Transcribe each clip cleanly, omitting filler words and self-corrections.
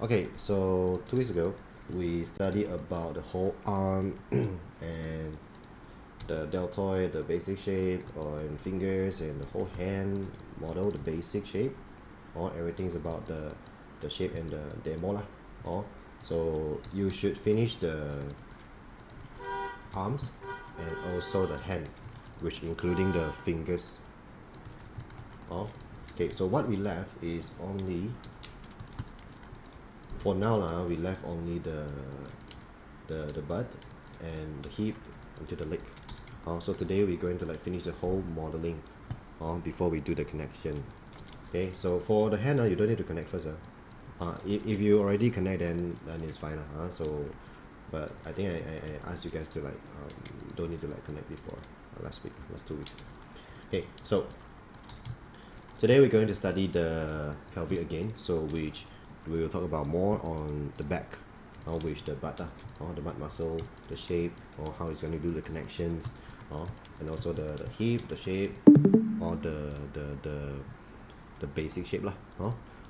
Okay, so 2 weeks ago we studied about the whole arm and the deltoid, the basic shape, and fingers, and the whole hand model, the basic shape. Or everything's about the shape and the demo lah. Or so you should finish the arms and also the hand, which including the fingers. Oh, okay. So what we left is only for now we left only the butt and the hip into the leg. So today we're going to finish the whole modeling before we do the connection. Okay, so for the hand you don't need to connect first. If you already connect, then it's fine. So but I think I asked you guys to don't need to connect before last 2 weeks. Okay, so today we're going to study the pelvic again, so which we will talk about more on the back, which the butt, the butt muscle, the shape, or how it's going to do the connections, and also the hip, the shape, or the basic shape lah.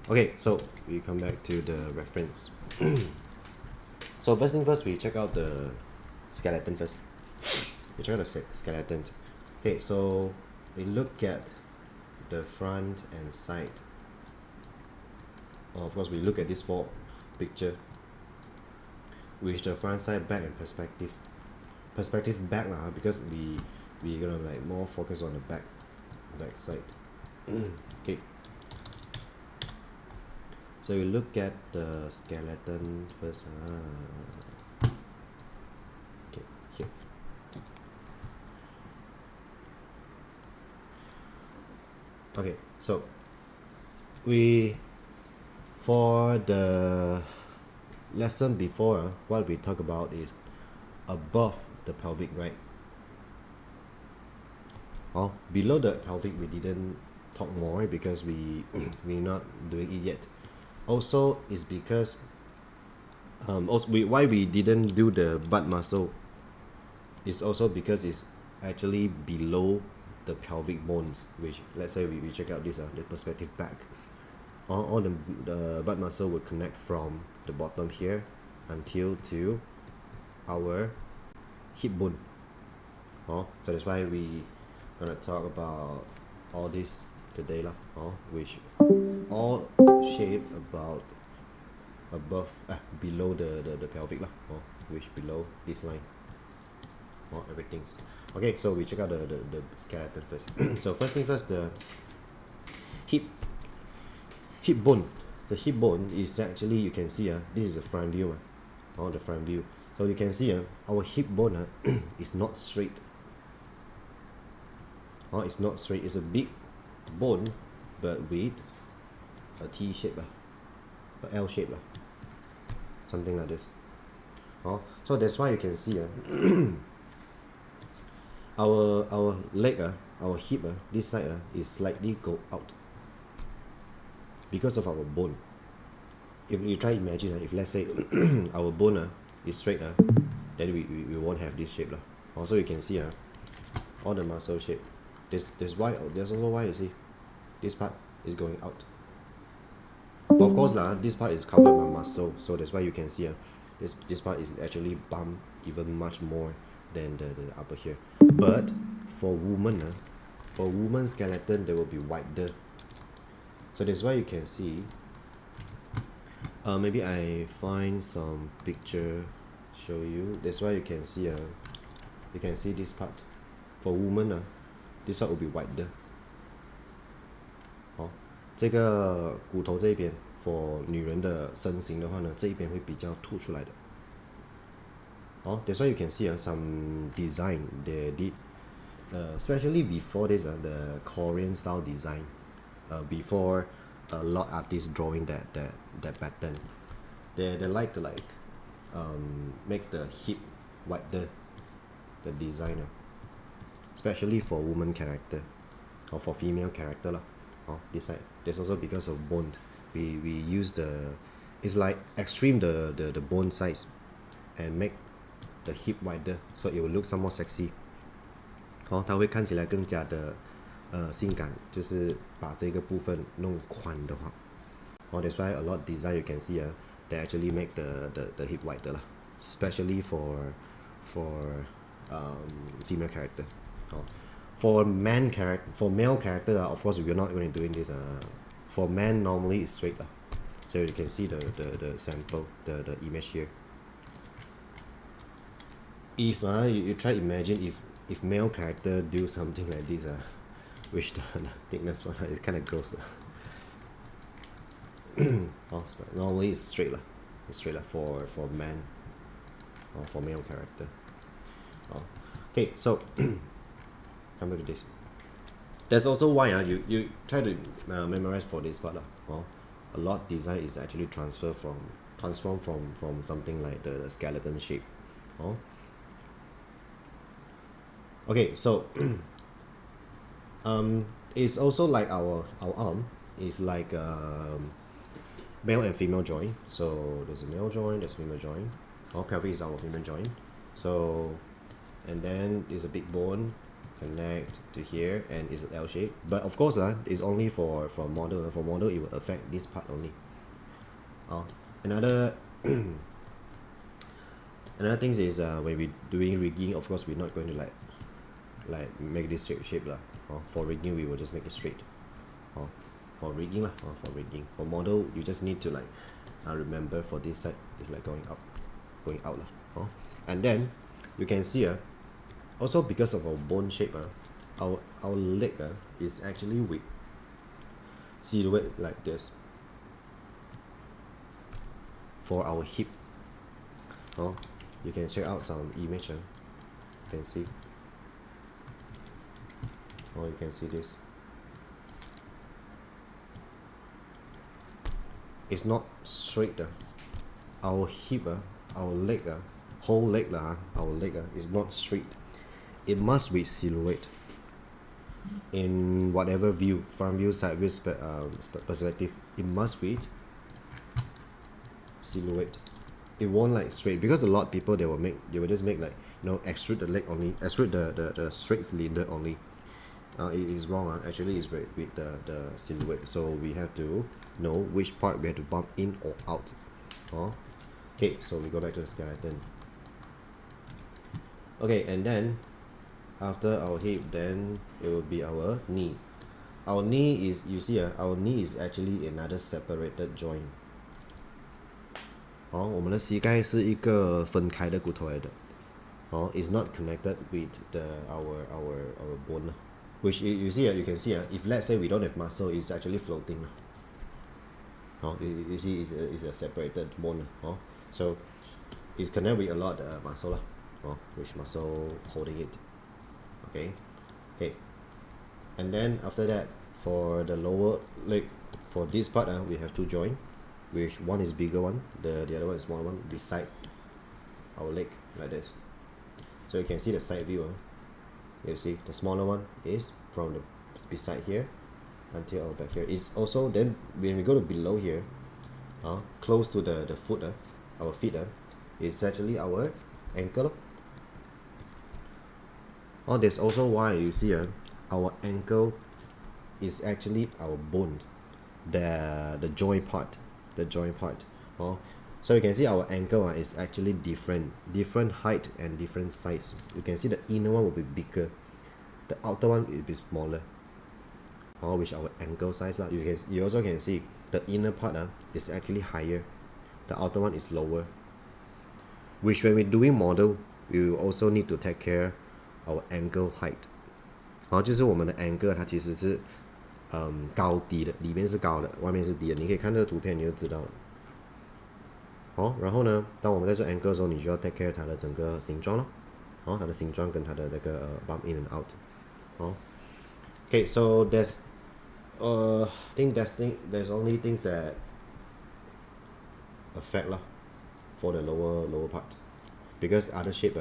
Okay, so we come back to the reference. So first thing first, we check out the skeleton first. We check out the skeleton. Okay, so we look at the front and side. Of course, we look at this four picture, which the front, side, back, and perspective. Perspective back because we gonna more focus on the back side. Okay. So we look at the skeleton first. Okay, here. Okay, so for the lesson before, what we talk about is above the pelvic, right? Below the pelvic we didn't talk more because we're not doing it yet. Also is because why we didn't do the butt muscle is also because it's actually below the pelvic bones, which let's say we check out this the perspective back. All the butt muscle will connect from the bottom here until to our hip bone. So that's why we gonna talk about all this today lah. Which all shape about above below the pelvic lah. Which below this line. Everything's okay. So we check out the skeleton first. So first thing first, the hip bone. The hip bone is actually, you can see this is the front view. The front view. So you can see our hip bone is not straight. It's not straight. It's a big bone, but with a T shape, a L shape, something like this. So that's why you can see our leg, our hip, this side is slightly go out because of our bone. If you try imagine, if let's say our bone is straight, then we won't have this shape. Also you can see all the muscle shape. There's also why you see this part is going out. But of course this part is covered by muscle, so that's why you can see this part is actually bumped even much more than the upper here. But for woman skeleton, they will be wider. So that's why you can see. Maybe I find some picture show you. That's why you can see this part. For woman this part will be wider. 这个骨头这一边 for 女人的身形的话呢，这一边会比较凸出来的。That's why you can see some design they did, especially before this the Korean style design, before a lot artists drawing that pattern, they like to make the hip wider, the designer, especially for woman character or for female character lah. This side, that's also because of bone. We use it's like extreme the bone size and make the hip wider, so it will look some more sexy. 它会看起来更加的性感，就是把这个部分弄宽的话。That's why a lot of design you can see that actually make the hip wider lah, especially for female character. For male character, of course we're not going to doing this. For men normally it's straight lah. So you can see the sample, the image here. If you try to imagine if male character do something like this, which the thickness one is kind of gross. Normally it's straight lah. It's straight lah for man or for male character. Okay, so come back to this. That's also why you try to memorize for this part lah. A lot design is actually transformed from something like the skeleton shape. Okay, so it's also like our arm is like male and female joint. So there's a male joint, there's a female joint. Pelvic is our female joint. So, and then there's a big bone connect to here, and it's an L shape. But of course, it's only for model. For model, it will affect this part only. Another another thing is when we doing rigging, of course we're not going to like make this shape lah. For rigging, we will just make it straight. For rigging lah. For rigging. For model, you just need to like remember for this side it's like going out lah. And then you can see also because of our bone shape, our leg is actually with silhouette like this. For our hip, you can check out some image. You can see. You can see this. It's not straight. Our hip, our leg, whole leg our leg is not straight. It must be silhouette. In whatever view, front view, side view perspective, it must be silhouette. It won't like straight, because a lot of people they will just make like extrude the leg only, extrude the straight cylinder only. It is wrong. Actually it's with the silhouette, so we have to know which part we have to bump in or out. Okay, so we go back to the skeleton. Okay, and then after our hip, then it will be our knee. Our knee is, you see, our knee is actually another separated joint. 我们的膝盖是一个分开的骨头来的。It's not connected with our bone. Which you see, you can see, if let's say we don't have muscle, it's actually floating. You see, it's a separated bone. So it's connected with a lot of muscle. Which muscle holding it. Okay. And then after that, for the lower leg, for this part, we have two joints, which one is bigger one, the other one is smaller one, beside our leg, like this. So you can see the side view. You see the smaller one is from the beside here until our back here. It's also, then when we go to below here, close to the foot, our feet, it's actually our ankle. That's also why you see our ankle is actually our bone, the joint part. So you can see our ankle is actually different height and different size. You can see the inner one will be bigger, the outer one will be smaller. Which our ankle size lah. You also can see the inner part is actually higher, the outer one is lower. Which when we're doing model, we will also need to take care our ankle height. 就是我们的 ankle 它其实是高低的，里面是高的，外面是低的。你可以看这个图片你就知道了。然后呢，当我们在做 ankle 的时候，你需要 take care 它的整个形状咯。它的形状跟它的那个bump in and out。Okay, so there's I think there's only things that affect lah for the lower part, because other shape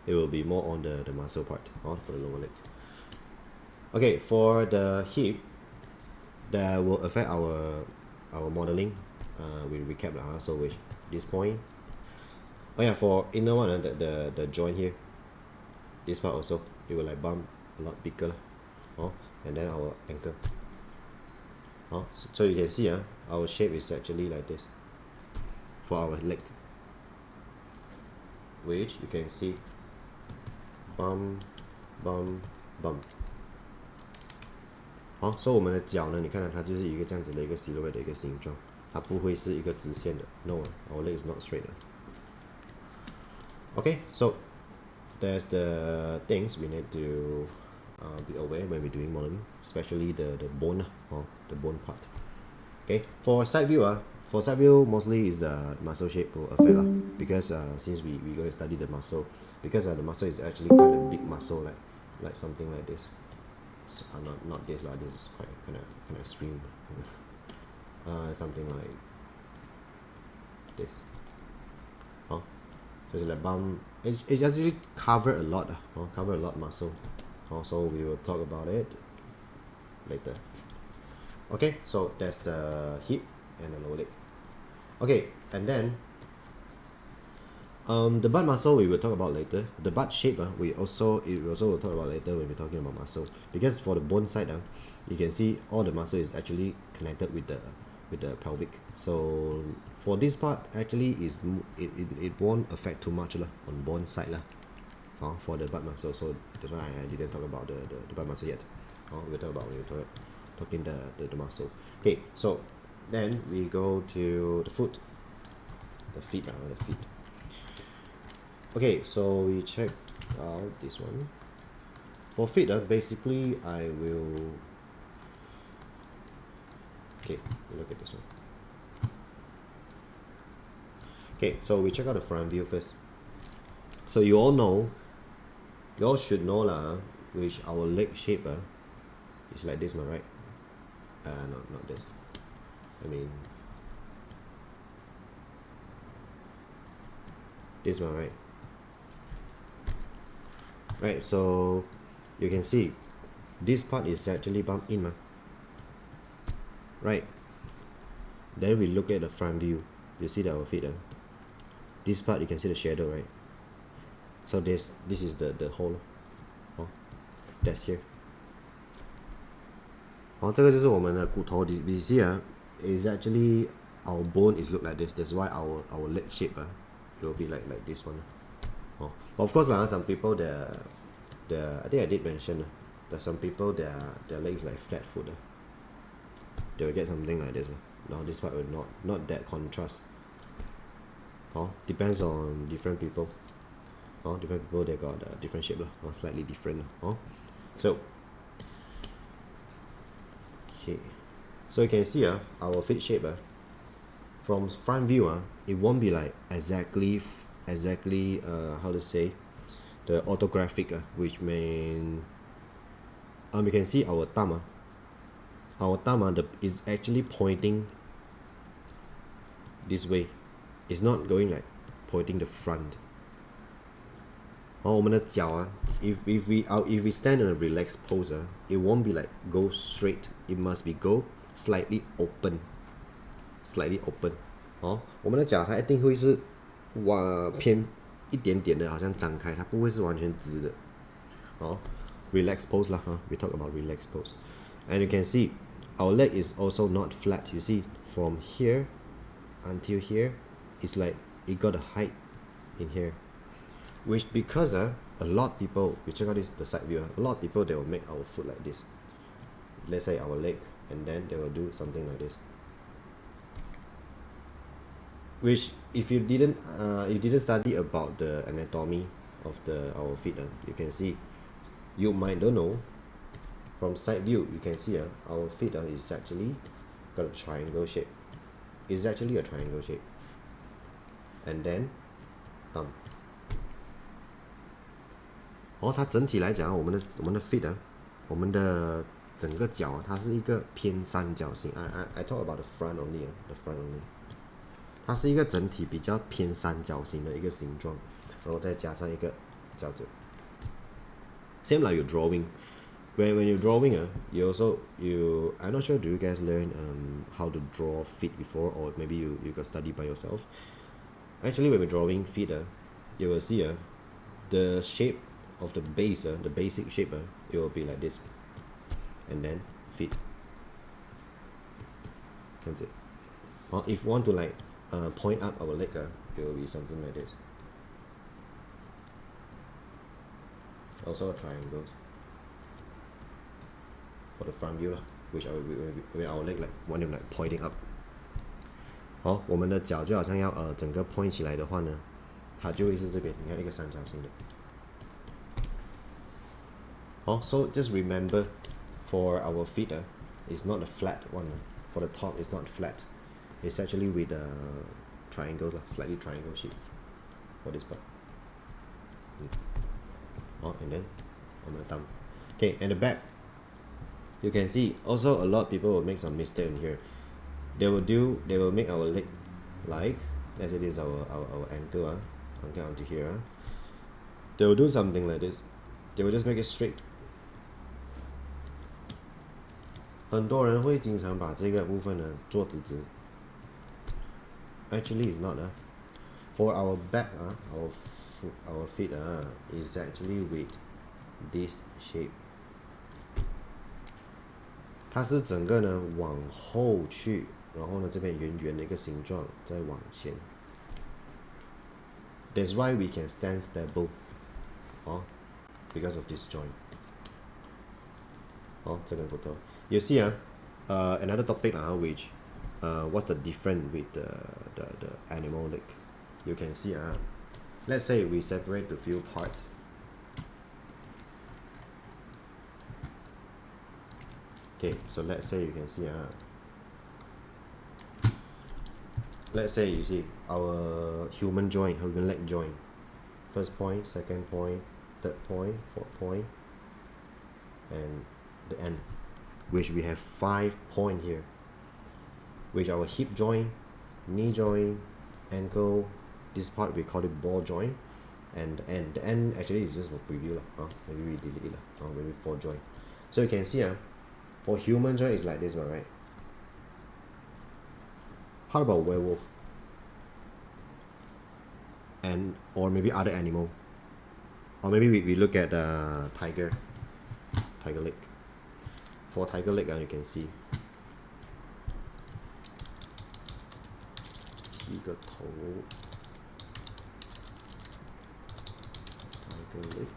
it will be more on the muscle part for the lower leg. Okay, for the hip, that will affect our modeling. We recap lah. So with this point, for inner one, the joint here, this part also, it will like bump a lot bigger. And then our ankle. So you can see our shape is actually like this. for our leg, which you can see bump bump bump。好，所以我们的脚呢，你看到它就是一个这样子的一个 silhouette 的一个形状，它不会是一个直线的。No, our leg is not straight. Okay, so there's the things we need to be aware when we're doing modeling, especially the bone or the bone part. Okay, for side view mostly is the muscle shape will affect because since we going to study the muscle, because the muscle is actually quite a big muscle, like something like this. So, not this lah. This is quite kind of extreme. Something like this. So it's like bump. It actually cover a lot. Cover a lot muscle. So we will talk about it later. Okay, so that's the hip and the lower leg. Okay, and then the butt muscle we will talk about later. The butt shape we also will talk about later when we're talking about muscle. Because for the bone side you can see all the muscle is actually connected with the pelvic. So for this part actually it won't affect too much on bone side for the butt muscle. So that's why I didn't talk about the butt muscle yet. We'll talk about when we're talking the muscle. Okay, so then we go to the foot. The feet. Okay, so we check out this one. For feet, basically I will. Okay, look at this one. Okay, so we check out the front view first. So you all should know which our leg shape is like this one, right? No, not this. I mean this one, right? Right, so you can see this part is actually bumped in, right? Then we look at the front view. You see our feet. This part you can see the shadow, right? So this is the hole. That's here. 这个就是我们的骨头。You see is actually our bone is look like this. That's why our leg shape it will be like this one. But of course some people I think I did mention that some people their legs like flat foot. They will get something like this. Now this part will not that contrast. Depends on different people. Different people they got different shape or slightly different. So okay, so you can see our feet shape from front view it won't be like exactly how to say the orthographic which mean you can see our thumb is actually pointing this way. It's not going like pointing the front. 我们的脚if we stand in a relaxed pose it won't be like go straight. It must be go slightly open. 我们的脚它一定会是偏一点点的好像张开，它不会是完全直的。Relaxed pose we talk about relaxed pose. And you can see our leg is also not flat. You see from here until here it's like it got a height in here, which because a lot of people, we check out the side view, a lot of people they will make our foot like this. Let's say our leg, and then they will do something like this, which if you didn't study about the anatomy of our feet you can see, you might don't know, from side view you can see our feet is actually got a triangle shape. It's actually a triangle shape. And then thumb. 它整体来讲我们的 feet 我们的整个脚它是一个偏三角形。I talk about the front only. The front only. 它是一个整体比较偏三角形的一个形状，然后再加上一个角子。Same like you're drawing. When you're drawing I'm not sure, do you guys learn how to draw feet before, or maybe you got study by yourself? Actually when we're drawing feet you will see the shape of the base, the basic shape it will be like this, and then feet. That's it. If you want to like point up our leg, it will be something like this. Also a triangle for the front view, which with our leg like one of like pointing up. 好，我们的脚就好像要整个 point 起来的话呢，它就会是这边，你看一个三角形的。好 ，so just remember for our feet, it's not a flat one. For the top, it's not flat. It's actually with triangles, slightly triangle shape for this part. Oh, and then on the thumb. Okay, and the back. You can see also a lot of people will make some mistake in here. They will make our leg like, let's say this is our ankle, ankle onto here. They will do something like this. They will just make it straight. 很多人会经常把这个部分呢做直直。Actually, it's not. For our back, our feet is actually with this shape. 它是整个呢往后去，然后呢这边圆圆的一个形状再往前。That's why we can stand stable, because of this joint. 这个不错。You see, another topic which what's the difference with the animal leg? You can see, let's say we separate the few parts. Okay, so let's say you can see, let's say you see our human joint, human leg joint. First point, second point, third point, fourth point, and the end, which we have 5 points here, which our hip joint, knee joint, ankle, this part we call it ball joint, and the end actually is just for preview maybe we delete it maybe 4 joint. So you can see for human joint is like this one, right? How about werewolf? And or maybe other animal, or maybe we look at tiger leg. For tiger leg, you can see 一个头 tiger leg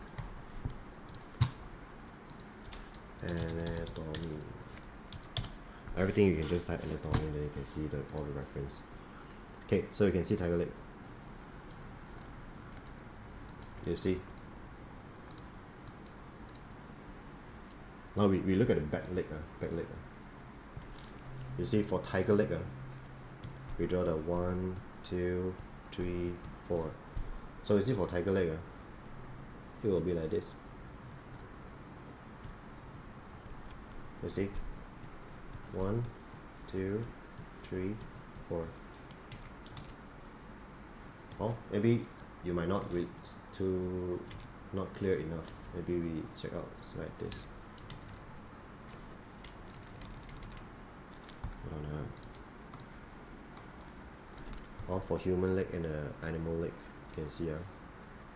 anatomy. Everything you can just type anatomy, then you can see all the reference. Okay, so you can see tiger leg. You see? Now we look at the back leg. You see, for tiger leg, we draw the 1, 2, 3, 4. So you see for tiger leg, it will be like this. You see? 1, 2, 3, 4. Maybe you might not read too not clear enough. Maybe we check out like this. For human leg and animal leg, you can see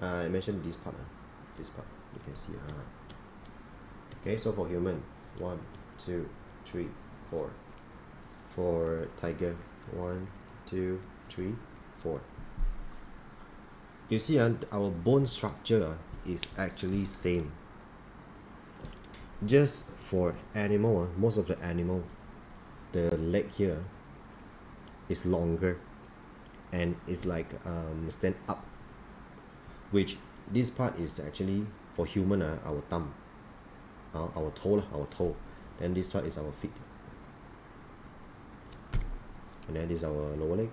I mentioned this part you can see okay, so for human 1, 2, 3, 4. For tiger 1, 2, 3, 4. You see our bone structure is actually same. Just for animal, most of the animal, the leg here is longer and it's like stand up, which this part is actually for human our thumb, our toe, then this part is our feet, and then this is our lower leg,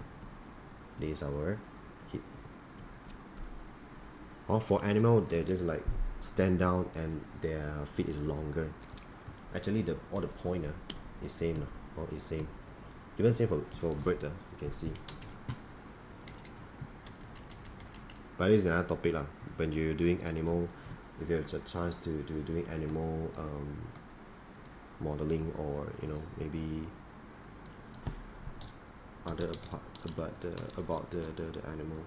this is our hip. For animal, they just like stand down and their feet is longer. Actually all the point is same, is same. Even same for bird, you can see. But this is another topic when you're doing animal, if you have a chance to doing animal modeling, or maybe other part about the animal.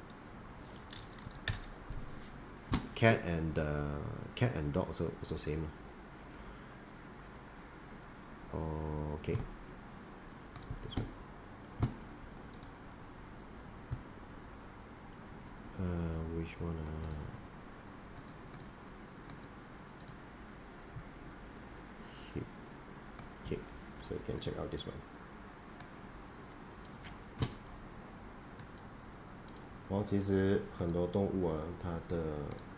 Cat and dog also same. Okay. This one. which one? Okay, so you can check out this one. 其实很多动物啊，它的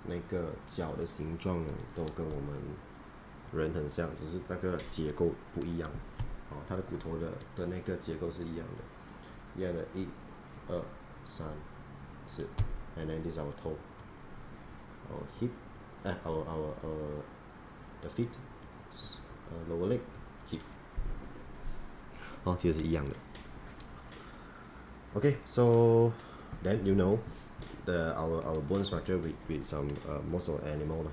那个脚的形状呢，都跟我们人很像，只是那个结构不一样。它的骨头的那个结构是一样的，一样的1、2、3、4 ，and then this is our toe, our hip, our the feet, lower leg, hip. 其实是一样的。Okay, so then you know our bone structure with some most of animal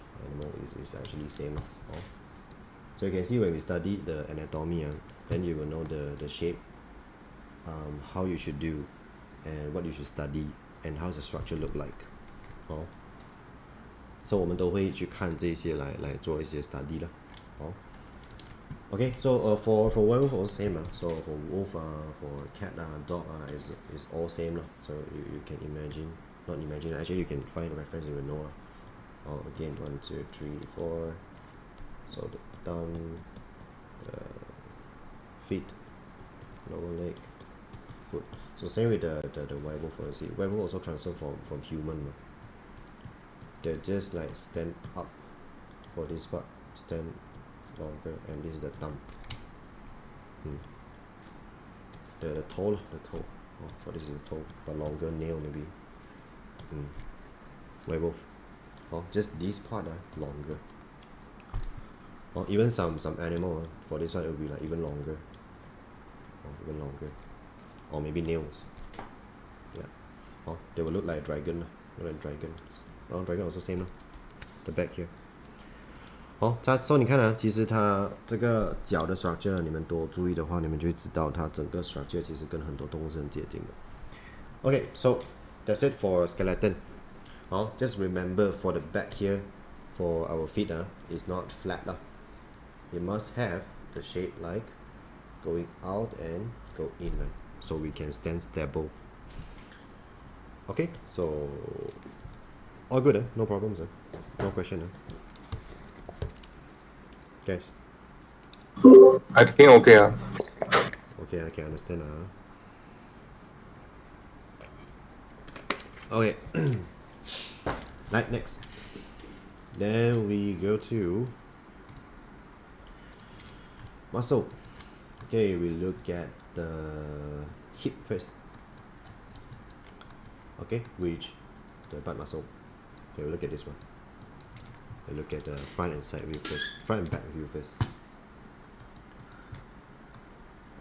is actually same. So you can see when we study the anatomy, then you will know the shape, how you should do, and what you should study, and how the structure look like. So 我们都会去看这些来做一些 study 啦。Okay, so for werewolf all same. So for wolf, for cat, dog, is all same. So you can imagine, not imagine, actually you can find the reference, you will know. Again, 1, 2, 3, 4. So the thumb, feet, lower leg, foot. So same with the werewolf. See, werewolf also transform from human. They just like stand up for this part, stand longer, and this is the thumb. The toe, for this is the toe, but longer nail maybe. Werewolf. Just this part longer. Or even some animal, for this one it will be like even longer. Or maybe nails. Yeah. They will look like a dragon. Look like dragons. Dragon also same. The back here. 所以你看啊，其实它这个脚的 structure 你们多注意的话，你们就会知道它整个 structure 其实跟很多动物是很接近的。Okay, so that's it for skeleton. Just remember for the back here, for our feet, it's not flat. It must have the shape like going out and go in, so we can stand stable. Okay, so all good, no problems, no question. Guys, I think okay. okay, I can understand. Okay, right, next. Then we go to muscle. Okay, we look at the hip first. Okay, which the butt muscle. Okay, we look at this one. We look at the front and side view first. Front and back view first.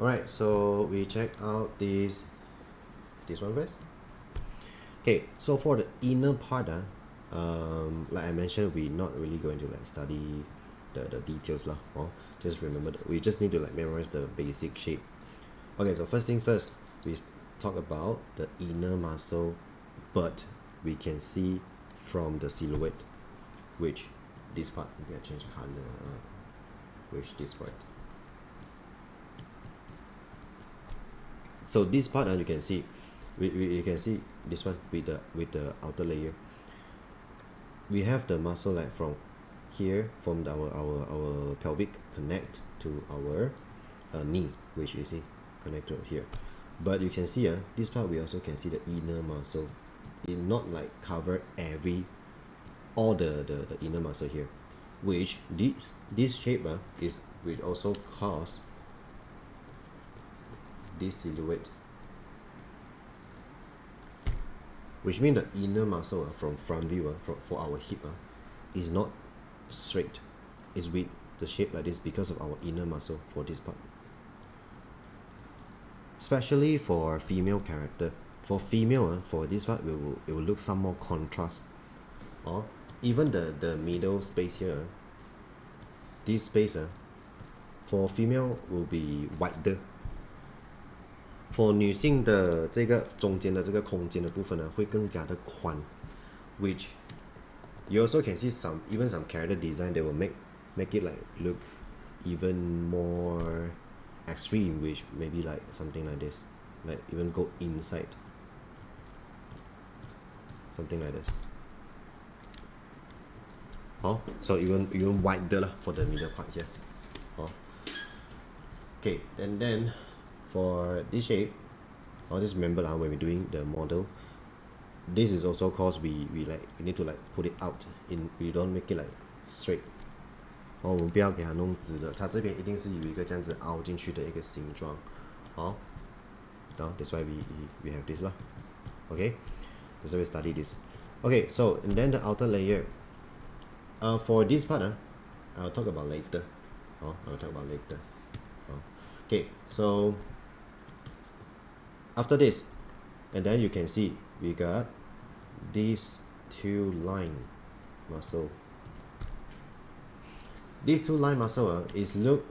Alright, so we check out this one first. Okay, so for the inner part, like I mentioned, we're not really going to like study the details lah. Just remember that we just need to like memorize the basic shape. Okay, so first thing first, we talk about the inner muscle, but we can see from the silhouette, which this part, maybe I change color, which this part. So this part, you can see, you can see this one with the outer layer. We have the muscle like from here, from our pelvic connect to our knee, which you see connected here. But you can see this part we also can see the inner muscle. It not like cover all the inner muscle here, which this shape is will also cause this silhouette, which means the inner muscle from front view for our hip is not straight. It's with the shape like this because of our inner muscle for this part. Especially for female character. For female, for this part, it will look some more contrast. Even the middle space here, this space for female will be wider. For 女性的这个中间的这个空间的部分呢，会更加的宽 ，which you also can see even some character design they will make it like look even more extreme, which maybe like something like this, like even go inside, something like this. 好 so even wider lah for the middle part here. 好 okay, and then for this shape, just remember lah, when we're doing the model, this is also cause we need to like put it out in, we don't make it like straight. 我们不要给它弄直的，它这边一定是有一个这样子凹进去的一个形状。好 now that's why we have this lah. Okay, that's why we study this. Okay, so and then the outer layer, for this part I'll talk about later. I'll talk about later. Okay, so after this, and then you can see we got these two line muscle. These two line muscle is look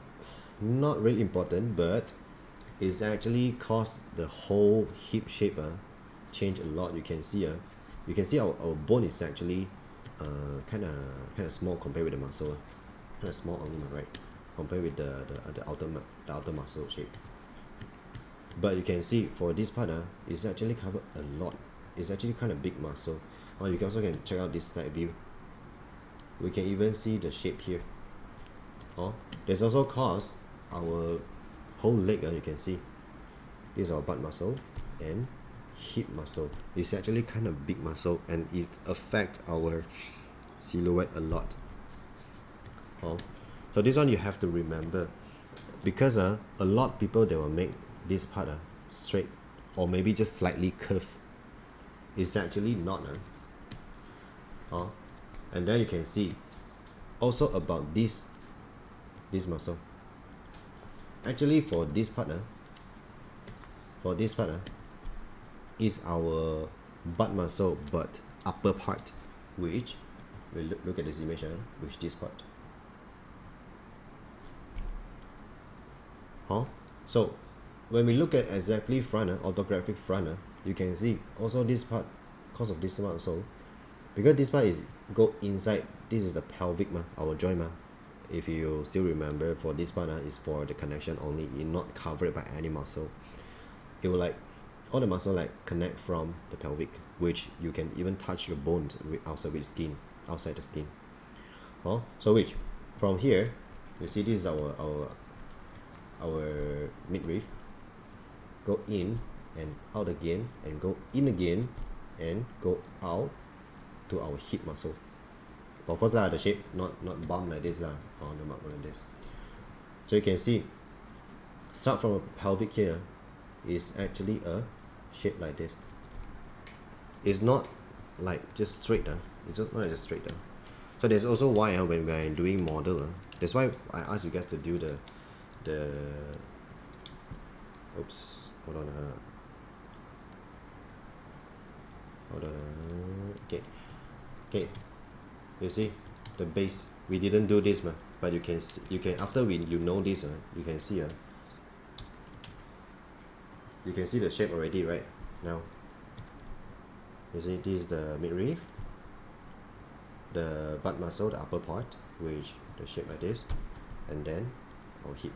not really important, but it's actually cause the whole hip shape change a lot. You can see our bone is actually kind of small compared with the muscle, kind of small only, right, compared with the outer muscle shape. But you can see for this part it's actually covered a lot. It's actually kind of big muscle. You also can check out this side view. We can even see the shape here. There's also cause our whole leg, you can see this is our butt muscle and hip muscle. It's actually kind of big muscle and it affects our silhouette a lot. So this one you have to remember, because a lot of people, they will make this part straight or maybe just slightly curved. It's actually not. And then you can see also about this muscle. Actually for this part is our butt muscle, but upper part, which we look at this image, which this part. So when we look at exactly front, orthographic front, you can see also this part, because of this one also, because this part is go inside, this is the pelvic our joint. If you still remember, for this part is for the connection only, it's not covered by any muscle. It will like all the muscle like connect from the pelvic, which you can even touch your bones outside with skin, outside the skin. So which from here you see this is our midriff, go in and out again, and go in again and go out to our hip muscle. But of course the shape not bump like this, not like this. So you can see start from a pelvic here is actually a shape like this. It's not like just straight, it's just not just straight. So there's also why when we're doing model, that's why I asked you guys to do the oops, hold on, okay, you see the base, we didn't do this, but you can after you know this, you can see the shape already, right? Now you see this is the midriff, the butt muscle, the upper part, which the shape like this, and then our hip.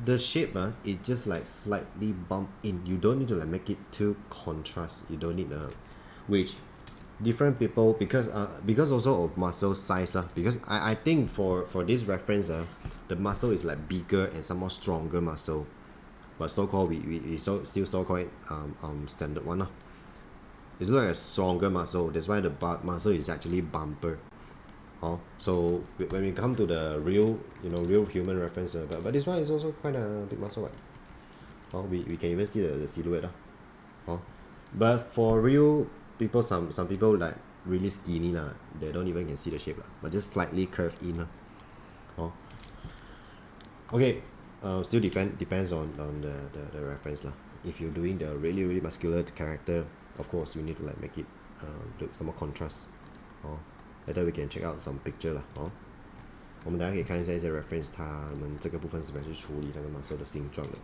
The shape is just like slightly bump in. You don't need to like make it too contrast. You don't need which different people, because also of muscle size because I think for this reference, the muscle is like bigger and some more stronger muscle, but so called we still so call it standard one. It's like a stronger muscle, that's why the butt muscle is actually bumper. So when we come to the real human reference, but this one is also quite a big muscle, right? We can even see the silhouette. But for real people, some people like really skinny, they don't even can see the shape, but just slightly curved in. Okay, still depends on the reference. If you're doing the really muscular character, of course you need to like make it look some more contrast. Later we can check out some picture 我们大家可以看一下一些 reference， 他们这个部分是怎么去处理那个 muscle 的形状的。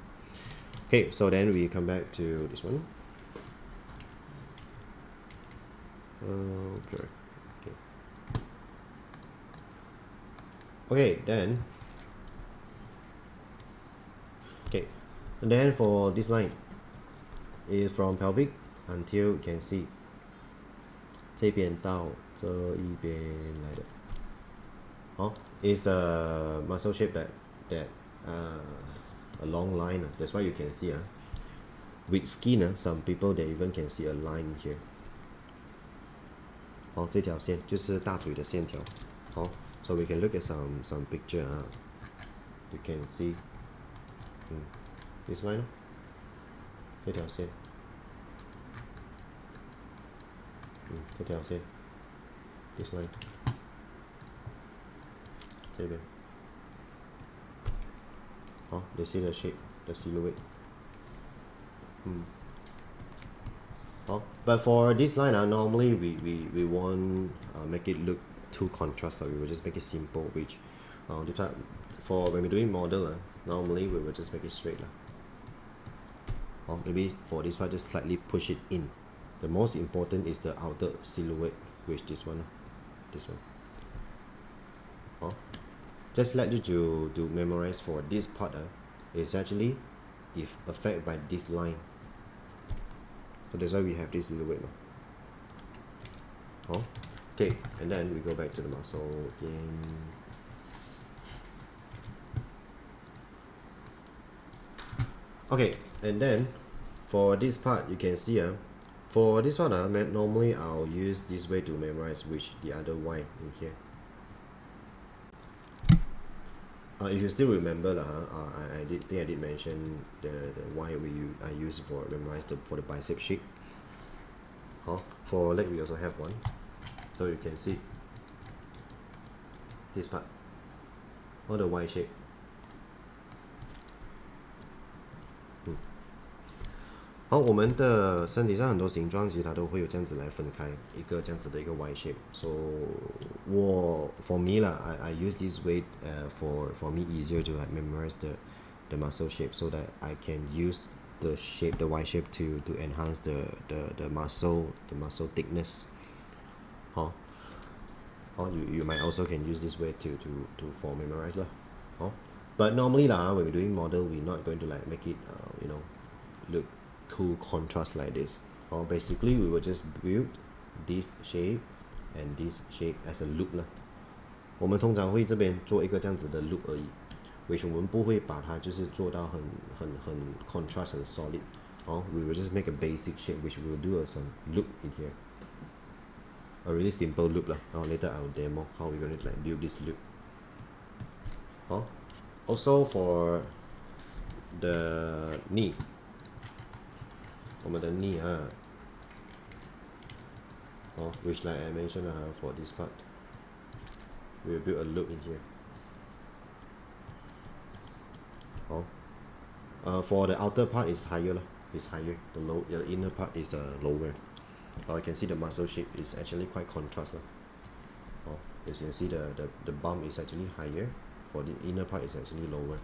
Okay, so then we come back to this one. Okay, then and then for this line is from pelvic until you can see 这边到这一边来的。It's a muscle shape that a long line. That's why you can see with skin some people they even can see a line here. 这条线就是大腿的线条。So we can look at some picture You can see this line 这条线这条线 this line 这边you see the shape the silhouette but for this line normally we won't make it look too contrast we will just make it simple which for when we're doing model normally we will just make it straight maybe for this part just slightly push it in. The most important is the outer silhouette, which this one just let you to memorize for this part is actually if affected by this line, so that's why we have this silhouette okay, and then we go back to the muscle again. Okay, and then for this part you can see for this one normally I'll use this way to memorize which the other Y in here. If you still remember I did mention the Y I use for memorize for the bicep shape. For leg we also have one, so you can see this part, all the Y shape. 我们的身体上很多形状其实它都会有这样子来分开一个这样子的一个 Y shape. So for me I use this way for me easier to like memorize the muscle shape so that I can use the Y shape to enhance the muscle thickness. You might also can use this way to for memorize but normally when we're doing model we're not going to like make it look cool contrast like this. Basically we will just build this shape and this shape as a loop 我们通常会这边做一个这样子的 loop 而已 which 我们不会把它就是做到很 contrast 很 solid. We will just make a basic shape which we will do some loop in here, a really simple loop later I'll demo how we're going to like build this loop. Also for the knee, 我们的 knee which like I mentioned for this part we will build a loop in here. For the outer part is higher the inner part is lower. You can see the muscle shape is actually quite contrast as you can see the bump is actually higher, for the inner part is actually lower.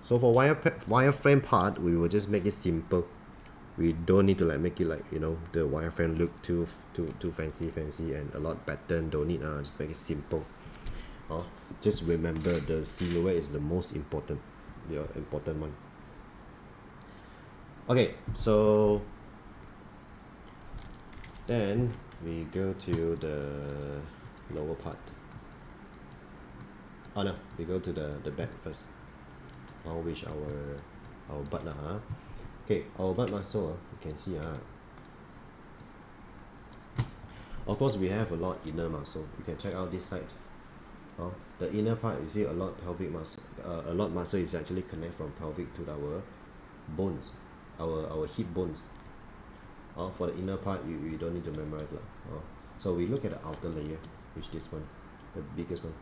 So for wireframe part we will just make it simple. We don't need to like make it like the wireframe look too fancy and a lot pattern, don't need just make it simple. Just remember the silhouette is the most important, the important one. Okay, so then we go to the lower part. No, we go to the back first. Which our butt okay, our butt muscle you can see of course we have a lot inner muscle. You can check out this side. The inner part you see a lot pelvic muscle, a lot muscle is actually connect from pelvic to our bones, our hip bones. For the inner part you don't need to memorize so we look at the outer layer, which this one, the biggest one.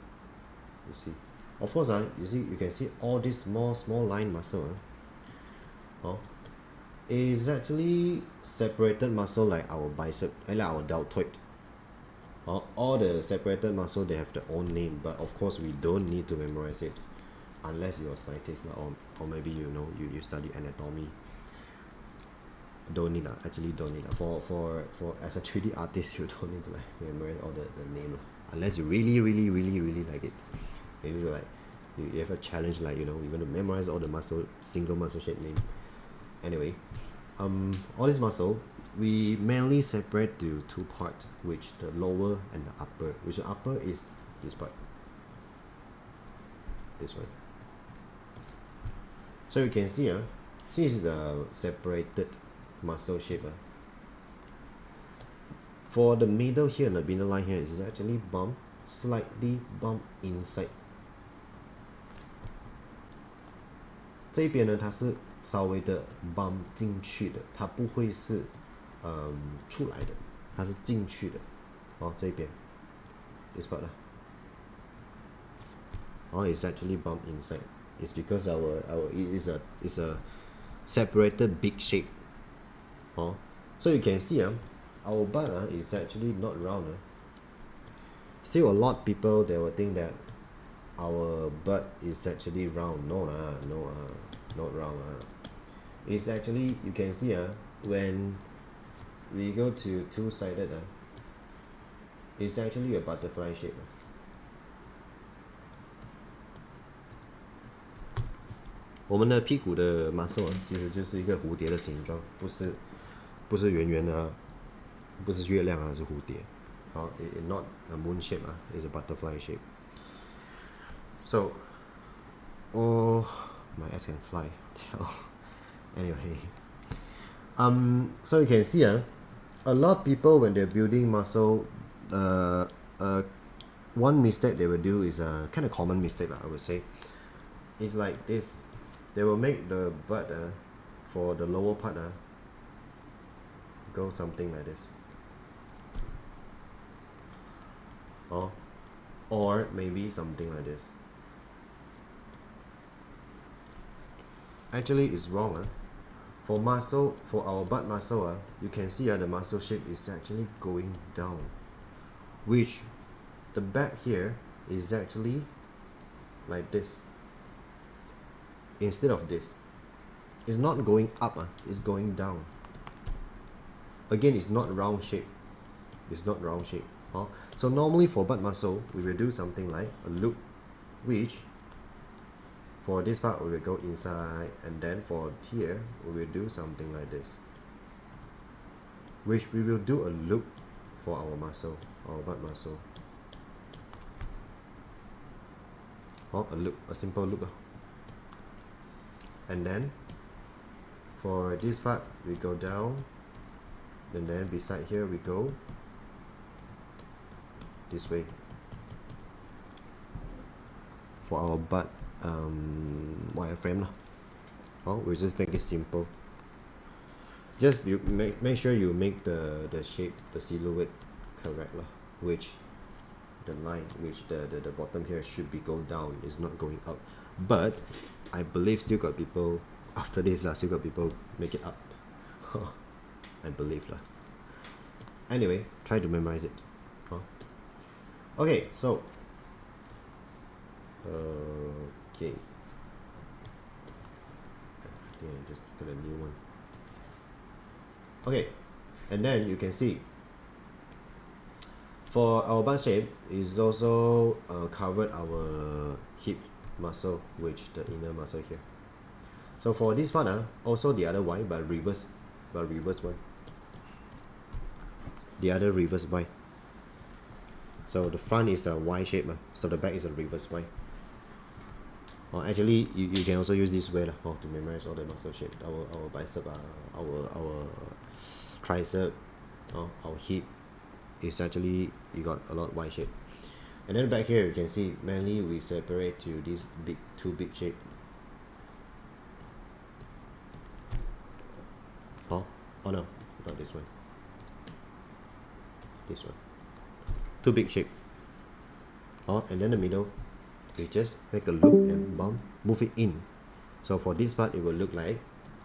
You see, of course you can see all this small line muscle is actually separated muscle like our bicep, like our deltoid. All the separated muscle they have their own name, but of course we don't need to memorize it unless you're a scientist or maybe you study anatomy. Don't need actually don't need for as a 3D artist you don't need to like memorize all the name unless you really like it. Maybe like you have a challenge like you're going to memorize all the single muscle shape name. Anyway, all this muscle we mainly separate to two parts, which the lower and the upper. Which the upper is this part, this one. So you can see, since it's a separated muscle shape, for the middle here, the middle line here is actually slightly bump inside. 这边呢，它是稍微的 bump 进去的，它不会是出来的，它是进去的。哦，这边 this part 啦，哦 it's actually bump inside. It's because our it is a separated big shape. Oh, so you can see our butt is actually not round. Still a lot of people they will think that our butt is actually round. No not round. It's actually, you can see when we go to two-sided, it's actually a butterfly shape. 我们的屁股的 muscle 其实就是一个蝴蝶的形状，不是圆圆的，不是月亮，是蝴蝶。好 not a moon shape, it's a butterfly shape. So, oh, my ass can fly. Hell. Anyway, so you can see a lot of people when they're building muscle, one mistake they will do is a kind of common mistake, I would say. It's like this. They will make the butt for the lower part go something like this. Or maybe something like this. Actually, it's wrong. For our butt muscle, you can see the muscle shape is actually going down, which the back here is actually like this. Instead of this, it's not going up, it's going down. Again, it's not round shape. So normally for butt muscle, we will do something like a loop, which for this part we will go inside, and then for here we will do something like this, which we will do a loop for our butt muscle. A simple loop. And then for this part we go down, and then beside here we go this way for our butt wireframe. We'll just make it simple. Just you make sure you make the shape, the silhouette correct, which the line, which the bottom here should be go down, is not going up. But I believe still got people after this still got people make it up. I believe Anyway, try to memorize it. Okay, so okay, I think I just got a new one. Okay, and then you can see for our butt shape is also covered our hip muscle, which the inner muscle here. So for this part also the other Y, but reverse one. The other reverse Y. So the front is the Y shape, so the back is a reverse Y. Actually, you can also use this way to memorize all the muscle shape. Our bicep, our tricep, our hip is actually, you got a lot Y shape. And then back here you can see mainly we separate to this two big shape. Oh no, not this one. This one. Two big shape. And then the middle, we just make a loop and bump, move it in. So for this part, it will look like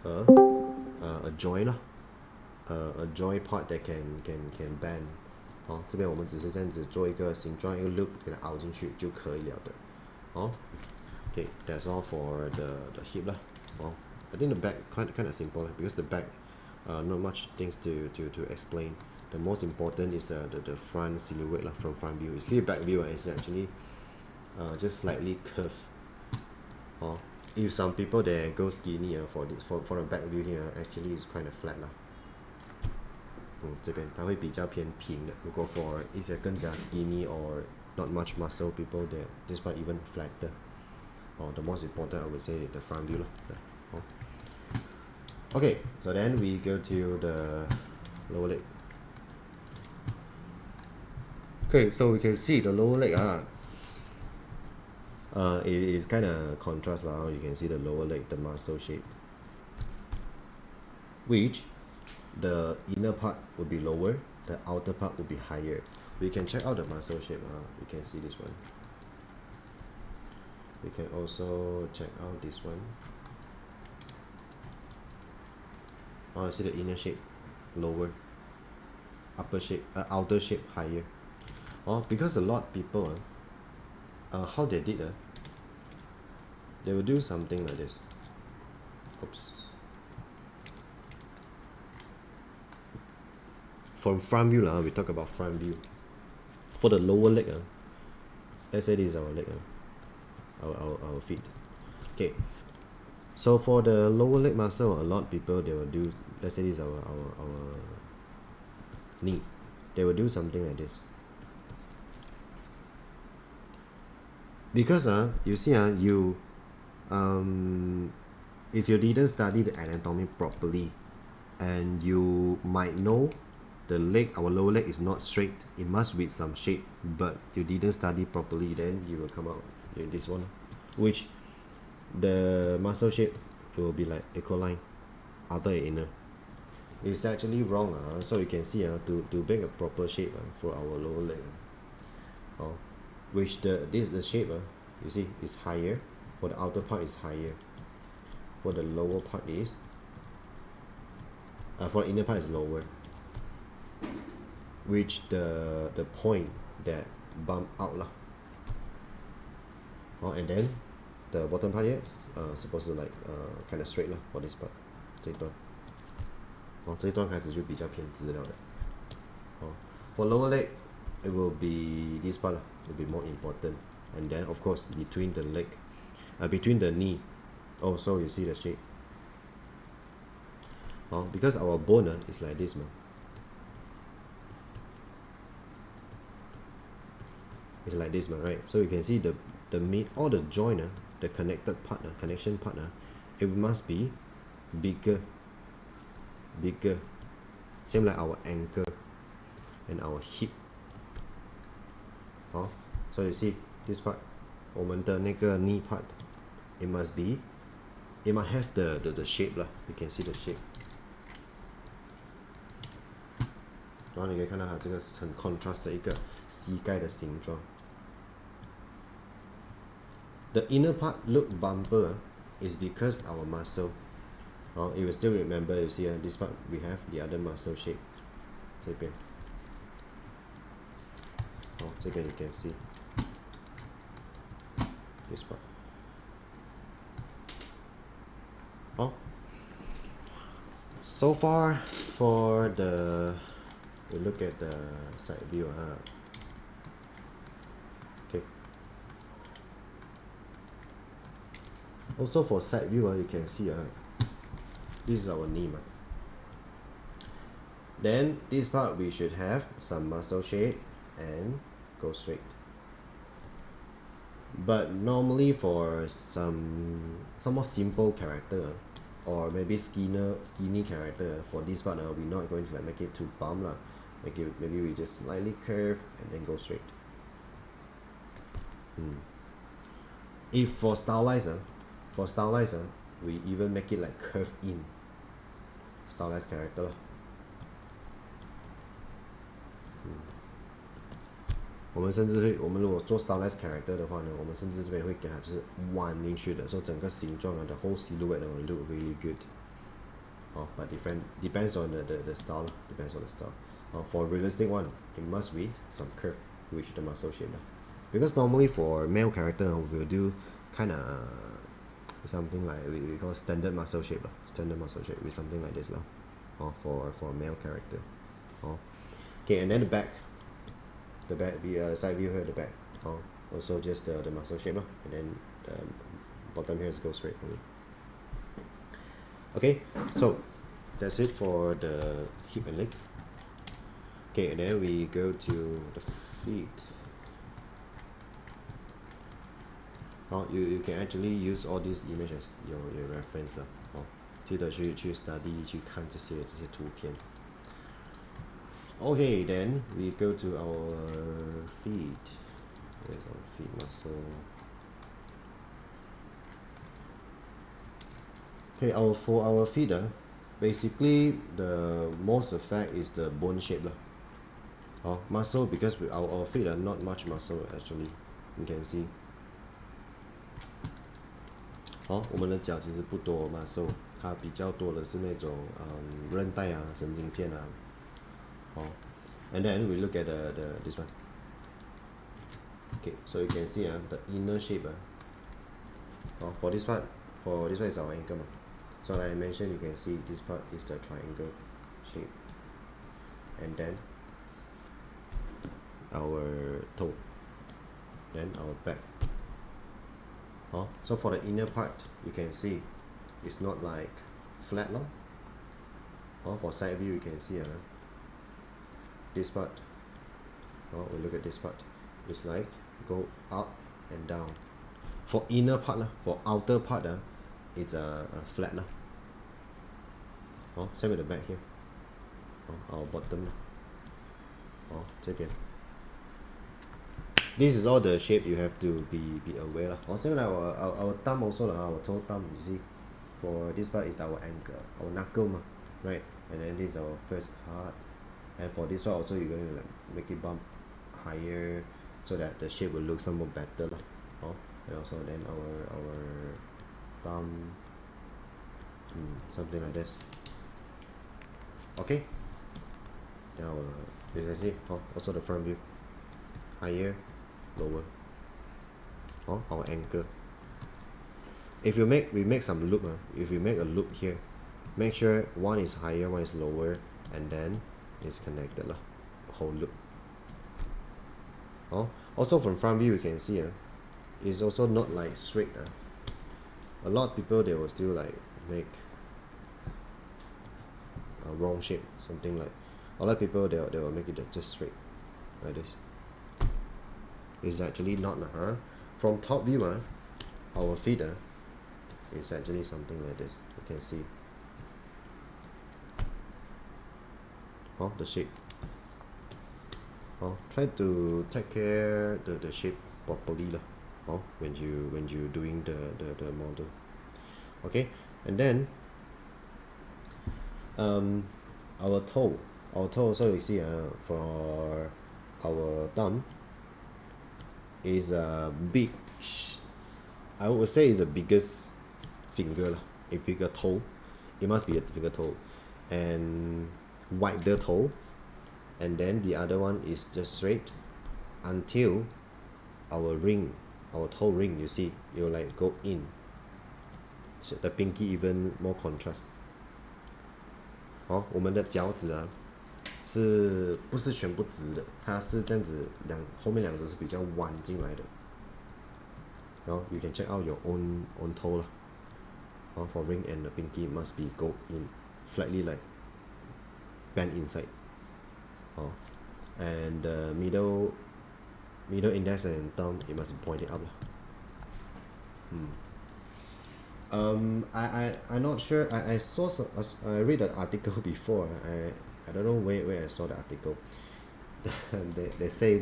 a joint, a joint part that can bend. 这边我们只是这样子做一个形状，一个 loop 给它凹进去就可以了的。Okay, that's all for the hip I think the back kind of simple because the back not much things to explain. The most important is the front silhouette from front view. You see back view is actually just slightly curved. If some people they go skinny for the back view here, actually it's kind of flat 这边它会比较偏平的。如果 for 一些更加 skinny or not much muscle people, that this part even flatter. The most important I would say the front view lah. Okay, so then we go to the lower leg. Okay, so we can see the lower leg it is kind of contrast lah. You can see the lower leg, the muscle shape, which the inner part will be lower, the outer part will be higher. We can check out the muscle shape. You can see this one. We can also check out this one. See the inner shape lower, upper shape, outer shape higher. Because a lot of people how they did they will do something like this. Oops. From front view we talk about front view. For the lower leg let's say this is our leg our feet. Okay, so for the lower leg muscle, a lot of people they will do, let's say this is our knee, they will do something like this. Because you see you if you didn't study the anatomy properly, and you might know the leg, our lower leg is not straight, it must with some shape, but you didn't study properly, then you will come out in this one, which the muscle shape, it will be like equiline, outer and inner. It's actually wrong. So you can see to make a proper shape for our lower leg, which the shape you see is higher. For the outer part is higher, for the lower part is for the inner part is lower, which the point that bump out lah. And then the bottom part here is supposed to like kind of straight lah for this part. 这一段这一段开始就比较偏直了的。For lower leg, it will be this part will be more important, and then of course between the leg, between the knee, also you see the shape. Because our bone is like this it's like this right? So you can see the mid, all the joint the connected part connection part it must be bigger, same like our ankle and our hip. So you see this part, 我们的那个 knee part, it must have the shape lah. You can see the shape. 然后你可以看到它这个很 contrast 的一个膝盖的形状。The inner part look bumper is because our muscle. You will still remember, you see this part we have the other muscle shape. 这边。这边 you can see this part. So far for we look at the side view. Okay. Also for side view, you can see this is our knee. Then this part we should have some muscle shape and go straight. But normally for some more simple character or maybe skinny character, for this part we're not going to like make it too bump lah. Maybe we just slightly curve and then go straight. If for stylized we even make it like curve in, stylized character lah. 我们甚至会，我们如果做 stylized character 的话呢，我们甚至这边会给它就是弯进去的，所以整个形状the whole silhouette will look really good. But depends on the style, depends on the style. For realistic one, it must with some curve, which the muscle shape. Because normally for male character, we'll do kind of something like we call standard muscle shape, standard muscle shape with something like this for male character. Okay, and then the back side view here, the back. Also just the muscle shape, and then the bottom here is go straight only. Okay, so that's it for the hip and leg. Okay, and then we go to the feet. You can actually use all these images as your reference 了。记得去 study 去看这些图片。Okay, then we go to our feet. There's our feet muscle. Okay, for our feet, basically the most effect is the bone shape. Muscle, because our feet are not much muscle actually. You can see. 我们的脚其实不多 muscle， 它比较多的是那种韧带啊、神经线啊。And then we look at this one. Okay, so you can see the inner shape. For this part is our ankle. So like I mentioned, you can see this part is the triangle shape. And then our toe. Then our back. So for the inner part, you can see it's not like flat. For side view, you can see this part. We look at this part. It's like go up and down. For inner part, for outer part, it's a flat. Same with the back here. Our bottom. 这边. This is all the shape you have to be aware. Same like our thumb also, our toe thumb, you see. For this part is our ankle, our knuckle, right? And then this is our first part. And for this part also, you're going to like make it bump higher so that the shape will look somewhat better. And also then our thumb, something like this. Okay. Now you can see also the front view, higher, lower. Our ankle. If we make some loop, if we make a loop here, make sure one is higher, one is lower, and then it's connected the whole loop. Also from front view you can see it's also not like straight. A lot of people, they will still like make a wrong shape, something like a lot of people they will make it just straight like this. It's actually not. From top view, our feet is actually something like this. You can see the shape. Try to take care the shape properly when you doing the model. Okay, and then our toe also, you see for our thumb is a big, I would say is the biggest finger, a bigger toe. It must be a bigger toe and wider toe, and then the other one is just straight until our ring, our toe ring, you see, you like go in, so the pinky even more contrast. 我们的脚趾是不是全部直的？它是这样子，后面两只是比较弯进来的。You can check out your own toe for ring and the pinky must be go in slightly, like bend inside. And the middle index and thumb, it must be pointed up. I'm not sure. I saw I read an article before. I don't know where I saw the article. they say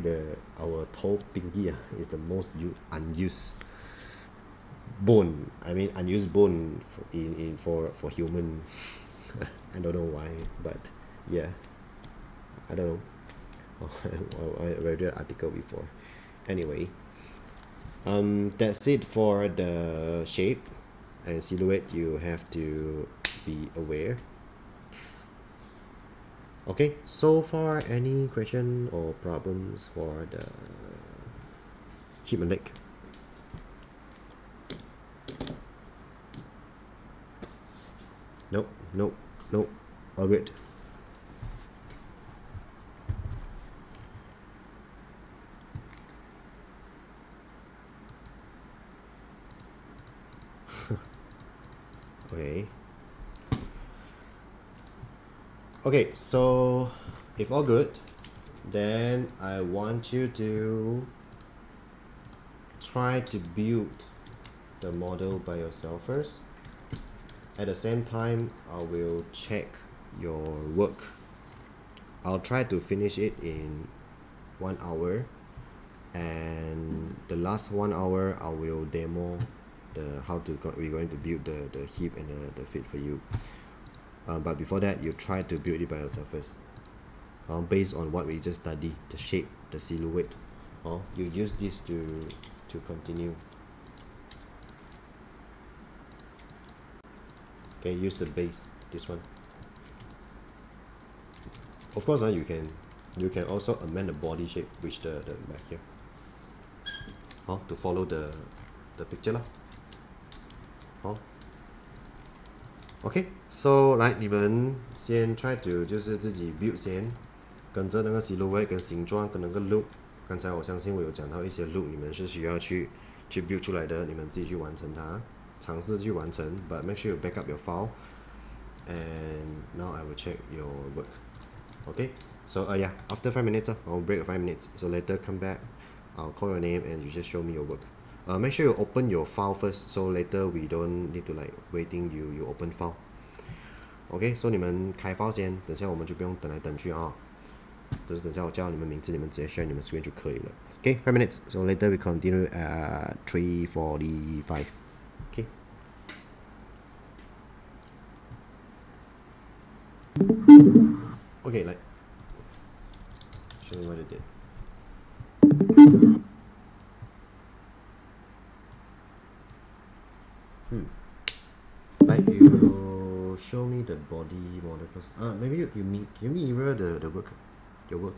our toe pinky is the most unused bone. I mean unused bone for human. I don't know why, but yeah, I don't know. I read the article before. Anyway, that's it for the shape and silhouette. You have to be aware. Okay, so far any question or problems for the human leg? Nope, all good. Okay, so if all good, Then I want you to try to build the model by yourself first. At the same time, I will check your work. I'll try to finish it in 1 hour, and the last 1 hour I will demo we're going to build the hip and the fit for you. But before that, you try to build it by yourself first. Based on what we just studied, the shape, the silhouette. You use this to continue. Okay, use the base, this one. Of course, you can also amend the body shape, which the back here. To follow the picture lah. OK, so 来你们先 try to 就是自己 build 先，跟着那个 silhouette 跟形状跟那个 look。刚才我相信我有讲到一些 look，你们是需要去 build 出来的，你们自己去完成它，尝试去完成。But make sure you back up your file. And now I will check your work. Okay, so yeah, after 5 minutes, I'll break 5 minutes. So later come back, I'll call your name and you just show me your work. Make sure you open your file first, so later we don't need to like waiting you open file. Okay, so 你们开 file 先，等下我们就不用等来等去啊。就是等下我叫你们名字，你们直接 share 你们 screen 就可以了。Okay, 5 minutes. So later we continue at 3:45. Okay. Okay, like show me what it did. Like you show me the body model first. Maybe you mirror the work, your work.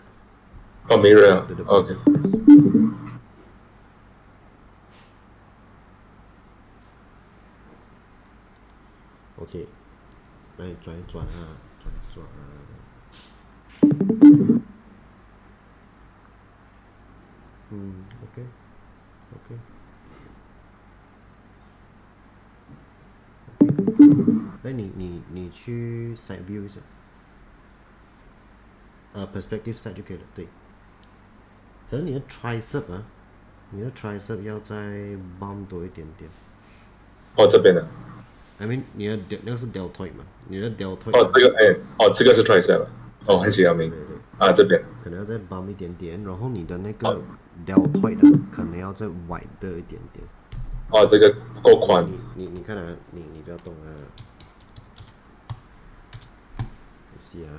Oh, mirror. The Okay. Yes. Okay. 来转一转啊，转一转啊。OK， OK。那你去 side view 一下，perspective side 就可以了，对。可是你的 tricep 啊，你的 tricep 要再 bump 多一点点。哦，这边的。I mean 你的那个是 deltoid 嘛，你的 deltoid。哦，这个这个是 tricep。哦，很喜欢明。对对。这边。可能要再 bump 一点点，然后你的那个 deltoid 啊，可能要再 wide 一点点。这个不够宽。你看啊，你不要动啊。你see啊。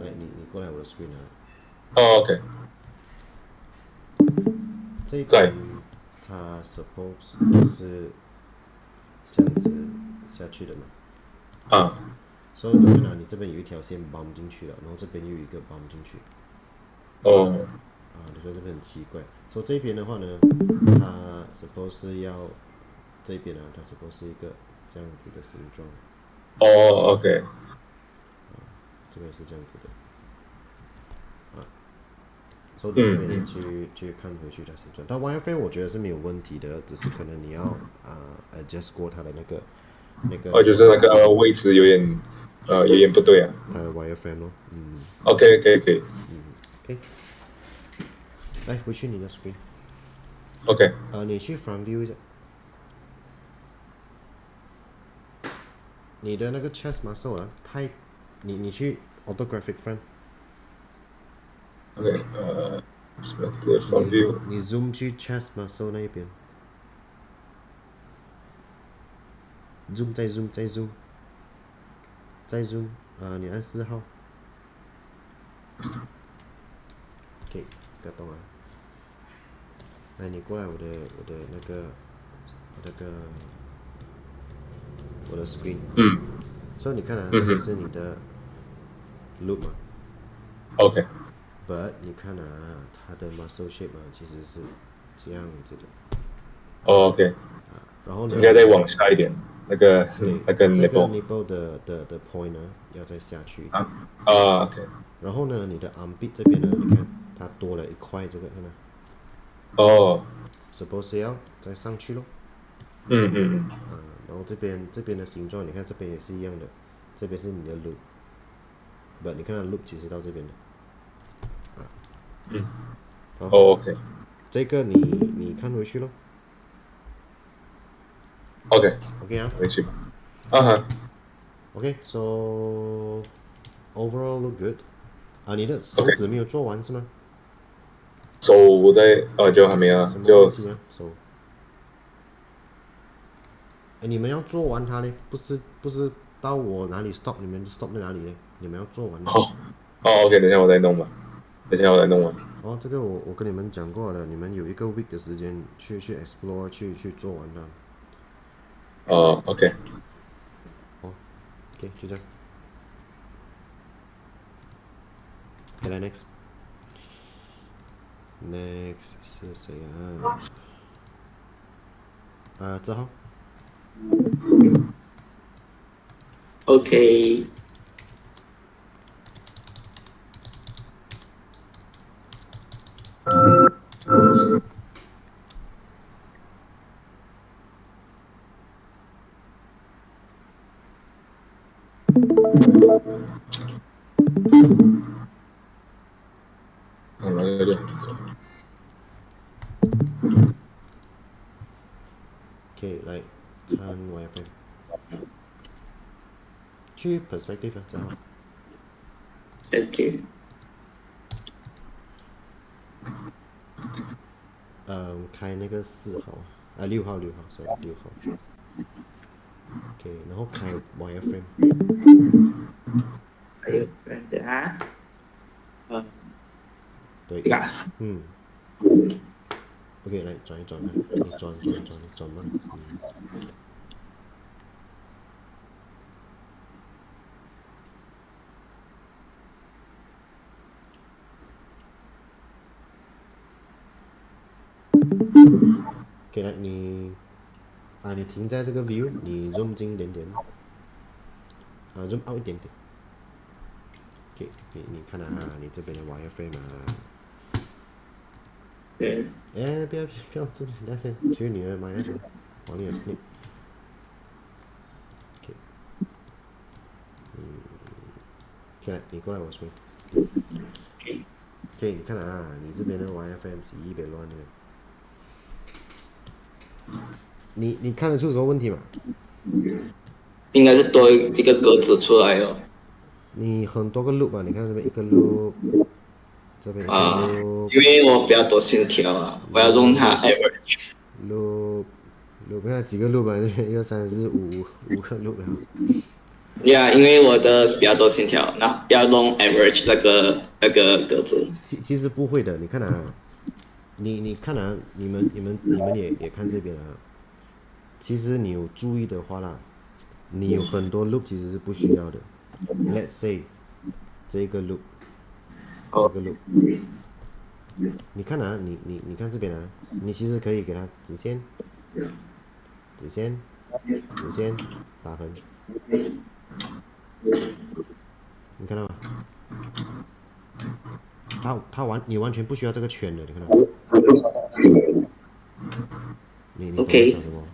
来，你过来我的 screen 啊。OK。这边它 suppose 是这样子下去的嘛。所以你看啊，你这边有一条线 bump 进去了，然后这边又有一个 bump 进去。你说这边很奇怪。所以这边的话呢，它 suppose 是要这边啊，它 suppose 是一个这样子的形状。OK。这边是这样子的。所以这边你去看回去它形状。但 wireframe 我觉得是没有问题的，只是可能你要adjust 过它的那个。就是那个位置有点不对啊。它的 wireframe 哦。OK， 可以。OK。来，回去你的 screen。OK。你去 front view 一下。你的那个 chest muscle 啊，你去 orthographic front。OK， front view。你 zoom 去 chest muscle 那一边。zoom 再 zoom 再 zoom，你按4号。OK， 不要动啊。来，你过来我的那个我的 screen。所以你看啊，这个是你的 loop 嘛。OK。But 你看啊，它的 muscle shape 啊，其实是这样子的。OK。然后呢？应该再往下一点，那个 nipple。这个 nipple 的 point 呢，要再下去一点。OK。然后呢，你的 armpit 这边呢，你看它多了一块这个，看到？suppose 要再上去咯。然后这边的形状，你看这边也是一样的，这边是你的 loop， 不，你看它 loop 其实到这边的。好，哦，OK，OK，这个你看回去咯。OK 啊回去。啊哈， ，OK，so overall look good。啊，你的手 OK，指没有做完是吗？手在就还没啊，什么就东西啊？手？哎，你们要做完它呢？不是到我哪里 stop，你们 stop 在哪里呢？你们要做完呢。OK，等一下我再弄吧，等一下我再弄完。哦，这个我跟你们讲过了，你们有一个 week 的时间去 explore 去做完它。OK，哦，OK，就这样。OK，来 next 是谁啊？志浩。OK，那个就走。OK，来看 wireframe，去 perspective 啊，志浩。OK，开那个4号6号，sorry 6号。OK，然后开 wireframe。还有等下，对这，个OK，来转一转看，你转吧。OK，来你停在这个 view，你 zoom 进一点点，zoom out 一点点。OK，你看你这边的 wireframe 对，哎，不要这里，那先去你的 wireframe，往你的 snip。OK，来你过来我这边。OK，你看你这边的 wireframe 是一边乱的。你看得出什么问题吗？应该是多几个格子出来哦。你很多个 loop 你看这边一个 loop，这边一个 因为我比较多线条我要用它 average。loop，看几个 loop 这边1、2、3、4、5个 loop 了。因为我的比较多线条，那要用 average 那个格子。其实不会的，你看你看你们也看这边其实你有注意的话啦，你有很多 loop 其实是不需要的。Let's say 这个 loop，这个 loop，你看你看这边你其实可以给它直线、直线、直线、打横，你看到吗？你完全不需要这个圈的，你看到吗？你懂我讲 OK，什么？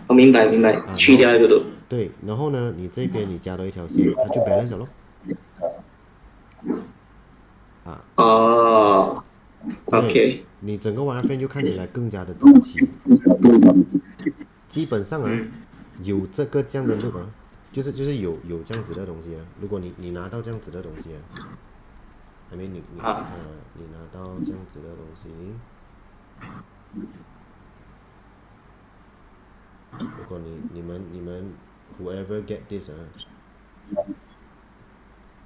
我明白，去掉一个路。对，然后呢，你这边你加多一条线，它就 balance 了咯。哦对不对？ ，OK，你整个 wireframe 就看起来更加的整齐。基本上有这样的 loop 就是有这样子的东西如果你拿到这样子的东西还没你看你拿到这样子的东西，如果你们 whoever get this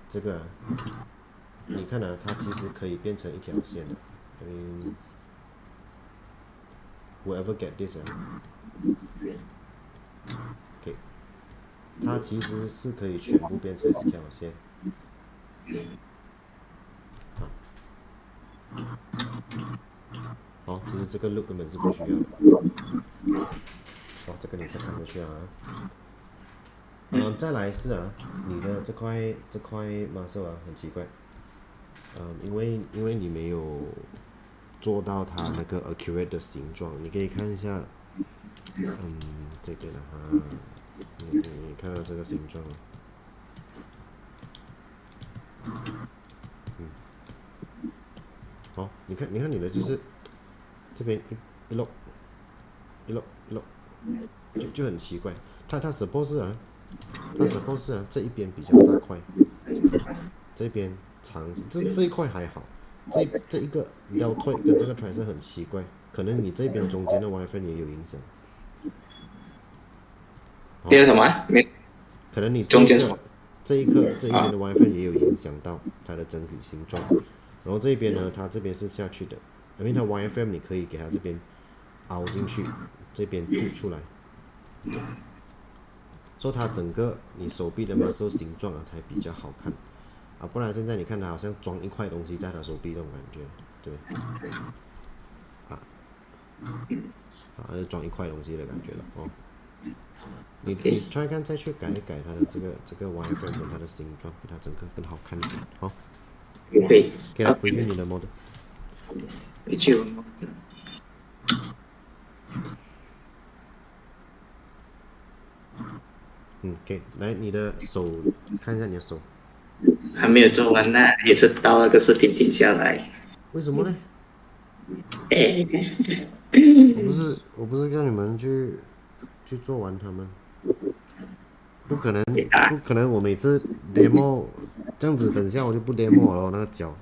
这个你看它其实可以变成一条线的。I mean whoever get this OK， 它其实是可以全部变成一条线。好，其实这个 loop 根本是不需要的。好，这个你再看回去再来是你的这块 muscle 很奇怪，因为你没有做到它那个 accurate 的形状，你可以看一下这边的哈，你看到这个形状吗？好，你看你的就是这边一漏一漏，就很奇怪。它 suppose 啊，这一边比较大块，这边长这一块还好，这一个 deltoid 跟这个 tricep 很奇怪，可能你这边中间的 wireframe 也有影响。那个什么？可能你中间什么？这一边的 wireframe 也有影响到它的整体形状。然后这一边呢，它这边是下去的，因为它 wireframe 你可以给它这边凹进去，这边凸出来，所以它整个你手臂的 muscle 形状啊才比较好看啊，不然现在你看它好像装一块东西在它手臂那种感觉，对不对？就装一块东西的感觉了哦。你 try 看再去改一改它的这个 wireframe 跟它的形状，给它整个更好看一点，好。可以。给来回去你的 model。回去我。OK， 来你的手，看一下你的手。还没有做完呢，也是到那个视频停下来。为什么呢？我不是叫你们去做完它们，不可能我每次 demo 这样子，等下我就不 demo 了那个脚。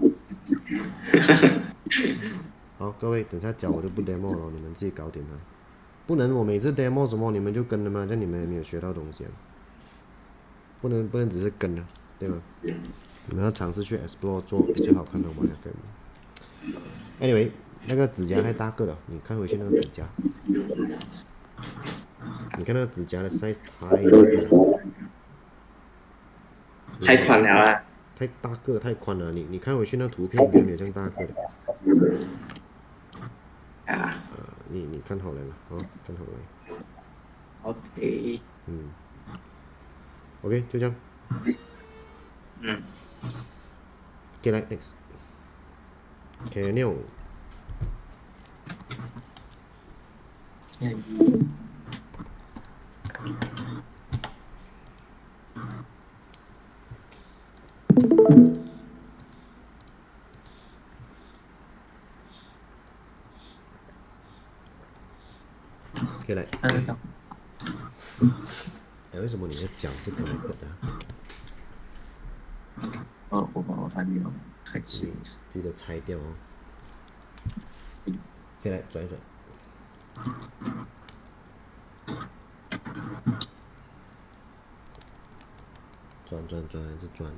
好，各位，等下脚我就不 demo 了，你们自己搞定它。不能我每次 demo 什么你们就跟了吗？这样你们也没有学到东西啊。不能只是跟了，对吗？你们要尝试去 explore 做比较好看的 wireframe。Anyway， 那个指甲太大个了，你看回去那个指甲，你看那个指甲的 size 太大了，太宽了啊！太大个太宽了，你看回去那图片应该没有这样大个的。你看好来了，好，看好来。OK。OK， 就这样。OK， 来 next。Canyon。OK， 来。为什么你的脚是 connected 的？我还没有开启。记得拆掉哦。可以来转一转。转，还是转吗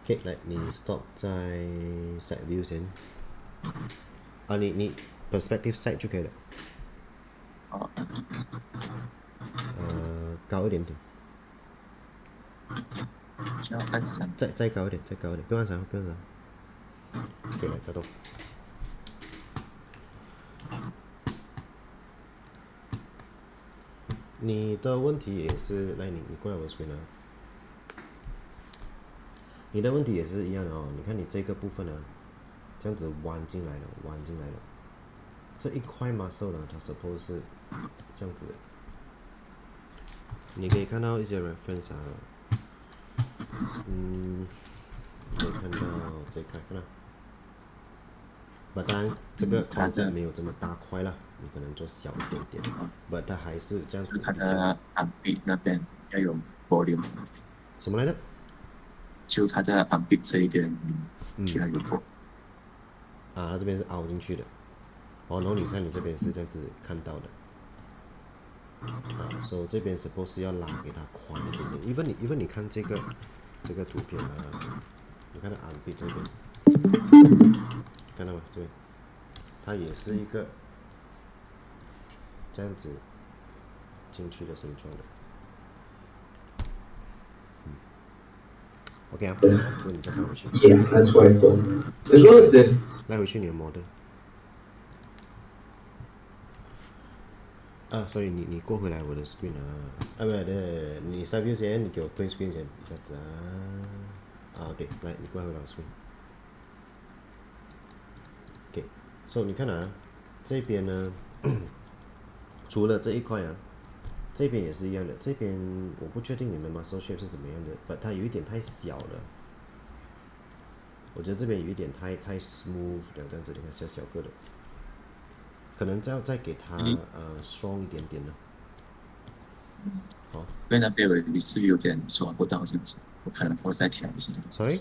？OK， 来，你 stop 在 side view 先。你 perspective side 就可以了。高一点点。再高一点，不要按闪。OK， 来，打动。你的问题也是，来你过来我这边啊。你的问题也是一样的哦。你看你这个部分呢，这样子弯进来了。这一块 muscle 呢，它 suppose 是这样子的。你可以看到一些 reference 啊，你可以看到这一块，看到。当然，这个 concept 没有这么大块了，你可能做小一点点。它还是这样子比较。它的耳壁那边要有 volume。什么来着？就它的耳壁这一边，需要有 volume。它这边是凹进去的。然后你看你这边是这样子看到的。所以这边 suppose 要拉给它宽一点点。因为你看这个图片啊，你看到耳壁这边。看到吗？对，它也是一个这样子进去的形状的。OK 啊，所以你再看回去。Yeah, that's what I thought. As well as this. 来回去你的 model。所以你过回来我的 screen 不对，你 side view 先，你给我 print screen 先，一下子OK， 来你过来回来 screen。OK， 你看这边呢，除了这一块这边也是一样的。这边我不确定你们 muscle shape 是怎么样的，but 它有一点太小了。我觉得这边有一点太 smooth 了，这样子你看小小个的，可能再给它strong 一点点的。好，因为那边你是有点抓不到这样子，我可能我再调一下。Sorry？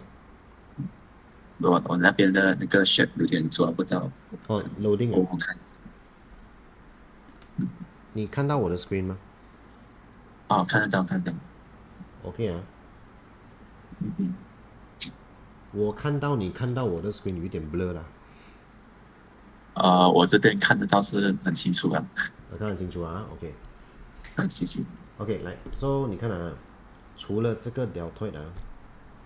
我那边的那个 shape 有点抓不到。loading 我看。你看到我的 screen 吗？看得到。OK 我看到你看到我的 screen 有一点 blur 啦。我这边看得到是很清楚的。我看得清楚OK。谢谢。OK， 来 ，so 你看除了这个deltoid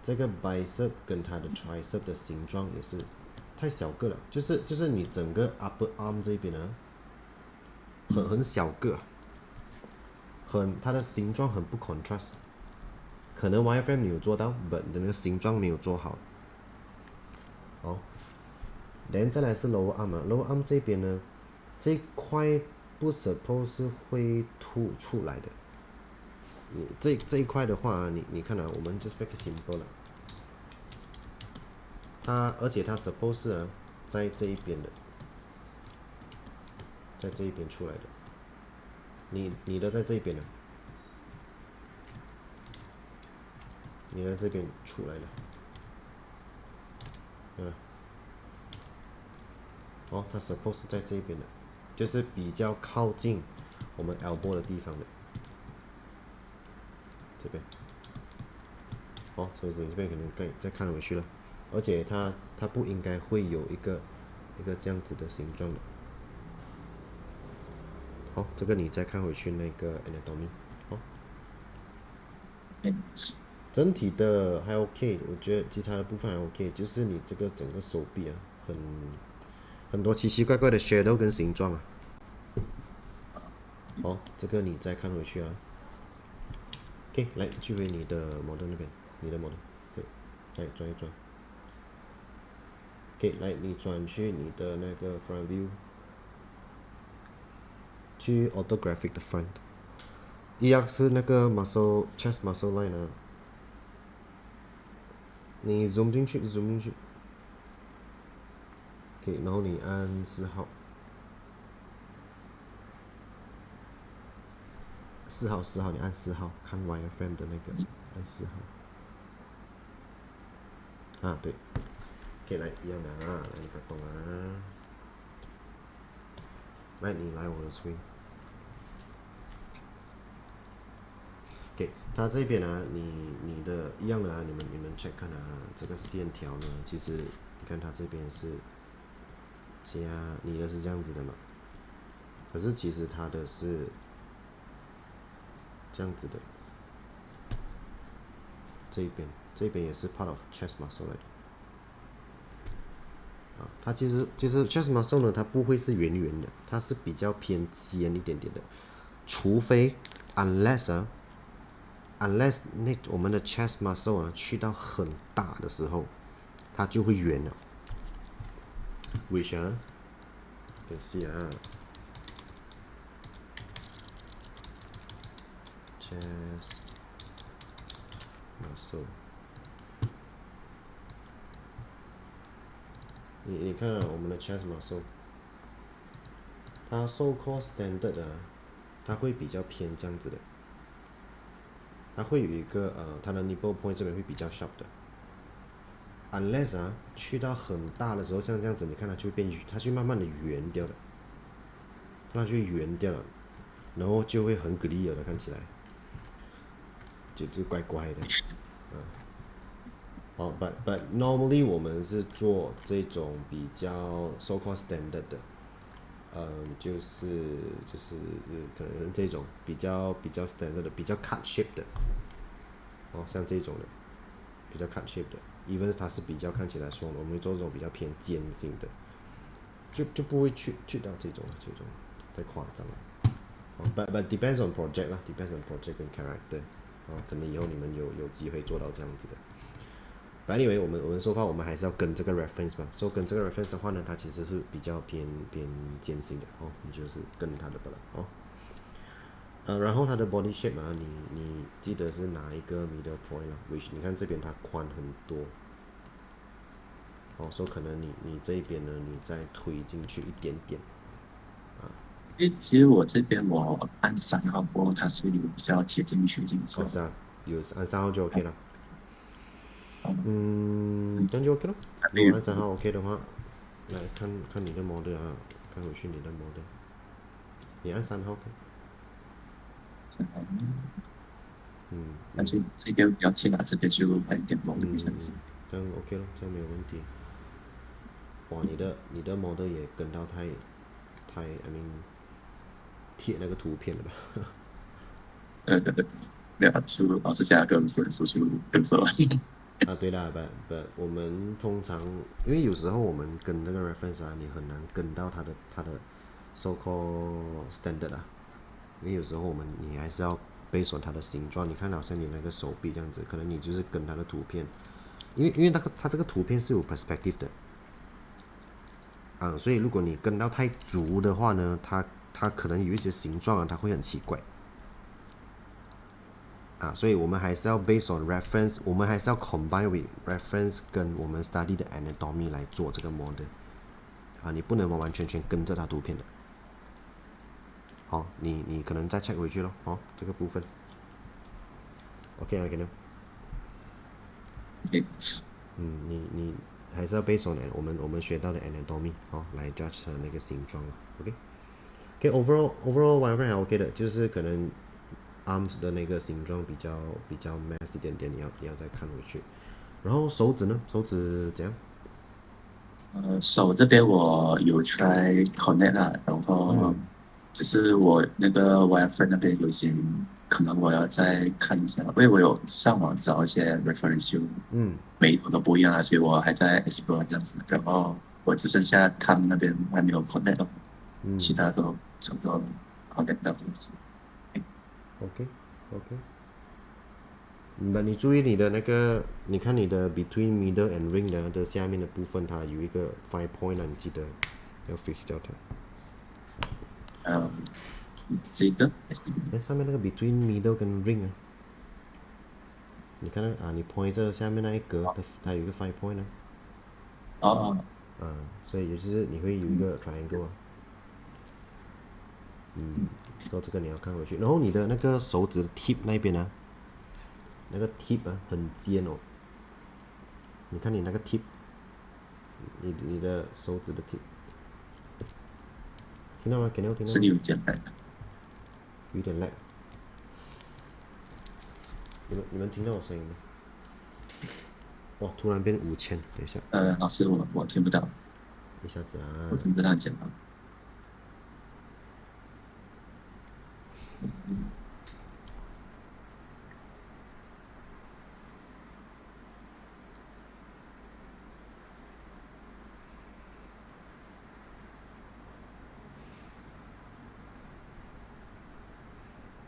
这个 bicep 跟它的 tricep 的形状也是太小个了，就是你整个 upper arm 这边很小个，它的形状很不 contrast， 可能 wireframe 你有做到 ，but 那个形状没有做好。好 ，then 再来是 lower arm，lower arm 这边呢，这一块不 suppose 是会凸出来的。这一块的话，你看我们 just make it simple 了。而且它 suppose 是在这一边的，在这一边出来的。你的在这一边的，你的这边出来的，它 suppose 是在这一边的，就是比较靠近我们 elbow 的地方的，这边。所以这边可能再看回去了，而且它不应该会有一个这样子的形状的。好，这个你再看回去那个 anatomy。整体的还 OK， 我觉得其他的部分还 OK， 就是你这个整个手臂很多奇奇怪怪的 shadow 跟形状这个你再看回去OK， 来去回你的 model 那边，你的 model， 对，来转一转。OK， 来你转去你的那个 front view， 去 orthographic 的 front， 一样是那个 chest muscle line 你 zoom 进去 OK， 然后你按4号4号，你按4号看 wireframe 的那个，按4号对。OK， 来一样的来你不要动来你来我的 screen。OK， 它这边你的一样的你们 check 看这个线条呢，其实你看它这边是你的是这样子的嘛，可是其实它的是这样子的，这边也是 part of chest muscle 来的。它其实 chest muscle 呢，它不会是圆圆的，它是比较偏尖一点点的，除非 unless 我们的 chest muscle 去到很大的时候，它就会圆了。which you can see chest muscle， 你看我们的 chest muscle， 它 so called standard 它会比较偏这样子的，它会有一个它的 nipple point 这边会比较 sharp 的。unless 去到很大的时候，像这样子，你看它就会慢慢的圆掉了，它就会圆掉了，然后就会很 clear 的看起来，就怪怪的。but normally 我们是做这种比较 so called standard 的，就是可能这种比较 standard 的，比较 cut shape 的，像这种的，比较 cut shape 的 ，even 它是比较看起来说，我们会做这种比较偏尖性的，就不会去到这种太夸张了。But depends on project 啦 ，depends on project 跟 character，可能以后你们有机会做到这样子的。But anyway，我们说话我们还是要跟这个 reference 嘛，所以跟这个 reference 的话呢，它其实是比较偏艰辛的你就是跟它的吧了然后它的 body shape 啊，你记得是哪一个 middle point 啦 which 你看这边它宽很多，所以可能你这一边呢，你再推进去一点点其实我这边我按3号过后，它是有比较贴进去这样子。是啊，有按3号就 OK 了。这样就 OK 了。如果按3号 OK 的话，来看你的 model 啊，看回去你的 model，你按3号看。但是这边比较贴啊，这边就还有点猛的这样子。这样 OK 了，这样没有问题。哇，你的 model 也跟到太 I mean 贴那个图片了吧？没有，就老师加个分数就跟着了。对啦，but 我们通常因为有时候我们跟那个 reference 啊，你很难跟到它的so called standard 啊，因为有时候你还是要based on它的形状，你看好像你那个手臂这样子，可能你就是跟它的图片，因为它这个图片是有 perspective 的所以如果你跟到太足的话呢，它可能有一些形状啊，它会很奇怪所以我们还是要 based on reference， 我们还是要 combine with reference 跟我们 study 的 anatomy 来做这个 model 你不能完完全全跟着它图片的你可能再 check 回去咯这个部分 OK 啊，给你你还是要 based on 我们学到的 anatomy 来 judge 它的那个形状 OK overall whatever 还 OK 的，就是可能 arms 的那个形状比较 mass 一点点，你要再看回去。然后手指呢？手指怎样？手这边我有 try connect 啦，然后只是我那个 wireframe 那边有些可能我要再看一下，因为我有上网找一些 reference，每一种都不一样啊，所以我还在 explore 这样子。然后我只剩下他们那边还没有 connect，其他都差不多 connect 到这样子。OK，你注意你的那个，你看你的 between middle and ring 的下面的部分，它有一个 5 point 你记得要 fix 掉它。这个上面那个 between middle 跟 ring 你看你 point 这下面那一格它有一个5 point 所以也就是你会有一个 triangle 所以这个你要看回去。然后你的那个手指的 tip 那边那个 tip 很尖你看你那个 tip， 你的手指的 tip， 听到吗？听到吗？是有点lag，有点 lag。你们听到我声音吗？哇，突然变5000，等一下。老师我听不到，一下子我听不到讲话。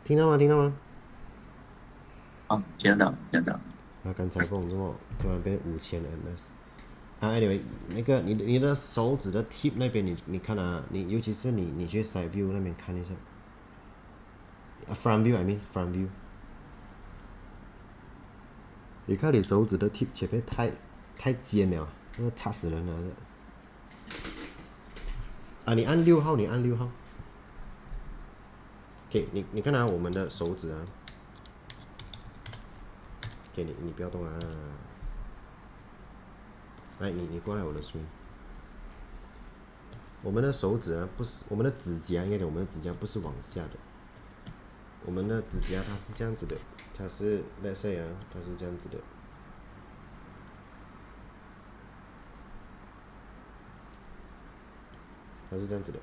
听到吗？听到吗？听得到。刚才不懂这么突然变5000 ms。anyway， 那个你的手指的 tip 那边你看你尤其是你去 side view 那边看一下，front view I mean front view， 你看你手指的 tip 前面太尖了，那个插死人了你按6号，你按6号。OK， 你看我们的手指OK， 你不要动来，你过来我的 screen。我们的手指不是我们的指甲，应该讲我们的指甲不是往下的，我们的指甲它是这样子的，它是 let's say 它是这样子的。它是这样子的，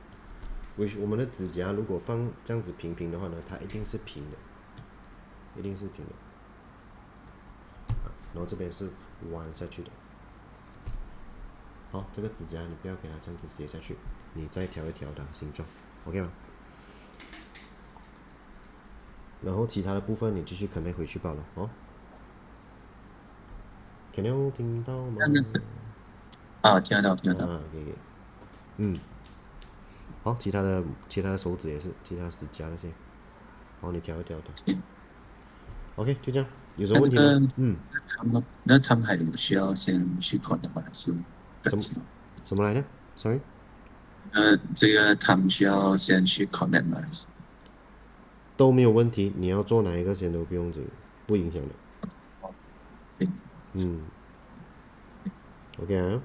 我们的指甲如果放这样子平平的话呢，它一定是平的，然后这边是弯下去的。好，这个指甲你不要给它这样子斜下去，你再调一调它形状 ，OK 吗然后其他的部分你继续connect回去罢了哦。Can you 听到吗？听得到，听得到。OK，好，其他的手指也是，其他指甲那些，好，你调一调的。OK，就这样，有什么问题吗？他们还有需要先去 connect 吗？还是什么来的？Sorry，这个他们需要先去 connect 吗？还是都没有问题，你要做哪一个先都不用紧，不影响的。OK 啊。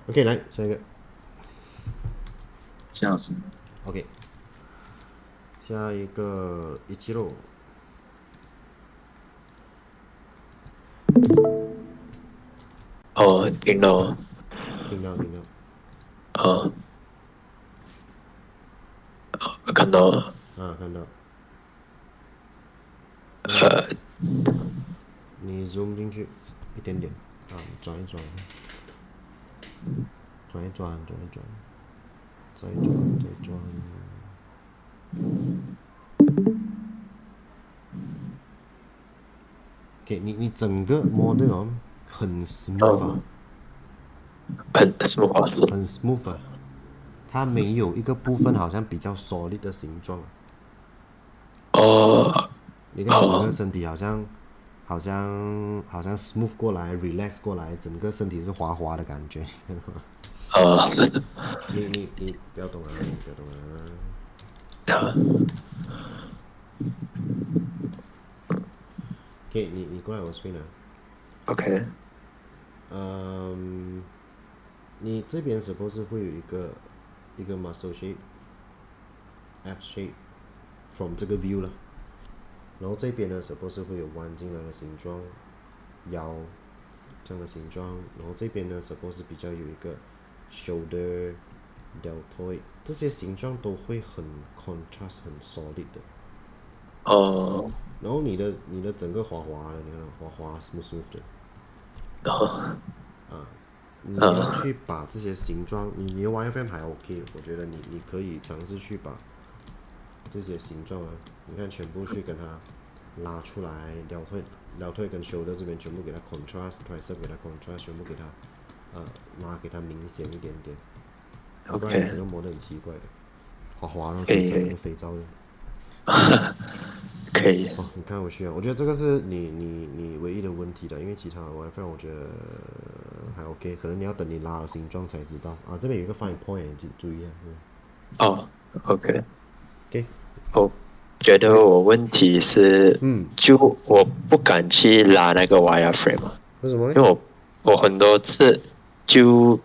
OK，来下一个。这样子？ OK，下一个176。哦，听到，听到。哦，看到了，看到。你 zoom 进去一点点，转一转，转一转，再转。OK，你整个 model 哦很 smooth 啊，什么话？很 smooth 啊，它没有一个部分好像比较 solid 的形状。哦，你看你整个身体好像 smooth 过来 relax 过来，整个身体是滑滑的感觉，看到吗？你不要动啊，不要动啊。OK，你过来我这边啊。 OK，你这边是不是会有一个 muscle shape、ab shape from 这个 view 了？然后这边呢，是不是会有弯进来的形状，腰这样的形状？然后这边呢，是不是比较有一个 shoulder、deltoid， 这些形状都会很 contrast、很 solid 的。哦，然后你的整个滑滑的，你看滑滑 smooth 的。你要去把这些形状，你的 wireframe 还 OK， 我觉得你可以尝试去把这些形状啊，你看全部去跟它拉出来，腰腿跟 shoulder 这边全部给它 contrast，tricep 给它 contrast， 全部给它拉给它明显一点点，要不然你整个磨得很奇怪的，滑滑的肥皂的。可以，你看回去啊，我觉得这个是你唯一的问题的，因为其他的 wireframe 我觉得还 OK， 可能你要等你拉了形状才知道啊。这边有一个 fine point， 你注意啊。哦，OK， OK， 我觉得我问题是，就我不敢去拉那个 wireframe， 为什么呢？因为我很多次就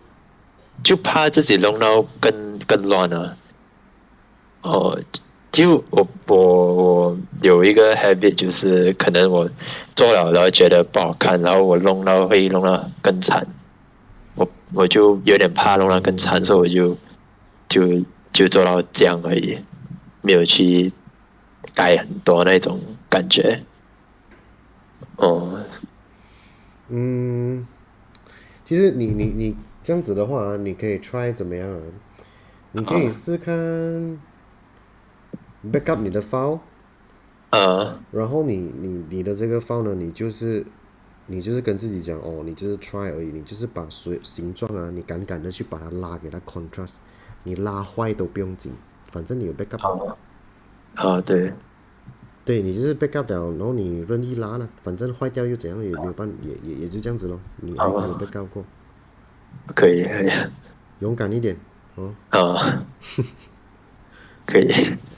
怕自己弄到更乱了。就我有一个 habit， 就是可能我做了然后觉得不好看，然后我弄到会弄到更惨，我就有点怕弄到更惨，所以我就做到这样而已，没有去改很多那种感觉。其实你这样子的话，你可以 try 怎么样啊？你可以试看 backup 你的 file，然后你的这个 file 呢，你就是跟自己讲哦，你就是 try 而已，你就是把所有形状啊，你敢敢的去把它拉给它 contrast， 你拉坏都不用紧，反正你有 backup。对，对，你就是 backup 了，然后你任意拉了，反正坏掉又怎样，也没有办，也就这样子咯。你还有 backup 过，可以，勇敢一点哦。可以，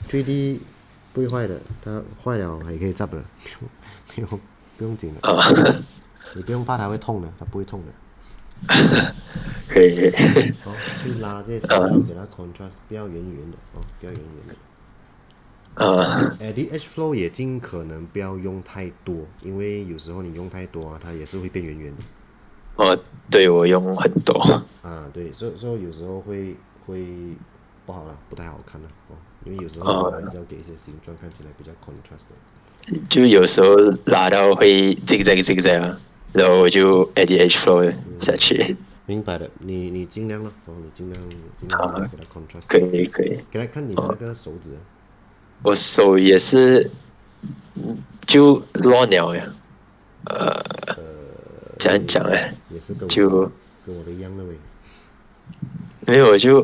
3D 不会坏的，它坏了还可以zap的，不用紧的。你不用怕它会痛的，它不会痛的。可以，好，去拉这些形状给它 contrast，不要圆圆的哦，不要圆圆的。edge flow 也尽可能不要用太多，因为有时候你用太多啊，它也是会变圆圆的。对，我用很多。对，所以有时候会不好了，不太好看了哦，因为有时候还是要给一些形状看起来比较 contrast 的。就有时候拉到会 zigzag，然后我就 edge flow 下去。明白的，你尽量了，你尽量给它 contrast。可以可以。给来看你的那个手指，我手也是就乱了呀，怎样讲呢？也是跟就我的一样的喂。没有就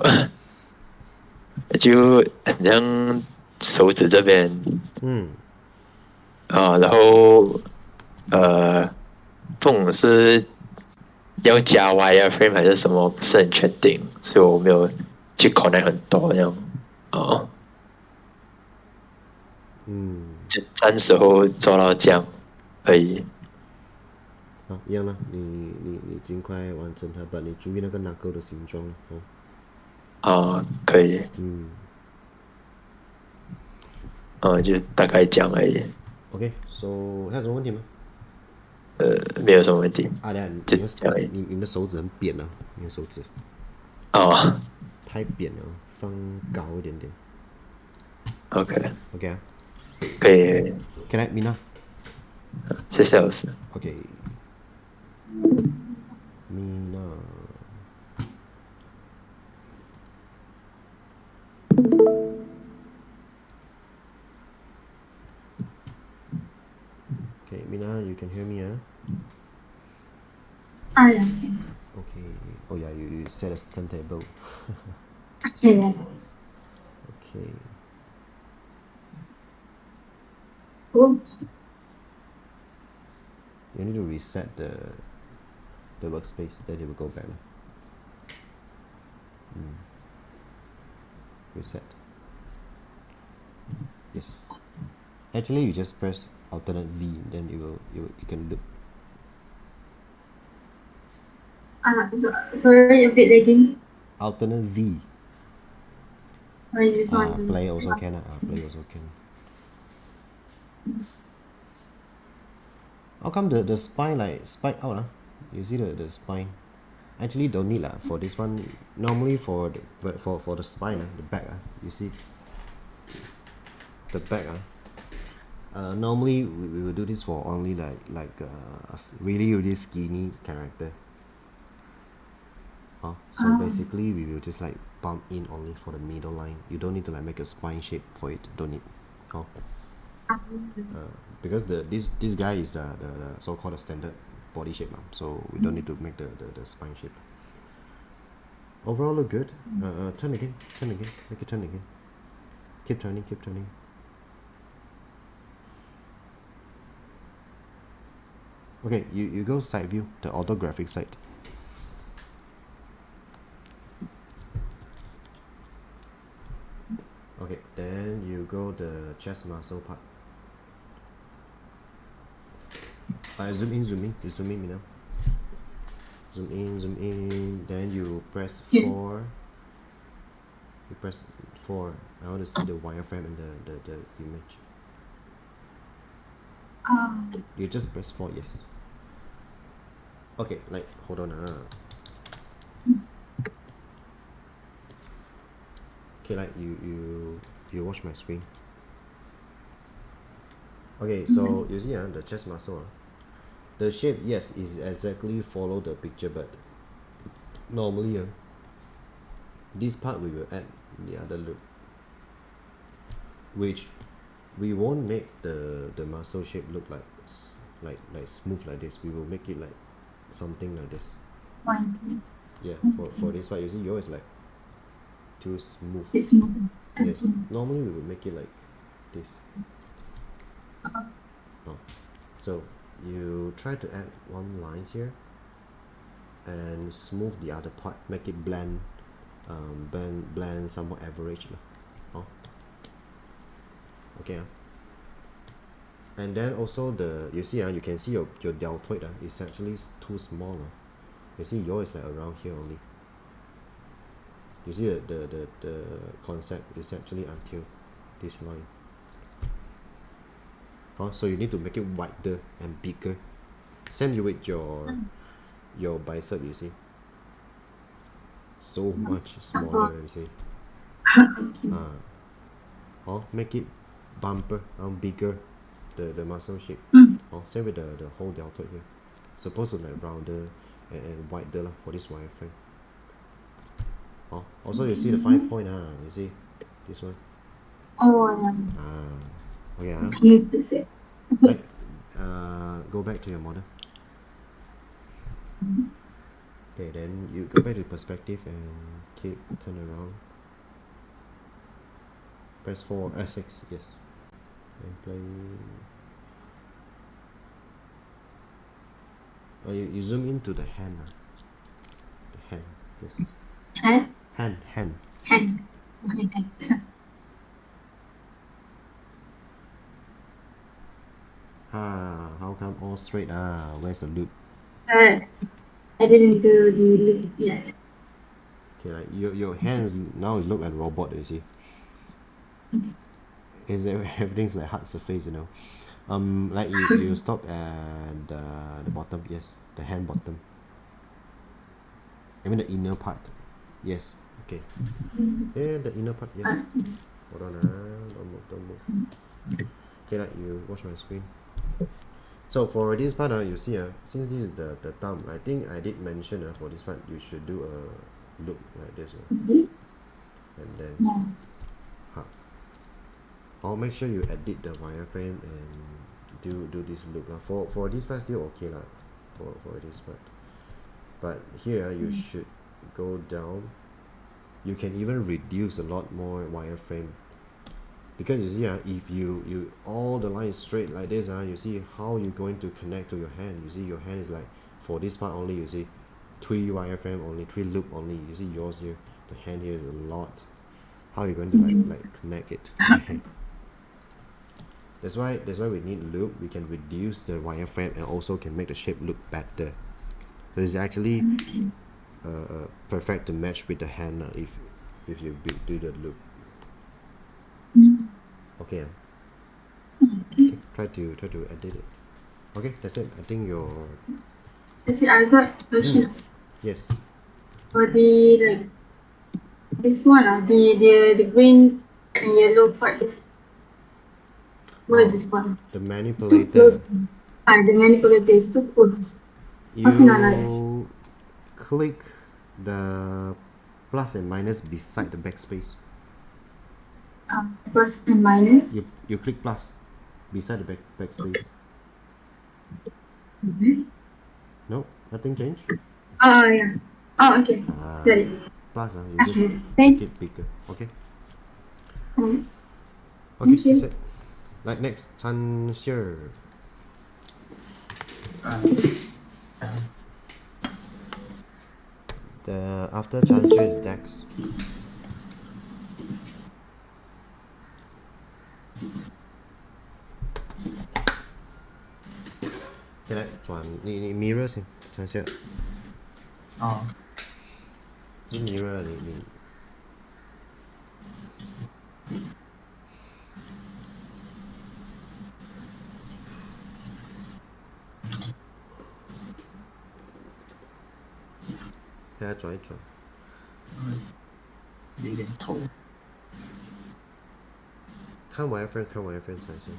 很像手指这边然后不懂是要加 wireframe 还是什么，不是很确定，所以我没有去 connect 很多这样。就暂时候做到这样而已。好，一样了，你尽快完成它吧，你注意那个 knuckle 的形状可以。就大概这样而已。OK，so 还有什么问题吗？没有什么问题。就这样而已。你的手指很扁啊，你的手指太扁了，放高一点点。OK 啊，可以。可以来，Mina。谢谢老师。Mina。Mina, you can hear me, Yeah, okay. Okay. Oh yeah, you set a turntable. Yeah. Okay. Cool. You need to reset the workspace, then it will go back. Reset. Yes. Actually, you just press alternate V, then you can loop. Sorry, a bit lagging. Alternate V. Or is this one? Play also can. Play also can. How come the spine like spike out? You see the spine? Actually don't need for this one. Normally for the spine, the back you see the back normally we will do this for only like a really skinny character. So basically we will just like bump in only for the middle line. You don't need to like make a spine shape for it. Don't need. Because this guy is the so-called standard body shape, so we don't need to make the spine shape. Overall look good. Turn again, make it turn again. Keep turning. Okay, you go side view, the orthographic side. Okay, then you go the chest muscle part. Zoom in, Mina. Zoom in, then you press 4. You press 4. I want to see the wireframe and the image. You just press 4, yes. Okay, like, hold on. Okay, like, you watch my screen. Okay, so you see the chest muscle. The shape, yes, is exactly follow the picture, but normally this part we will add the other loop, which we won't make the muscle shape look like smooth like this. We will make it like something like this. Yeah, for this part, you see yours is like too smooth. It's smooth. Yes. Normally we will make it like this. So you try to add one line here and smooth the other part, make it blend somewhat average okay. And then also you see you can see your deltoid is actually too small. You see yours is like around here only. You see the concept is actually until this line. So you need to make it wider and bigger. Same with your bicep, you see. So much smaller, you see. Make it bumper bigger, the muscle shape. Same with the whole deltoid here. Supposed to like rounder, and wider lah for this wireframe. Oh, also you see the 5 point you see this one. Oh, yeah. Okay Need to say. right, go back to your model. Okay, then you go back to perspective and keep turn around. Press 4, 6, yes. And play. Oh, you zoom into the hand. The hand, yes. Hand? Hand. Hand. Okay, hand. How come all straight? Where's the loop? I didn't do the loop yet. Okay, like your hands now look like robot, you see. Is everything's like hard surface, you know. Like you stop at the bottom, yes, the hand bottom. I mean the inner part, yes. Okay. Yeah, the inner part, yes. Hold on, don't move. Okay, like you watch my screen. So for this part, you see, since this is the thumb, I think I did mention for this part you should do a loop like this one, and then I'll make sure you edit the wireframe and do this loop lah. For this part still okay lah, for this part. But here you should go down. You can even reduce a lot more wireframe, because you see if you all the lines straight like this you see how you're going to connect to your hand. You see your hand is like, for this part only, you see 3 wireframe only, 3 loop only. You see yours here, the hand here is a lot. How are you going to like connect it? That's why we need loop. We can reduce the wireframe and also can make the shape look better. So it's actually perfect to match with the hand if you do the loop. Okay, try to edit it. Okay, that's it. I think you're. See, I got question. Yes. For the like this one, the green and yellow part is. What is this one? The It's too manipulator. close. The manipulator is too close. How can I like? You click the plus and minus beside the backspace. Plus and minus. You click plus beside the backspace. No, nothing changed. Oh yeah. Oh okay. Got it. Plus you just make Thank it bigger. Okay. you. Okay, Thank you. that's it. Like next, Chan Sure. The after Chan Sure is Dex. Okay, 来转你 mirror 先，Chan Sure。是 mirror 你。给它转一转。有点头。看 wireframe 才行。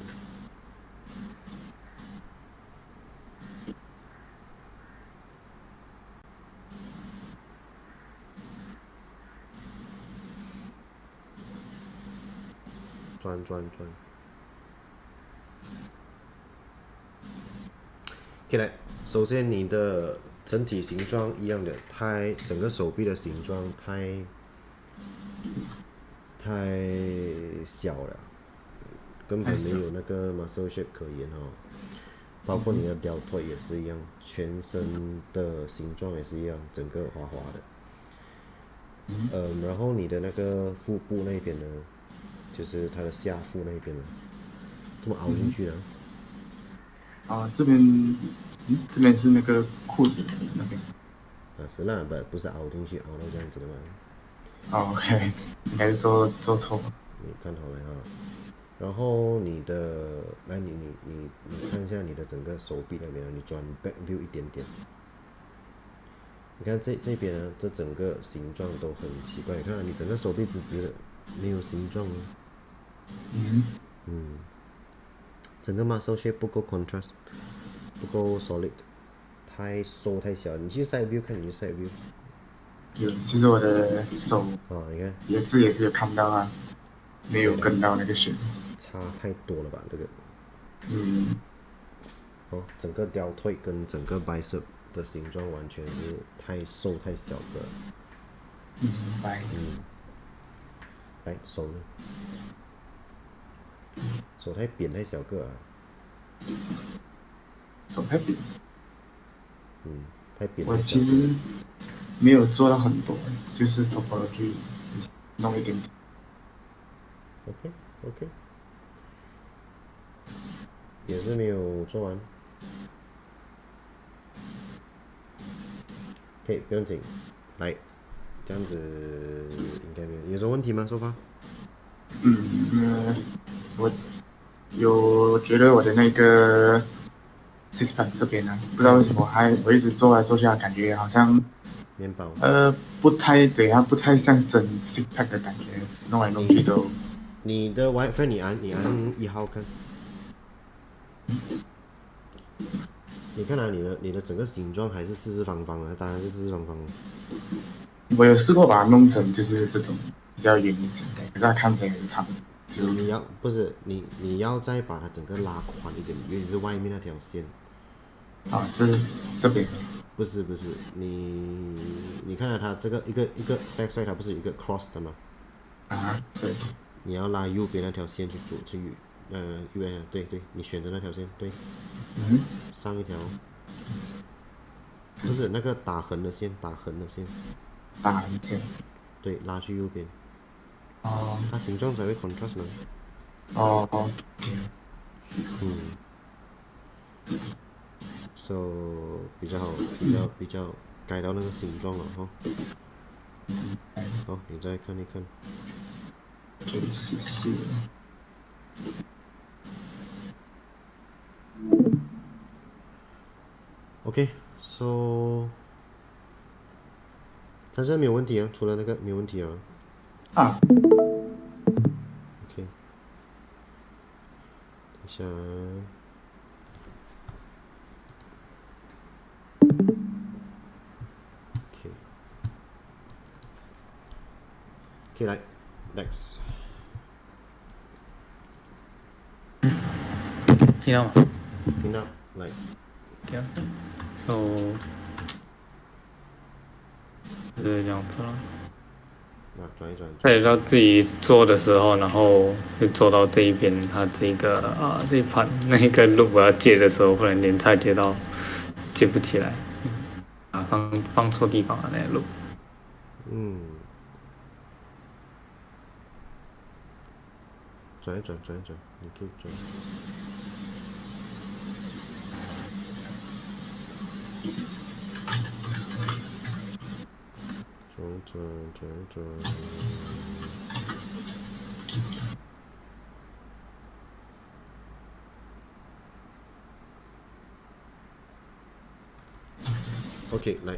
转。OK， 来，首先你的整体形状一样的，整个手臂的形状太小了，根本没有那个 muscle shape 可言包括你的deltoid腿也是一样，全身的形状也是一样，整个滑滑的。然后你的那个腹部那边呢，就是它的下腹那边呢，这么凹进去的。这边是那个裤子那边。是啦，不是凹进去，凹到这样子的嘛。OK， 应该是做错。你看好了然后你的，来你看一下你的整个手臂那边，你转 back view 一点点。你看这边呢，这整个形状都很奇怪。你看你整个手臂直直的，没有形状整个 muscle shape 不够 contrast， 不够 solid，太瘦太小。你去 side view 看，你去 side view。有，其实我的手你看也是有看到啊，没有跟到那个弦。差太多了吧？这个。整个deltoid腿跟整个 bicep 的形状完全是太瘦太小个。明白。来手呢？手太扁太小个啊。手太扁。太扁我太小个。其实没有做到很多，就是 topology 弄一点点。OK， 也是没有做完。OK， 不用紧，来，这样子应该没有。有什么问题吗？说吧。我觉得我的那个 six pack 这边呢，不知道为什么我一直做来做去，感觉好像面包。不太对，它不太像真 six pack 的感觉，弄来弄去都。你的 WiFi 你按1号看。你看你的整个形状还是四四方方的，当然是四四方方的。我有试过把它弄成就是这种比较圆形的，可是它看起来很长。你要不是你要再把它整个拉宽一点，尤其是外面那条线。是这边。不是，你看到它这个一个 sex ray 它不是有一个 cross 的吗？对。你要拉右边那条线去右边，对，你选择那条线，对。上一条。不是那个打横的线。打横线。对，拉去右边。它形状才会 contrast 嘛。So 比较好，比较改到那个形状了哈。好，你再看一看。OK，so 但是没有问题啊，除了那个没有问题啊。OK， 等一下。OK， 来 ，next。听到吗？听到，来。听到。So 是这样子了。转一转。他到自己做的时候，然后就做到这一边，他这个这一盘那个路我要接的时候，忽然间才接到，接不起来，放错地方了那个路。转一转，你可以转。转。OK， 来，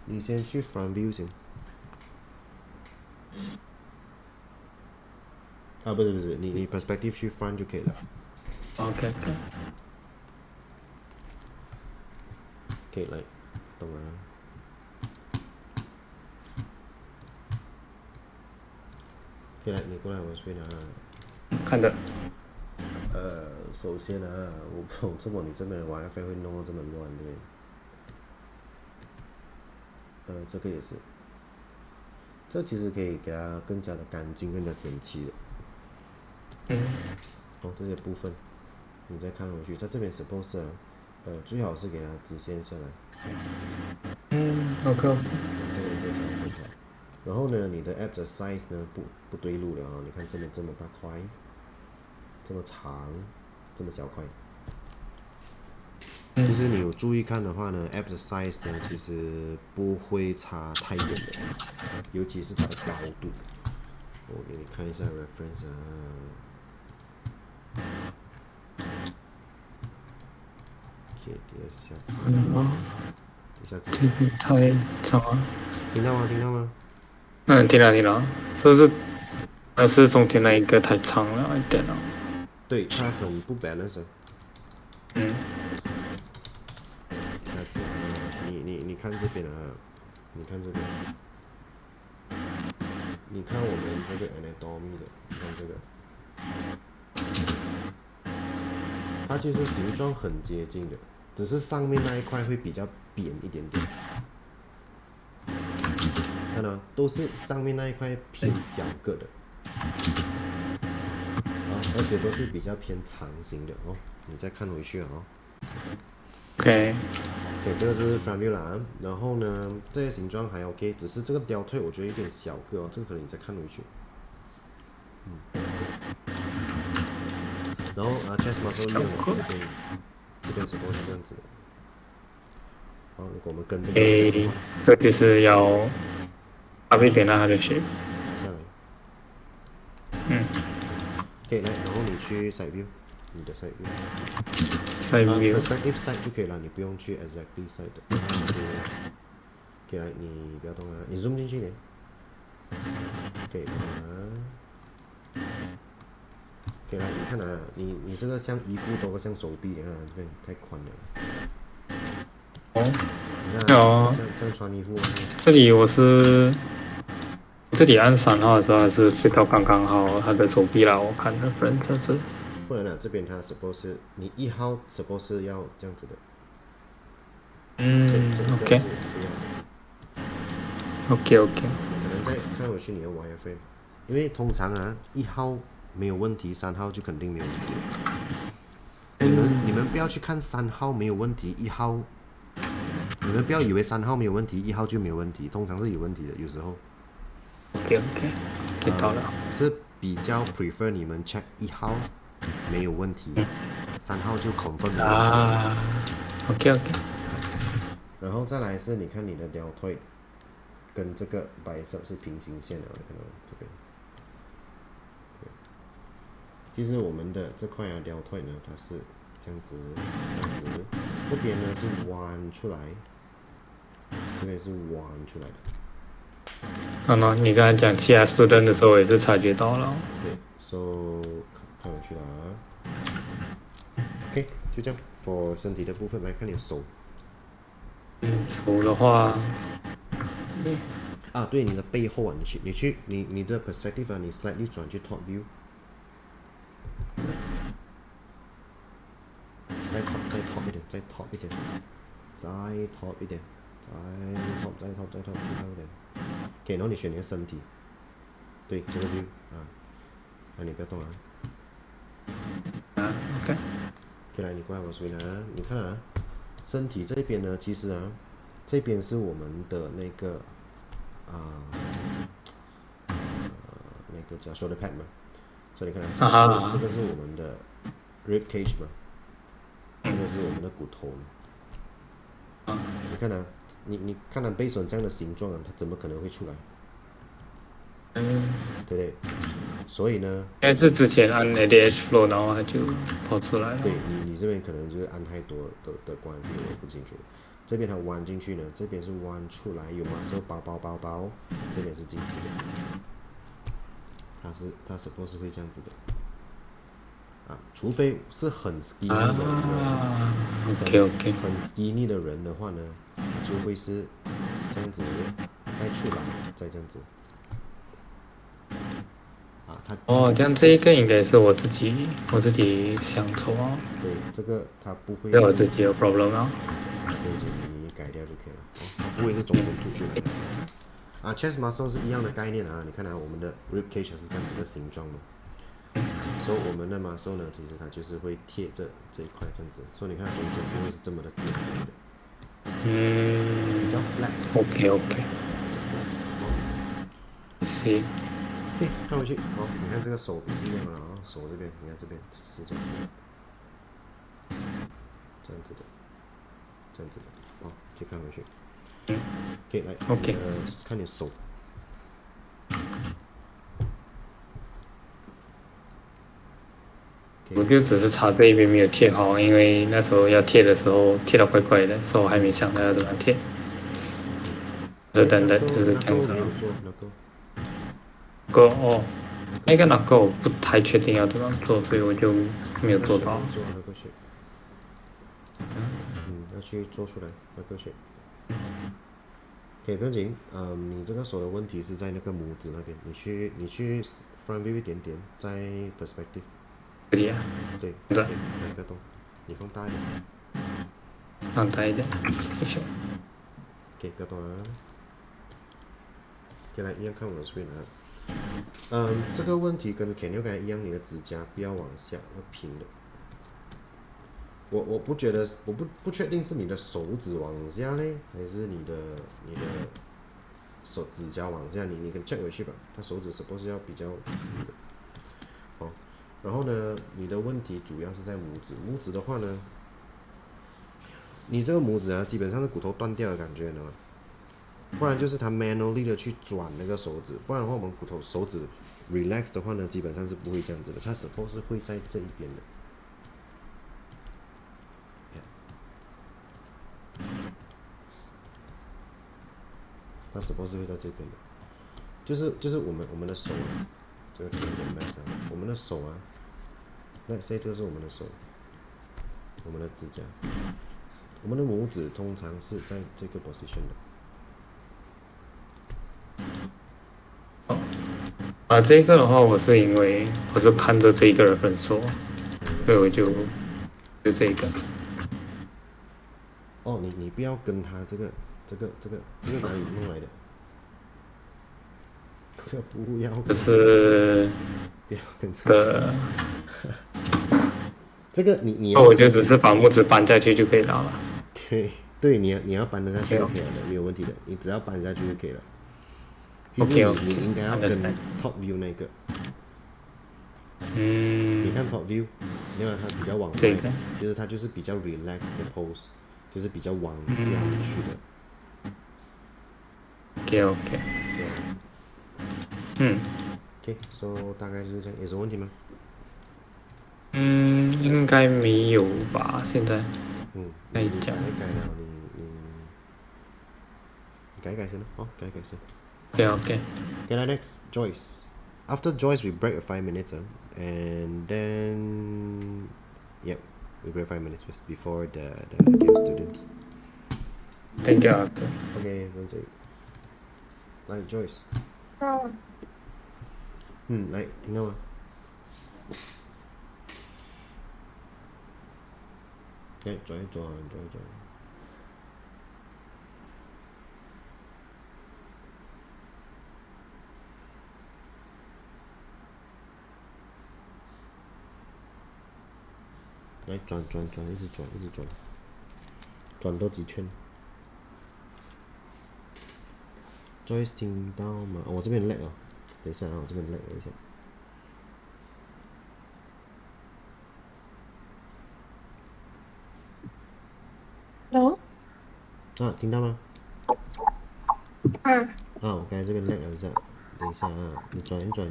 你先去 front view 先。不是，你 perspective 去 front 就可以了。OK， 来，懂了。来，你过来我这边啊。看的。首先我不懂这么你这边的 WiFi 会弄得这么乱，对不对？这个也是。这其实可以给它更加的干净、更加整齐的。这些部分，你再看回去，在这边 suppose 最好是给它直线下来。OK。然后呢，你的 app 的 size 呢不对路了啊！你看这么大块，这么长，这么小块。其实你有注意看的话呢 ，app 的 size 呢其实不会差太远的，尤其是它的高度。我给你看一下 reference 啊。OK， 下次。这个太长了。听到吗？听到。是中间那一个太长了一点了。对，它很不 balance。That's it. 你看这边啊，你看这边，你看我们这个 anatomy 的，你看这个，它其实形状很接近的，只是上面那一块会比较扁一点点。看到，都是上面那一块偏小个的，而且都是比较偏长形的哦。你再看回去啊、哦。OK， 对，这个是 framula， 然后呢，这些形状还 OK， 只是这个雕退我觉得有点小个哦，这个可能你再看回去。然后chest muscle 练我这边是都是这样子的。好，如果我们跟这个的话，这就是要把一边让它的 shape。下来。OK， 来，然后你去 side view， 你的 side view。Side view。perspective side 就可以了，你不用去 exactly side 的。OK， 来，你不要动啊，你 zoom 进去一点。OK， OK， 来，你看啊，你这个像衣服多过像手臂，你看这边太宽了。你看啊，像穿衣服。这里我是这里按3号的时候还是 fit 到刚刚好他的手臂啦，我看的 friend 这次。不然呢，这边它 suppose 是你1号 suppose 是要这样子的。OK。OK。可能再看回去你的 wireframe， 因为通常啊1号没有问题，3号就肯定没有问题。你们不要去看3号没有问题，1号，你们不要以为3号没有问题，1号就没有问题，通常是有问题的，有时候。OK， 听到了。是比较 prefer 你们 check 1号没有问题，3号就 confirm 没有问题。OK。然后再来是你看你的deltoid退跟这个bicep是平行线的，你看到这边。其实我们的这块deltoid呢，它是这样子，这边呢是弯出来，这边是弯出来的。你刚才讲其他 student 的时候，我也是察觉到了。对 ，so 看回去了啊。OK， 就这样。for 身体的部分来看你的手。手的话，对，你的背后啊，你的 perspective 啊，你 slightly 转去 top view。再 top 一点，再 top 一点，再 top 一点，再 top 一点。OK， 然后你选你的身体，对，这个 view 啊，你不要动啊。OK。来，你过来我这边啊，你看啊，身体这边呢，其实啊，这边是我们的那个那个叫 shoulder pad 嘛，所以你看啊，这个是我们的 rib cage 嘛，这个是我们的骨头嘛。你看啊，你看啊，背损这样的形状啊，它怎么可能会出来？对不对？所以呢，应该是之前按 ADH flow， 然后它就跑出来了。对，你这边可能就是按太多的关系，我也不清楚。这边它弯进去呢，这边是弯出来，有muscle包，这边是进去的。它 suppose 会这样子的。除非是很 skinny 的人，很 skinny 的人的话呢，就会是这样子，再出来，再这样子。这样这一个应该是我自己想错。对，这个它不会。是我自己有 problem 啊。你改掉就可以了。它不会是中间突出来的。chest muscle 是一样的概念啊。你看我们的 rib cage 是这样子的形状嘛。所以我们的 muscle 呢，其实它就是会贴着这一块这样子，所以你看中间不会是这么的尖的。比较 flat。OK。是。OK， 看回去，你看这个手臂是这样的啊，手这边，你看这边是这样子的，这样子的，去看回去。OK， 来 ，OK， 看你手。我就只是差这一边没有贴好，因为那时候要贴的时候贴到怪怪的，所以我还没想到要怎么贴。等等，就是这样子了。那个我不太确定要怎么做，所以我就没有做到。要去做出来那个去。OK， 不用紧，你这个手的问题是在那个拇指那边，你去 front view 一点点，在 perspective。这里啊，对，是的，不要动，你放大一点。放大一点，一下。OK，不要动啊。OK，来一样看我的 screen 啊。这个问题跟 Kenyo 刚才一样，你的指甲不要往下，要平的。我不觉得，我不确定是你的手指往下嘞，还是你的指甲往下，你可以 check 回去吧。他手指是不是要比较直的？哦，然后呢，你的问题主要是在拇指。拇指的话呢，你这个拇指啊，基本上是骨头断掉的感觉，你知道吗？不然就是他 manually 的去转那个手指，不然的话我们手指 relax 的话呢，基本上是不会这样子的。它 suppose 是会在这一边的。它 suppose 会在这边的，就是我们的手啊，这个有点 mess 啊，我们的手啊，let's say 这是我们的手，我们的指甲，我们的拇指通常是在这个 position 的。这个的话，我是因为我是看着这一个人说，所以我就这个。哦，你不要跟他这个哪里弄来的？不要。就是不要跟这个。这个你要。我就只是把拇指搬下去就可以了。对，你要搬得下去就可以了的，没有问题的，你只要搬下去就可以了。其实你应该要跟 top view 那个。你看 top view， 因为它比较往外，其实它就是比较 relax 的 pose， 就是比较往下去的。OK。OK，so 大概就是这样，有什么问题吗？应该没有吧，现在。改了，你改先了，好，改先。OK。Okay, next Joyce. After Joyce, we break 5 minutes, and then we break 5 minutes before the game students. Thank you, Arthur. Okay, that's it. Like Joyce. 来，听到吗？转一转。来转，一直转，转多几圈。Joyce 听到吗？我这边 lag 哦，等一下啊，我这边 lag 了一下。Hello？ 听到吗？我刚才这边 lag 了一下，等一下啊，你转一转。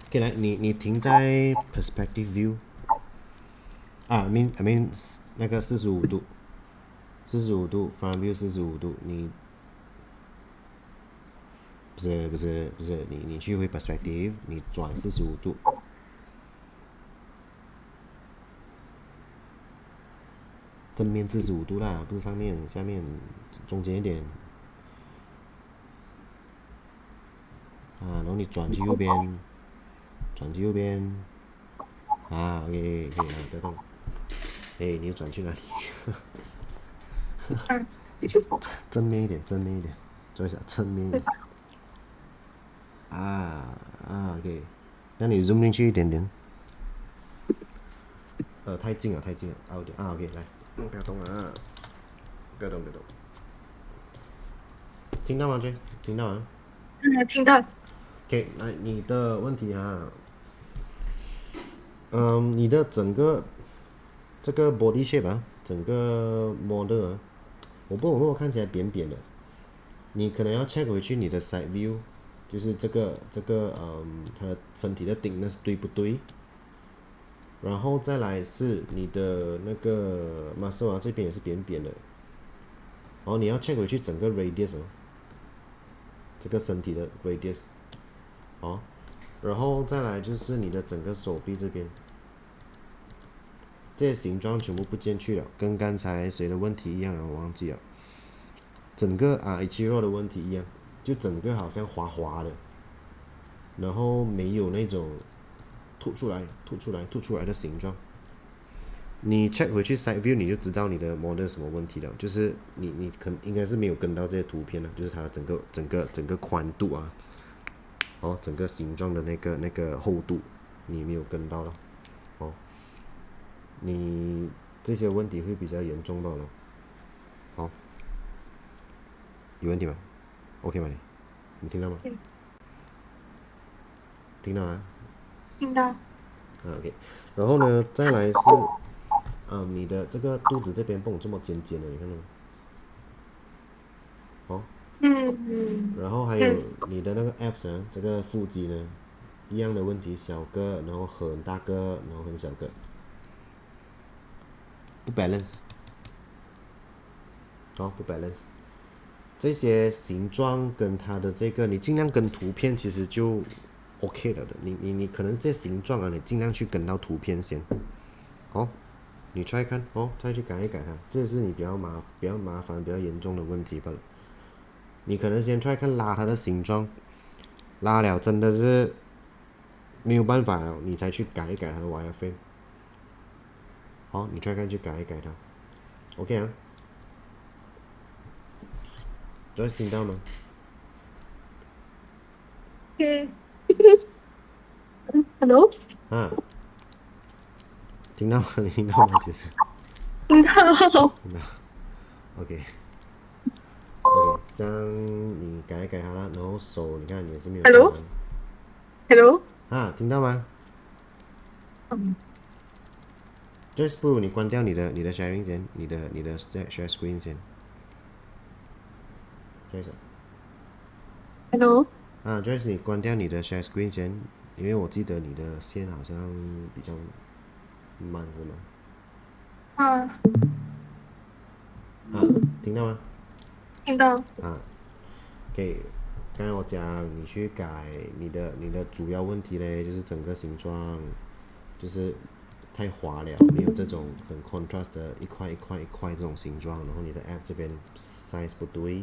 OK， 来，你停在 perspective view。I mean 那个45度，front view 45度，你不是，你去回 perspective， 你转45度。正面45度啦，不是上面、下面，中间一点。然后你转去右边。OK， 不要动。你又转去哪里？正面一点，做一下正面一点。OK， 那你 zoom 进去一点点。太近了，凹一点。OK， 来，不要动啊，不要动。听到吗 ，J？ 听到吗？听到。OK， 来，你的问题啊，你的整个这个 body shape 啊，整个 model 啊，我不懂为什么看起来扁扁的，你可能要 check 回去你的 side view， 就是这个它的身体的 thickness 对不对？然后再来是你的那个 muscle 啊，这边也是扁扁的，然后你要 check 回去整个 radius 哦，这个身体的 radius， 然后再来就是你的整个手臂这边这些形状全部不见去了，跟刚才谁的问题一样啊，我忘记了。整个Ichiro 的问题一样，就整个好像滑滑的，然后没有那种凸出来的形状。你 check 回去 side view 你就知道你的 model 什么问题了，就是你应该是没有跟到这些图片了，就是它的整个宽度啊，整个形状的那个厚度你没有跟到了，你这些问题会比较严重到了。好，有问题吗 ？OK 吗？你听到吗？听到啊？听到。OK， 然后呢，再来是你的这个肚子这边蹦这么尖尖的，你看到吗？然后还有你的那个 abs 呢，这个腹肌呢，一样的问题，小个，然后很大个，然后很小个，不 balance， 不 balance。这些形状跟它的这个，你尽量跟图片其实就 OK 了的。你可能这些形状啊，你尽量去跟到图片先。你 try 看再去改一改它，这是你比较麻烦、比较严重的问题罢了。你可能先 try 看拉它的形状，拉了真的是没有办法了，你才去改一改它的 wireframe。你 try 看去改一改它 ，OK 啊？Joyce 听到吗？Hello。听到吗？你听到吗？其实。听到。OK， 这样你改一改它了，然后手你看也是没有做完。Hello。听到吗？Just 不如你关掉你的 sharing 先，你的 share screen 先。Hello。Joyce 你关掉你的 share screen 先，因为我记得你的线好像比较慢，是吗？听到吗？听到。OK， 刚才我讲你去改你的主要问题嘞，就是整个形状就是太滑了，没有这种很 contrast 的一块这种形状，然后你的 app 这边 size 不对，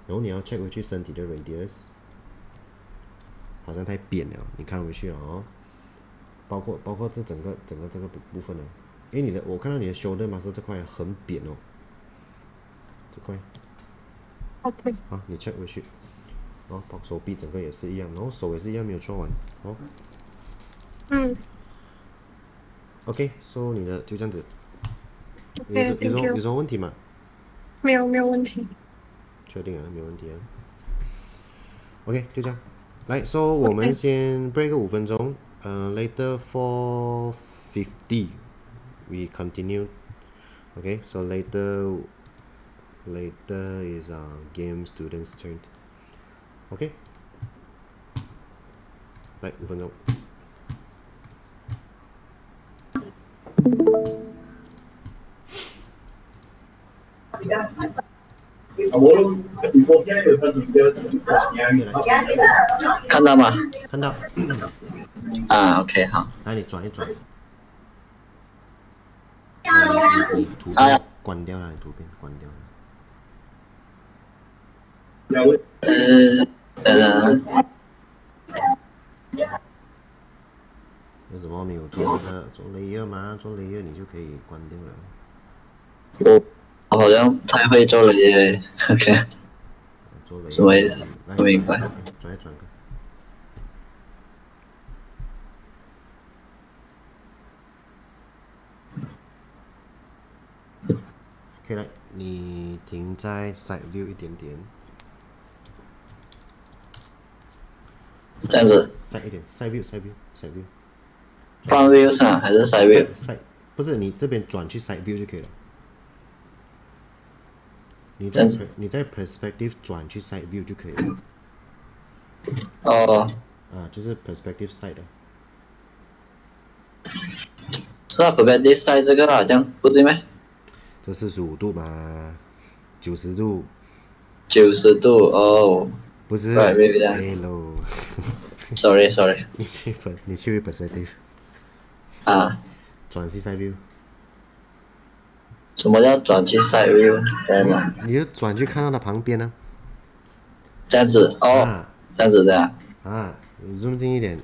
然后你要 check 回去身体的 radius， 好像太扁了，你看回去了包括这整个这个部分呢，我看到你的 shoulder muscle 这块很扁这块。OK。你 check 回去，手臂整个也是一样，然后手也是一样没有做完OK， so 你的就这样子。有什么问题吗？没有问题。确定啊，没有问题啊。OK， 就这样。来 ，so 我们先 break 个5分钟。Later 4:50 we continue. Okay, so later is game students turn. OK， 来5分钟。看到吗？看到。OK， 好。来，你转一转。你图片关掉了，你图片关掉了。等等。有什么没有做这个做 layer 吗？做 layer 你就可以关掉了。我好像太会做了耶。OK。做 layer。什么意思？不明白。转一转。OK， 来，你停在 side view 一点点。这样子。side 一点 ，side view。front view 上还是 side view？ 不是，你这边转去 side view 就可以了。你在 perspective 转去 side view 就可以了。就是 perspective side 的。是啊 ，perspective side 这个好像不对吗？这45度嘛，90度。90度哦。不是 ，Hello。Sorry。你去 perspective。转去 side view。什么叫转去 side view？你就转去看到它旁边呢、这样子哦，啊这样子的啊。啊，你 zoom 近一点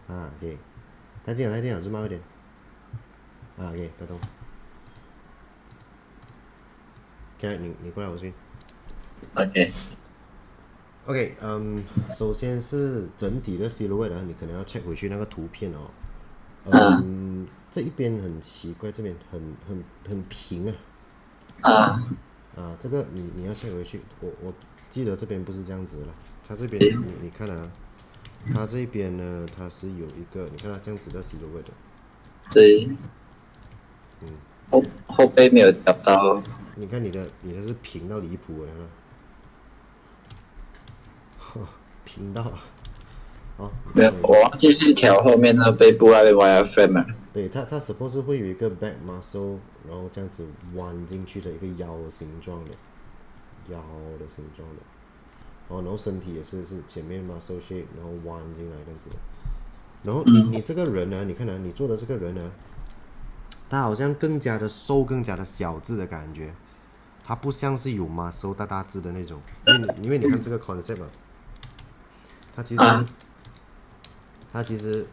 啊，可以，太近了，zoom 慢一点啊，可以，不动。OK，你过来我这边。 OK， OK，首先是整体的 silhouette 啊，你可能要 check 回去那个图片哦。这一边很奇怪，这边很平啊。这个你要 check 回去，我记得这边不是这样子的啦，它这边你看啊，它这边呢，它是有一个，你看它这样子的 silhouette 的。对。后背没有找到。你看你的是平到离谱了，平到啊。好，没有，我忘记是调后面那背部那边 wireframe 了。对，它 suppose 会有一个 back muscle， 然后这样子弯进去的一个腰的形状的，然后身体也是前面 muscle shape， 然后弯进来这样子的。然后你这个人呢，你看啊，你做的这个人呢，他好像更加的瘦，更加的小只的感觉，他不像是有 muscle 大只的那种，因为你看这个 concept 啊，它其实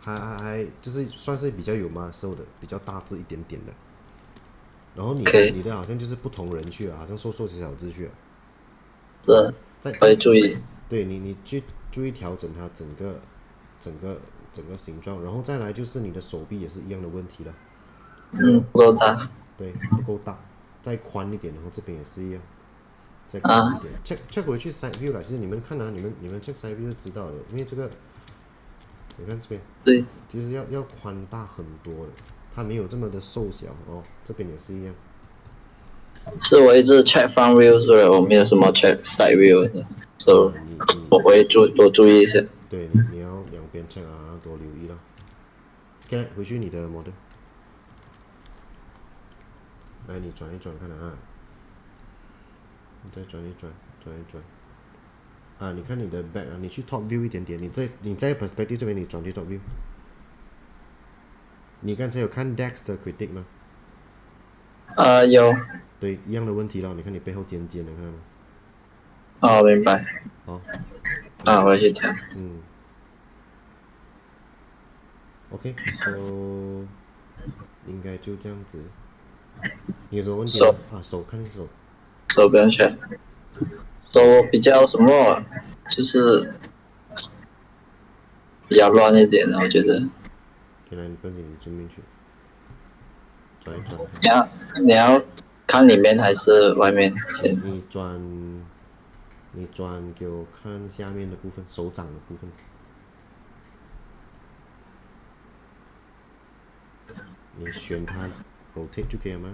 还就是算是比较有 muscle 的，比较大只一点点的。然后你的好像就是不同人去啊，好像瘦小只去啊。是，可以注意。对你去注意调整它整个形状，然后再来就是你的手臂也是一样的问题了。不够大。对，不够大，再宽一点，然后这边也是一样，再宽一点。check 回去 side view 啦，其实你们看啊，你们 check side view 就知道了，因为这个。你看这边，对，其实要宽大很多的，它没有这么的瘦小哦。这边也是一样。是我一直 check front view， 所以我没有什么 check side view 的，所以我会多注意一下。对，你要两边 check 啊，多留意了。OK， 回去你的 model， 来你转一转看啊，你再转一转。你看你的 back 啊，你去 top view 一点点，你在 perspective 这边你转去 top view。你刚才有看 Dex 的 critic 吗？有。对，一样的问题了。你看你背后尖尖的，看到吗？哦，明白。好。我去调。OK，so 应该就这样子。你有什么问题吗？手看手。手不用选。手比较什么，就是比较乱一点的，我觉得。可能你跟着你转进去，转一转。你要看里面还是外面先？你转给我看下面的部分，手掌的部分。你选它 rotate 就可以了吗？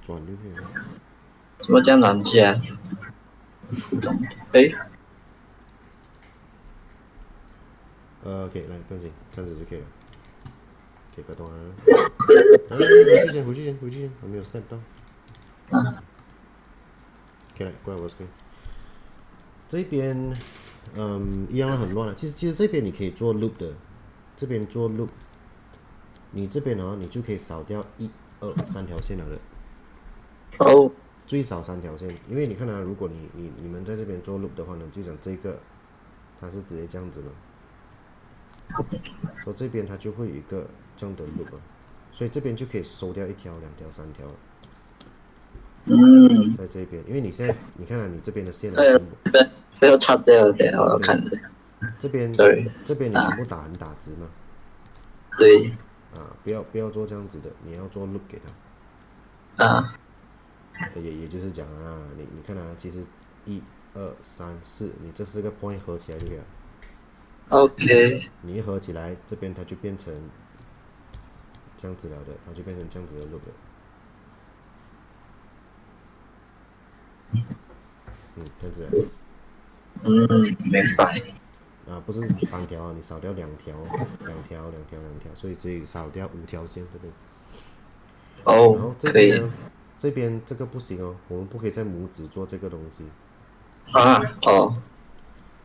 转就可以了。什么叫难记啊？OK， 来，不用紧，这样子就可以了。OK， 不要动啊。回去先，我没有 step 到。OK， 来，过来我这边。这边，一样很乱的。其实这边你可以做 loop 的，这边做 loop， 你这边你就可以扫掉1、2、3条线了的。最少3条线，因为你看啊，如果你们在这边做 loop 的话呢，就讲这个，它是直接这样子的。所以这边它就会有一个这样的 loop， 所以这边就可以收掉1条、2条、3条。在这边，因为你现在你看啊，你这边的线这要擦掉的，我看着。这边你全部打横打直嘛。对。不要做这样子的，你要做 loop 给它。也就是讲啊，你看啊，其实1、2、3、4，你这4个 point 合起来就可以了。OK。你一合起来，这边它就变成这样子了的，它就变成这样子的 loop 了。这样子了。明白。不是3条啊，你少掉2条，所以这里少掉5条线这边。然后这边呢，这边这个不行哦，我们不可以在拇指做这个东西。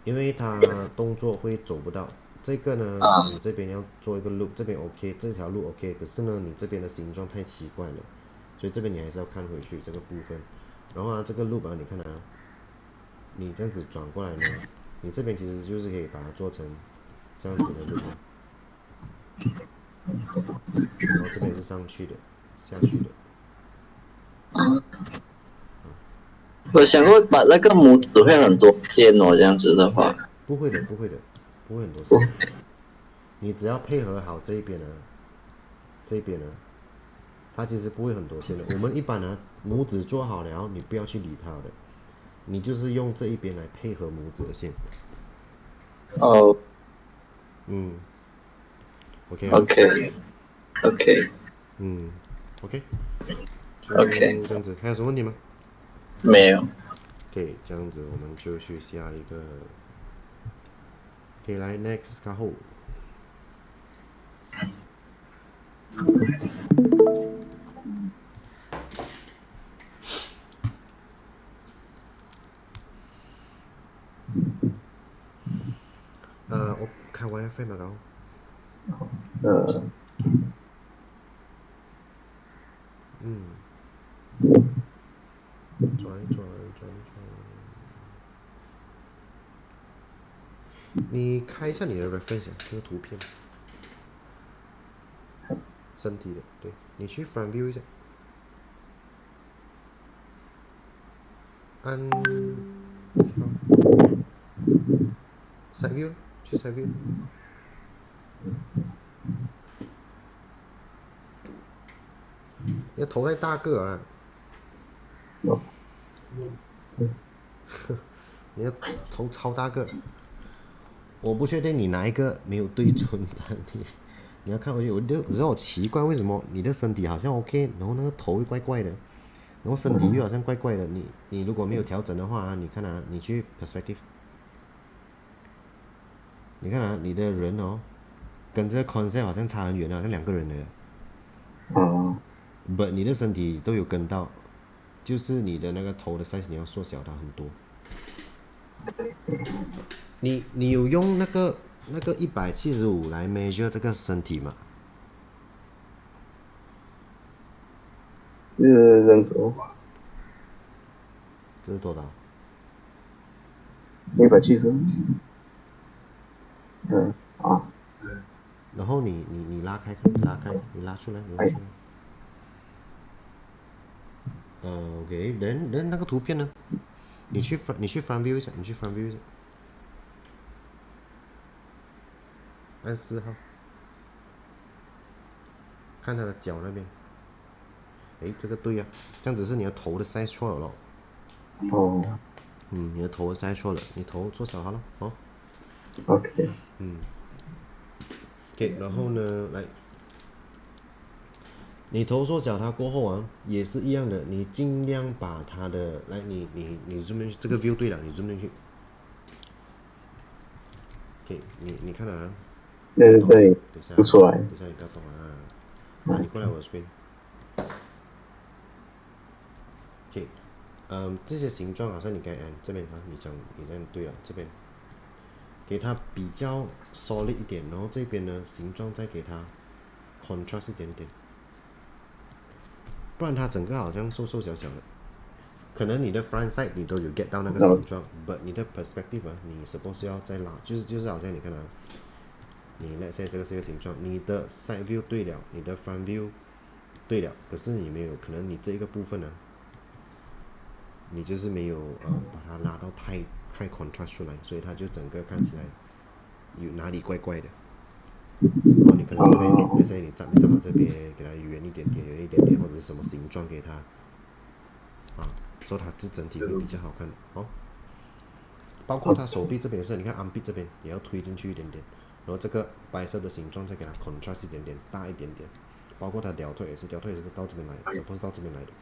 因为它动作会走不到。这个呢，你这边要做一个 loop， 这边 OK， 这条路 OK， 可是呢，你这边的形状太奇怪了，所以这边你还是要看回去这个部分。然后啊，这个 loop 啊，你看啊，你这样子转过来呢，你这边其实就是可以把它做成这样子的 loop 啊，然后这边是上去的、下去的。我想过把那个拇指会很多线哦，这样子的话。不会的，不会的，不会很多线。你只要配合好这一边呢，这一边呢，它其实不会很多线的。我们一般呢，拇指做好了，你不要去理它的，你就是用这一边来配合拇指的线。哦。OK 啊。OK。OK。OK。这样子，还有什么问题吗？没有。OK， 这样子我们就去下一个。OK， 来 next 然后。我开 WiFi 嘛，然后。转一转。你开一下你的 reference 这个图片，身体的，对，你去 front view 一下，按 side view， 去 side view。你的头太大个啊！你的头超大个，我不确定你哪一个没有对准的，你要看回去，我让我奇怪为什么你的身体好像 OK， 然后那个头会怪怪的，然后身体又好像怪怪的。你如果没有调整的话，你看啊，你去 perspective， 你看啊，你的人哦，跟这个 concept 好像差很远啊，好像两个人来了。不，你的身体都有跟到，就是你的那个头的 size 你要缩小它很多。你有用那个175来 measure 这个身体吗？认走。这是多少？170。然后你拉开，你拉出来。OK， then 那个图片呢？你去 front view 一下，按4号，看他的脚那边。这个对啊，这样子是你的头的 size 错了咯。你的头的 size 错了，你头做小好了，哦。OK。OK， 然后呢，来，你头缩小它过后啊，也是一样的，你尽量把它的，来，你 zoom 进去，这个 view 对了，你 zoom 进去。OK， 你看啊。这里不出来。等一下你不要动啊！你过来我的 screen。OK， 这些形状好像你该按这边啊，你这样对了，这边给它比较 solid 一点，然后这边呢形状再给它 contrast 一点点，不然它整个好像瘦小的。可能你的 front side 你都有 get 到那个形状，but 你的 perspective 啊，你 suppose 要再拉，就是好像你看啊，你 let's say 这个是一个形状，你的 side view 对了，你的 front view 对了，可是你没有，可能你这一个部分呢，你就是没有把它拉到太 contrast 出来，所以它就整个看起来有哪里怪怪的。你可能这边let's say 你站到这边，给它圆一点点，或者是什么形状给它所以它这整体会比较好看的。包括它手臂这边也是，你看 armpit 这边也要推进去一点点，然后这个白色的形状再给它 contrast 一点点，大一点点。包括它deltoid也是到这边来的，不是到这边来的。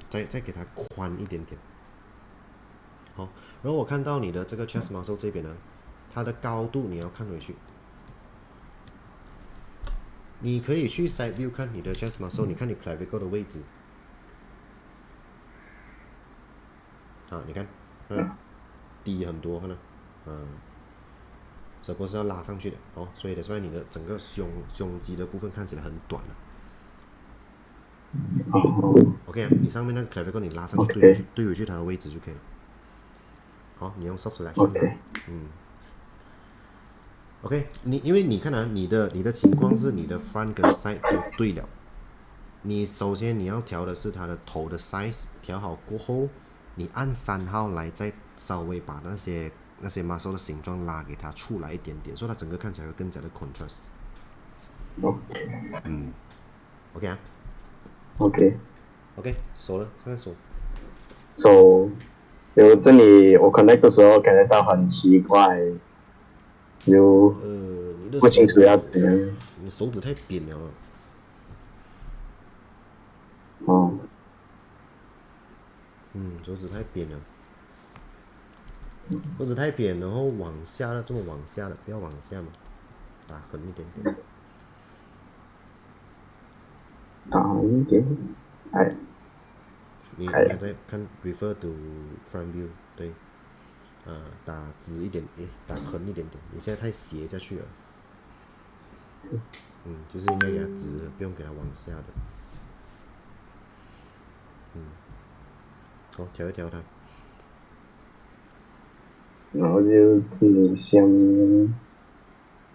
再给它宽一点点。好，然后我看到你的这个 chest muscle 这边呢，它的高度你要看回去。你可以去 side view 看你的 chest muscle， 你看你 clavicle 的位置。你看，低很多，看到，这波是要拉上去的，所以的，所以你的整个胸肌的部分看起来很短了。哦 OK 啊，你上面那个 clavicle 你拉上去 OK 对回去它的位置就可以了。好，你用 soft selection ，OK，OK，因为你看啊，你的情况是你的 front 跟 side 都对了。你首先你要调的是它的头的 size， 调好过后，你按3号来再稍微把那些 muscle 的形状拉给它出来一点点，所以它整个看起来会更加的 contrast。OK 啊 OK， ，OK， 手了，看看手。 So，有这里我 connect 的时候感觉到很奇怪，就你的不清楚要怎样。你的手指太扁了。哦，手指太扁了。手指太扁，然后往下了，这么往下了，不要往下嘛，打横一点点。打一点，哎，你应该在看 refer to front view， 对，打直一点，打横一点点。你现在太斜下去了，就是应该给它直的，不用给它往下的。好，调一调它。然后就是像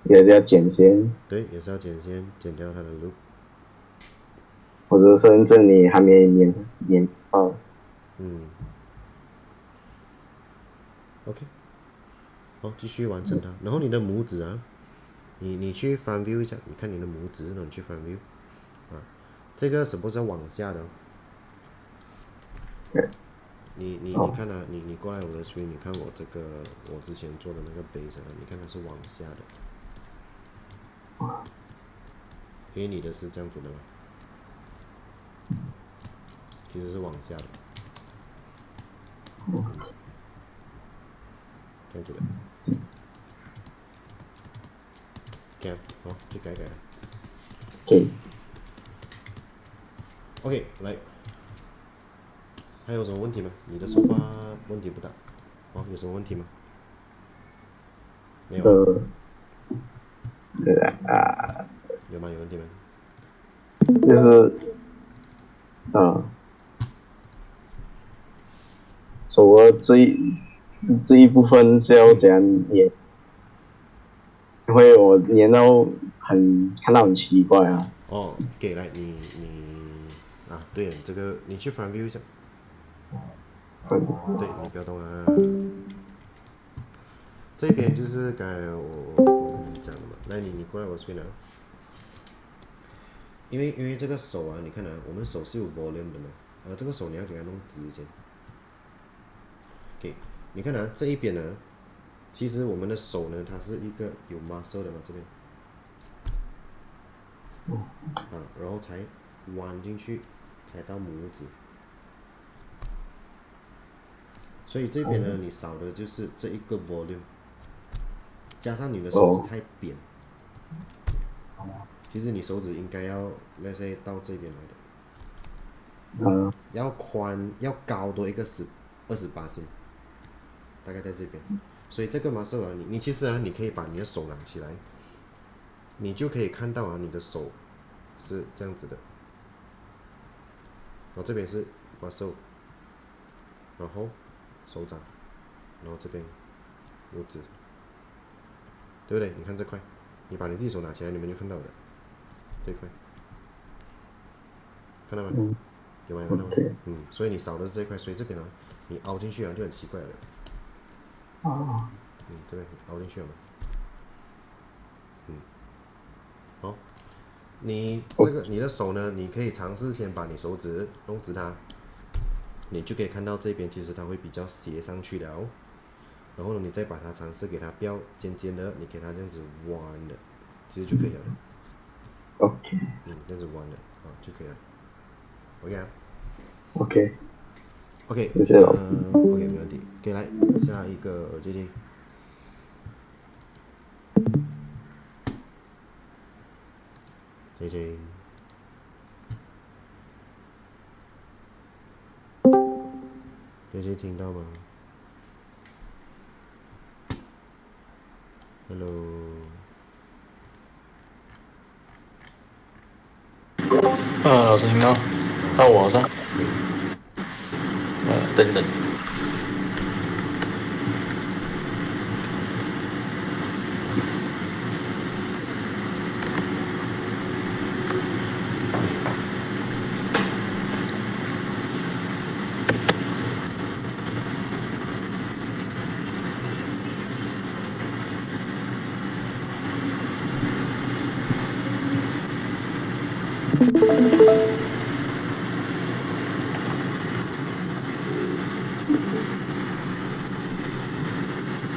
也是要剪线，对，也是要剪线，剪掉它的 loop。或者甚至你还没粘到。OK， 好，继续完成它。然后你的拇指啊，你去 front view 一下，你看你的拇指，然后你去 front view，这个是不是要往下的？你看啊，你过来我的 screen， 你看我这个我之前做的那个 base 啊，你看它是往下的，因为你的是这样子的嘛，其实是往下的，这样子的。OK， 好，去改改了。OK， 来。还有什么问题吗？你的手法问题不大。有什么问题吗？没有。有吗？有问题吗？就是手的这一部分是要怎样粘？因为我粘到看到很奇怪啊。给来你对了，这个你去 front view 一下。对，你不要动啊。这边就是刚才我讲的嘛，来你过来我这边来。因为这个手啊，你看啊，我们手是有 volume 的嘛，这个手你要给它弄直一些。OK， 你看啊，这一边呢，其实我们的手呢，它是一个有 muscle 的嘛，这边。然后才弯进去，才到拇指。所以这边呢，你少的就是这一个 volume， 加上你的手指太扁。其实你手指应该要 let's say 到这边来的。要宽要高多一个28%，大概在这边。所以这个 muscle 啊，你其实啊，你可以把你的手拿起来，你就可以看到啊，你的手是这样子的。然后这边是 muscle， 然后手掌，然后这边拇指，对不对？你看这块，你把你自己手拿起来，你们就看到了这一块，看到吗？有吗？有看到吗？所以你少的是这一块，所以这边呢，你凹进去啊就很奇怪了。对不对？你凹进去了嘛？好，你的手呢，你可以尝试先把你手指弄直它，你就可以看到这边其实它会比较斜上去了。然后呢，你再把它尝试给它不要尖尖的，你给它这样子弯的，其实就可以了。OK。这样子弯的就可以了。OK 啊。OK。谢谢老师。OK， 没问题。OK， 来下一个接近。JJ， JJ 听到吗 ？Hello。老师听到。到我上。等等。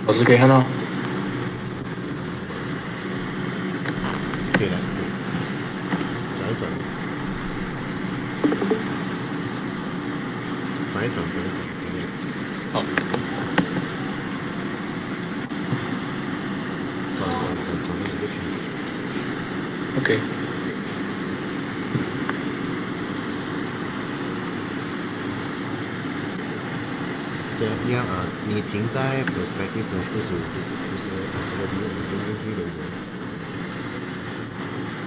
老师可以看到。可以了，转一转，转一转，好。转到这个圈子。OK。对啊，一样啊，你停在 perspective 的45度，就是这个地方，你中间去留言，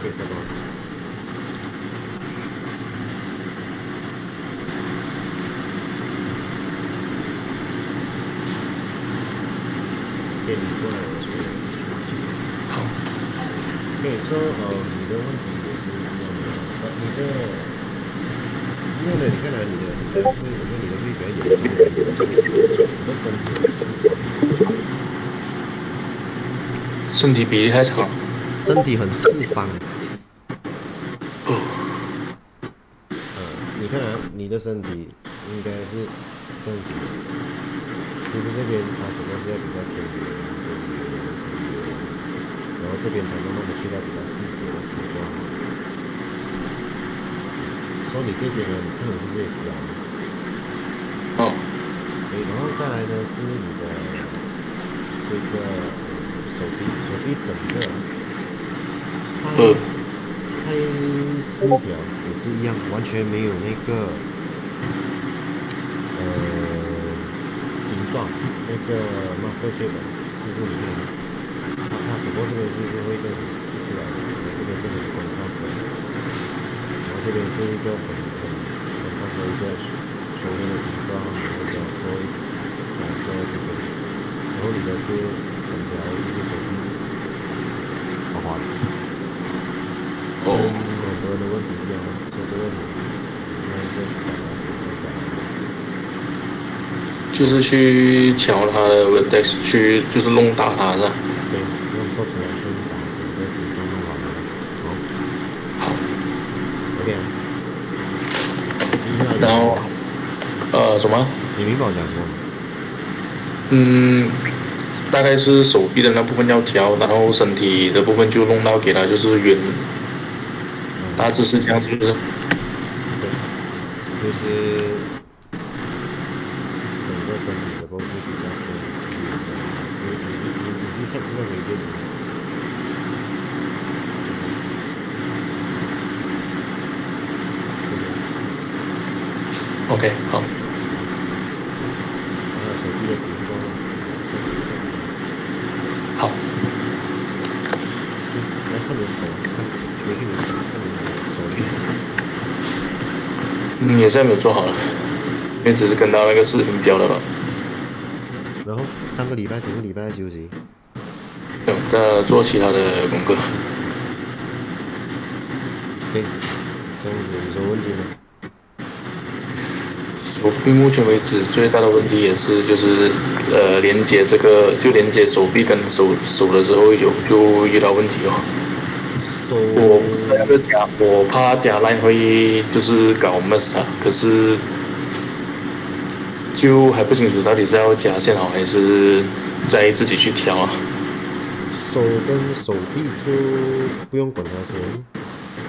可以看到。可以理过来，我说。好。可以说你的问题也是一样的，你的一样的，你看来你的会，我觉得你的会比较严重一点，你的身体比例太长。身体很四方。你看啊，你的身体应该是这样子的，其实这边它什么是要比较偏圆，然后这边才慢慢的去到比较细节的形状。所以你这边呢，你看我是这里角。哦。对，然后再来呢是你的这个手臂整个，太smooth了，也是一样，完全没有那个形状，那个 muscle shape，就是你看，它手部这边是会这样凸出来的，这边是很contrast的，然后这边是一个很contrast的一个手面的形状，然后再做假设这个，然后你的是整条就是手臂滑滑的。跟很多人的问题一样，所以这个你应该是去找就是去调它的 vertex， 去就是弄大它是吧？对，用手指来去把整个形状弄好了。好。OK。然后什么？你明白我讲什么吗？大概是手臂的那部分要调，然后身体的部分就弄到给它就是圆。大致是这样子，是不是？对，就是整个身体的构是比较偏圆的，你check这个回归怎么样 ？OK， 好。还有手臂的形状，好。来看你的手，回去你看你的手臂。也现在没有做好了，因为只是跟到那个视频标的吧。然后整个礼拜休息。在做其他的功课。对，这样子有什么问题吗？手臂目前为止最大的问题也是就是连接这个就连接手臂跟手的时候就遇到问题哦。我不知道要不要加，我怕加 line 会就是搞 mess 它，可是就还不清楚到底是要加线好还是再自己去调啊。手跟手臂就不用管它先，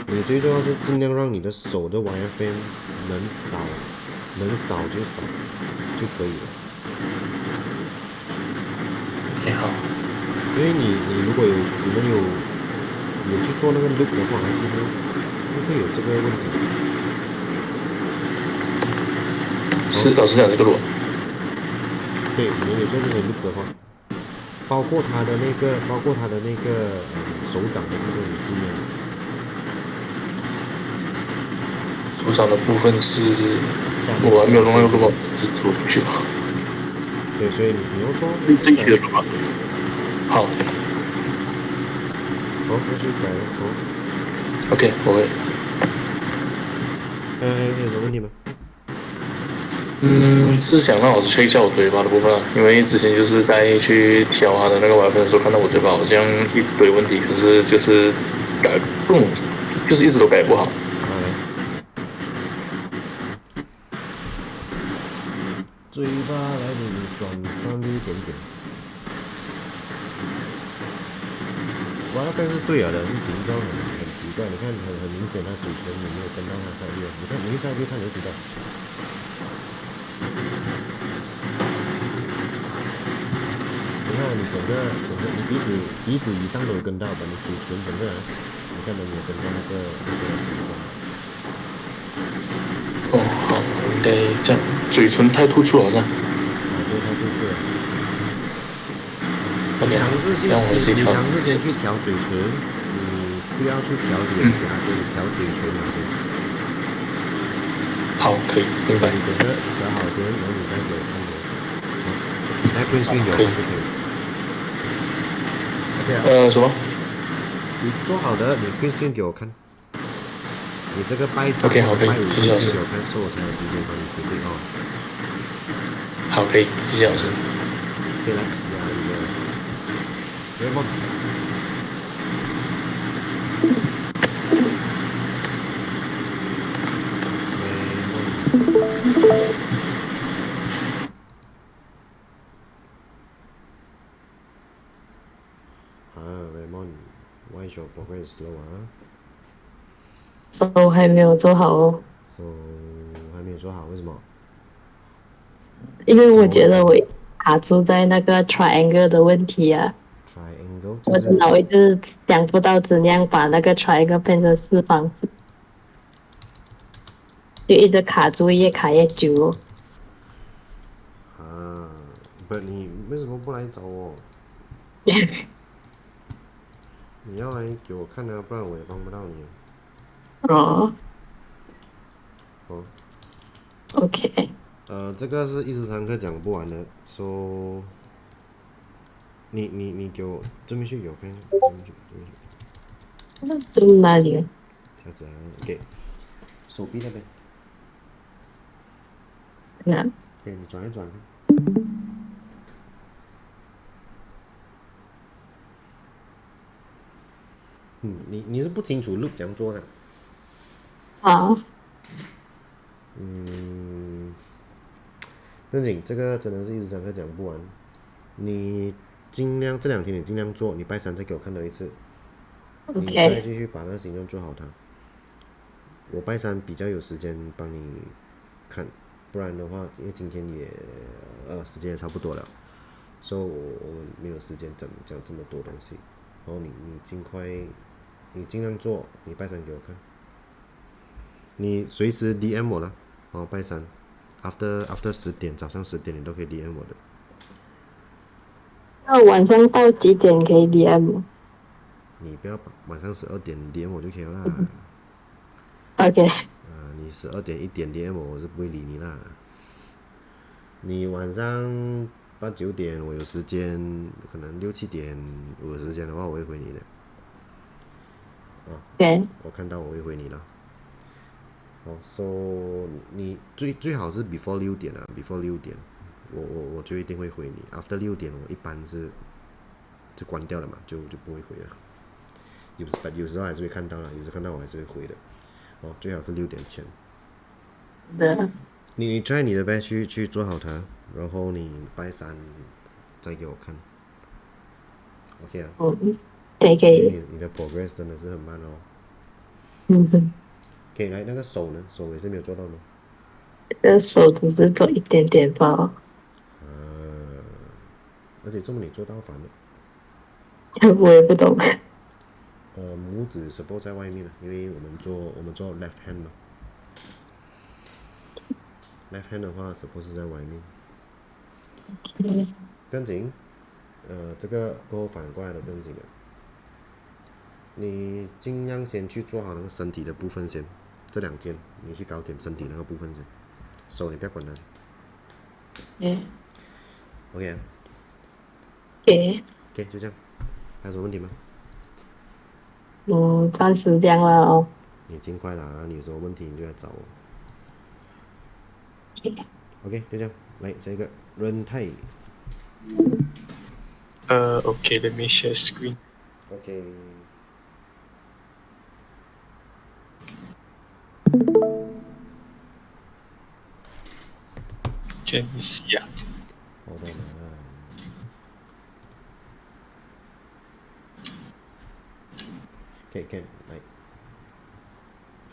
你最重要是尽量让你的手的 wireframe 能少就少就可以了。好。因为你如果你们有去做那个 loop 的话，其实不会有这个问题。是老师讲这个路。对，你们有做这些 loop 的话，包括他的那个手掌的部分也是一样。手受伤的部分是，我还没有弄到那个是出去嘛。对，所以你要做这一期的什么？好要去改了。，OK，我会。还有什么问题吗？是想让老师 check 一下我嘴巴的部分啊，因为之前就是在去调他的那个玩分的时候，看到我嘴巴好像一堆问题，可是就是改不懂，就是一直都改不好。嘴巴来你转翻一点点。我那边是对了的，是形状很奇怪。你看很明显，他嘴唇有没有跟到他上面？你看你一下去看就知道。你看你整个你鼻子以上都有跟到，把你嘴唇整个你看都没有跟到那个形状。哦，好，应该这样，嘴唇太突出好像。对，太突出了。OK，你让我自己调。尝试先去调嘴唇，你不要去调脸颊，先调嘴唇先。好，可以，明白。你整个调好先，然后你再给我看就好。你再规训给我看就可以。什么？你做好的，你规训给我看。你这个拜三或者拜五谢谢老师。给我看，说我才有时间帮你决定哦。好，可以，谢谢老师。可以来，来吧。Raymond，why is your progress slow 啊？So 还没有做好哦。So 还没有做好，为什么？因为我觉得我卡住在那个 triangle 的问题啊。triangle 我的脑一直想不到怎样把那个 triangle 变成四方形，就一直卡住，越卡越久哦。不，你为什么不来找我？你要来给我看啊，不然我也帮不到你。哦。哦。OK。这个是13课讲不完的，说你给我这边去给我看，这边去。这边哪里？这样子啊 ，OK， 手臂那边。那。对，你转一转。你是不清楚 loop 怎样做的？好。不用紧，这个真的是13课讲不完。你尽量这2天你尽量做，你拜三再给我看到一次。Okay. 你再继续把那个形状做好它。我拜三比较有时间帮你看，不然的话，因为今天也时间也差不多了，所以我们没有时间讲这么多东西。然后你尽量做，你拜三给我看。你随时 DM 我了，拜三 after 10点，早上10点你都可以 DM 我的。那晚上到几点可以 DM？ 你不要晚上12点 DM 我就可以了啦。OK。你12点1点 DM 我是不会理你啦。你晚上8、9点我有时间，可能6、7点我有时间的话，我会回你的。对。我看到我会回你了。so 你最好是 before 6点啊 ，before 6点，我就一定会回你。after 6点我一般是就关掉了嘛，就不会回了。有时候还是会看到啦，有时候看到我还是会回的。最好是6点前。你 try 你的 best 去做好它，然后你拜三再给我看。OK 啊。可以。你的 progress 真的是很慢哦。可以来那个手呢？手也是没有做到吗？手只是做一点点吧。而且这么你做到反了。我也不懂。拇指 support 在外面了，因为我们做 left hand 嘛。left hand 的话 support 是在外面。不用紧，这个过后反过来的不用紧的。你尽量先去做好那个身体的部分先，这2天你去搞点身体那个部分先，手你不要管它。OK 啊。OK， 就这样。还有什么问题吗？暂时这样了哦。你尽快啦，你有什么问题你就来找我。OK， 就这样。来，下一个润泰。Okay, let me share screen. OK。Let me see 啊。Hold on 啊。can 来，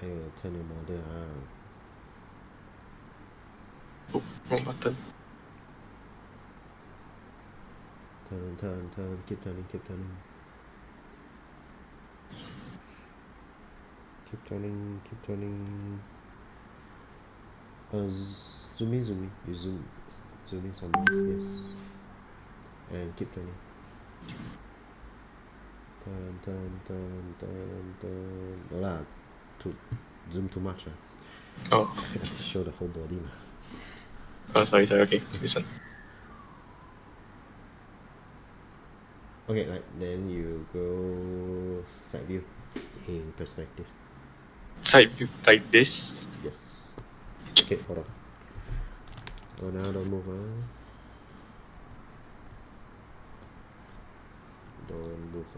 还有 turn the model 啊。wrong button. Turn, keep turning. Keep turning. Zoom in. You zoom in some more. Yes. And keep turning. Turn. No lah, to zoom too much. Oh. Show the whole body. Oh, sorry. Okay, listen. Okay, right. Then you go side view in perspective. Side view like this? Yes. Okay, hold on. Oh, now don't move. Don't move.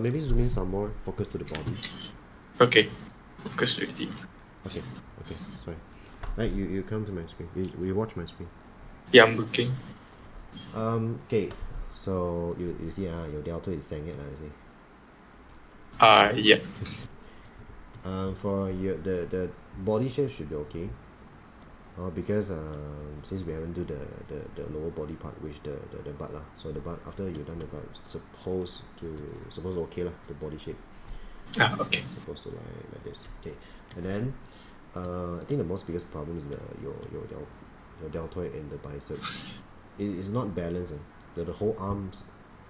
Maybe zoom in some more. Focus to the body. Okay. Focus already. Okay. Sorry. Right, you come to my screen. You watch my screen. Yeah, I'm looking. Okay. So you see your delta is saying it, you see. Yeah. For the body shape should be okay. Because since we haven't do the lower body part, which the butt lah. So the butt, after you done the butt, supposed okay lah, the body shape. Okay. Supposed to like this. Okay. And then I think the most biggest problem is your deltoid and the bicep. It is not balanced. The whole arms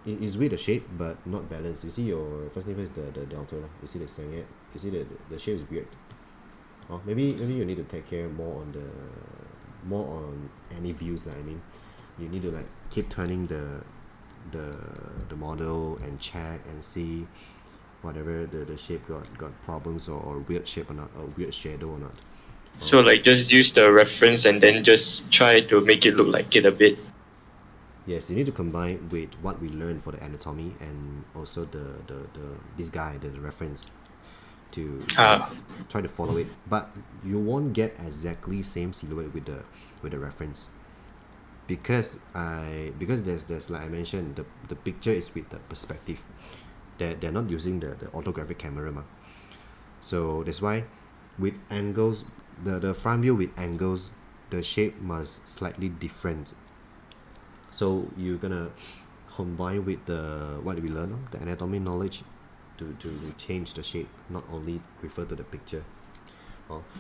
is with the shape but not balanced. You see your first thing first, the deltoid. You see the sengit. You see the shape is weird. Maybe you need to take care more on any views. I mean, you need to like keep turning the model and check and see whatever the shape got problems or weird shape or not, or weird shadow or not. So like just use the reference and then just try to make it look like it a bit. Yes, you need to combine with what we learned for the anatomy and also the this guy, the reference, to try to follow it. But you won't get exactly same silhouette with the reference, because there's like I mentioned, the picture is with the perspective. They're not using the orthographic camera so that's why with angles, the front view with angles, the shape must slightly different. So you're gonna combine with the what we learn, the anatomy knowledge, to change the shape, not only refer to the picture.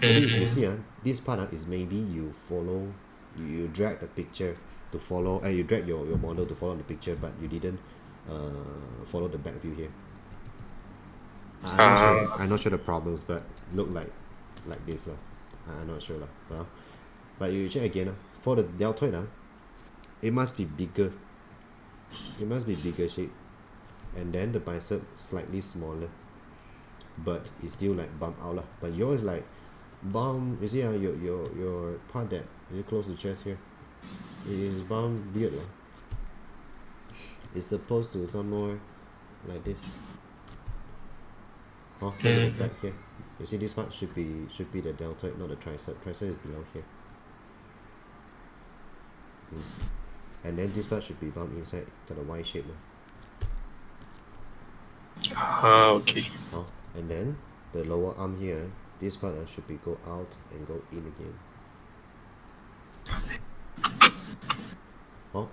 Maybe you see this part is maybe you drag the picture to follow, you drag your model to follow the picture, but you didn't follow the back view here. I'm not sure the problems, but look like this lah. I'm not sure lah. But you check again for the deltoid it must be bigger. It must be bigger shape, and then the bicep slightly smaller, but it's still like bump out lah. But yours like bump. You see your part that is close to chest here, it is bump weird lah. It's supposed to some more like this. Same with the back here. You see this part should be the deltoid, not the tricep. Tricep is below here. And then this part should be bumped inside, got a Y shape. Okay. And then the lower arm here, this part should be go out and go in again.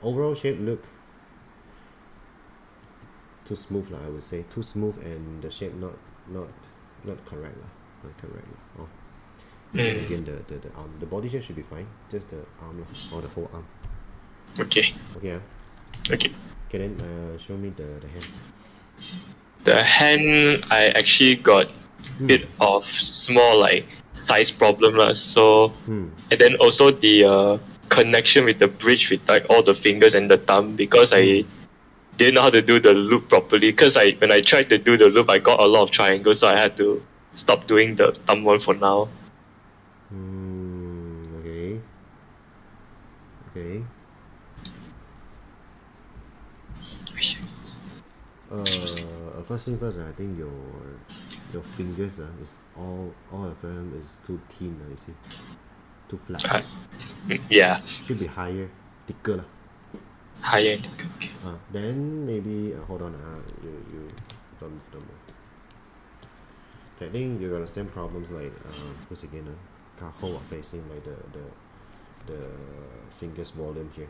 Overall shape look too smooth I would say. Too smooth, and the shape not correct Not correct Again the arm, the body shape should be fine, just the arm or the whole arm. Okay. Okay. Okay. Okay, then show me the hand. The hand, I actually got bit of small like size problem lah. So and then also the connection with the bridge with like all the fingers and the thumb, because I didn't know how to do the loop properly. Because when I tried to do the loop, I got a lot of triangles, so I had to stop doing the thumb one for now. Okay. Okay. First thing first, I think your fingers is all of them is too thin, you see, too flat. Yeah. Should be higher, thicker lah. Higher. Then maybe hold on, you don't move them. I think you're gonna same problems like what's again? Cajo are facing like the fingers volume here.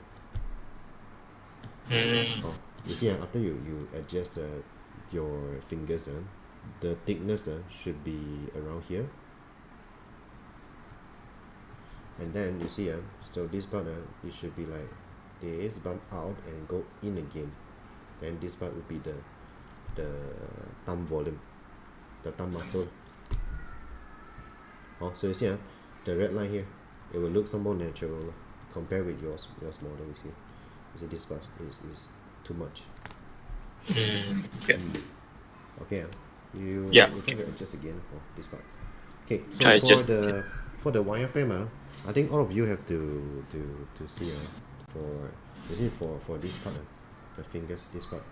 You see, after you adjust your fingers, the thickness should be around here. And then you see, so this part it should be like this, bump out and go in again. Then this part would be the thumb volume, the thumb muscle. So you see, the red line here, it will look some more natural compared with yours model. You see this part is too much. Okay, you can adjust again for this part. Okay, so for the wireframe, I think all of you have to see for this part, the fingers, this part,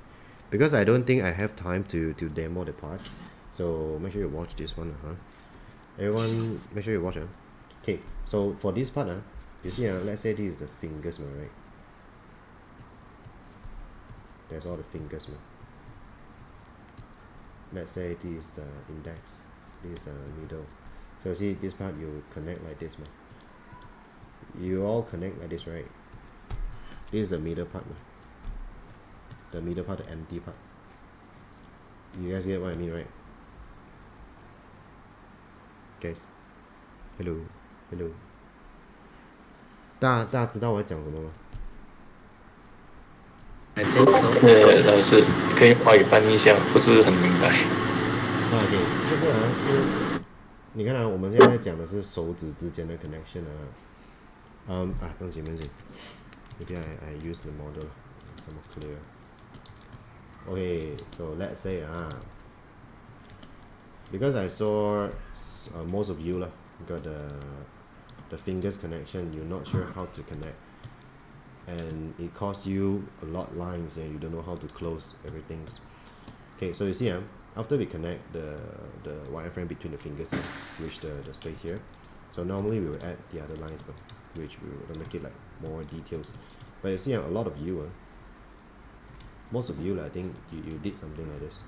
because I don't think I have time to demo the part. So make sure you watch this one, everyone. Make sure you watch. Okay, so for this part, you see, let's say this is the fingers, right? There's all the fingers, let's say this is the index, this is the middle. So see this part, you connect like this, you all connect like this, right? This is the middle part, the middle part, the empty part. You guys get what I mean, right? Guys, hello. 大家知道我在讲什么吗？ I think so. 老师可以华语翻译一下，不是很明白。OK， 这个是，你看我们现在讲的是手指之间的 connection 不用紧，maybe I use the model some more clear. Okay, so let's say because I saw most of you got the fingers connection, you're not sure how to connect, and it costs you a lot lines and you don't know how to close everything. Okay, so you see, after we connect the wireframe between the fingers, reach the space here. So normally we will add the other lines, which we will make it like more details. But you see, a lot of you, most of you, I think you did something like this.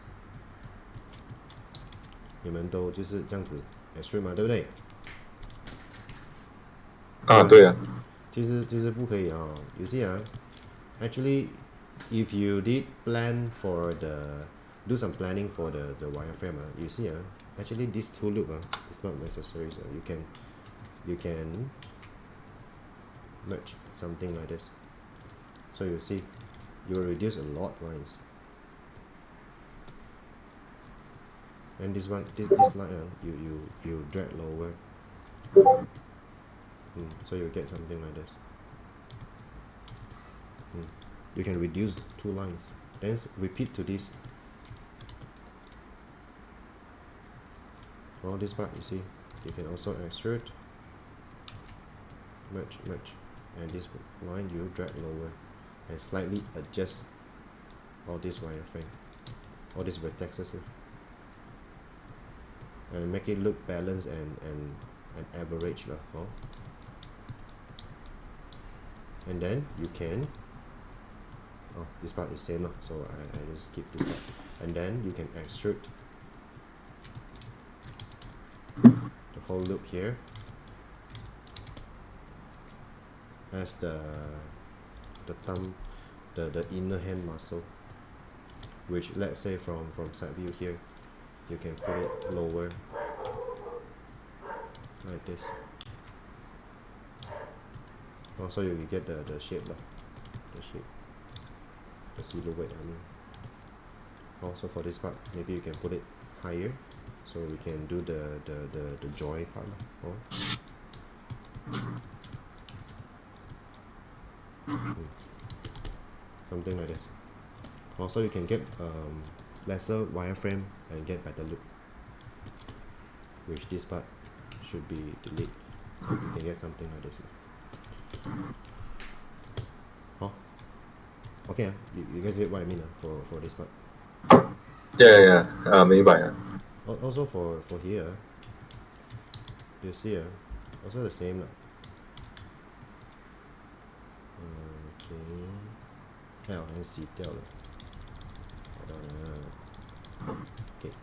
你们都就是这样子 extrude 嘛，对不对？对啊。其实不可以You see, actually, if you did plan for do some planning for the wireframe, you see, actually this two loop is not necessary. So you can merge something like this. So you see, you will reduce a lot lines. And this line, you drag lower. So you get something like this. You can reduce two lines. Then repeat to this. For this part, you see, you can also extrude, merge, and this line you drag lower and slightly adjust all this wireframe, all these vertexes here, and make it look balanced and average and then you can this part is same so I just skip this part, and then you can extrude the whole loop here as the thumb, the inner hand muscle, which let's say from side view here you can put it lower like this. So you get the shape, the silhouette. Also for this part, maybe you can put it higher, so we can do the joy part. Something like this. Also, you can get lesser wireframe and get better look, which this part should be delete. You can get something like this. Okay, you guys get what I mean for this part. Yeah, 明白啊。 Also for here, you see also the same. Okay, 好像洗掉了。好的。Okay.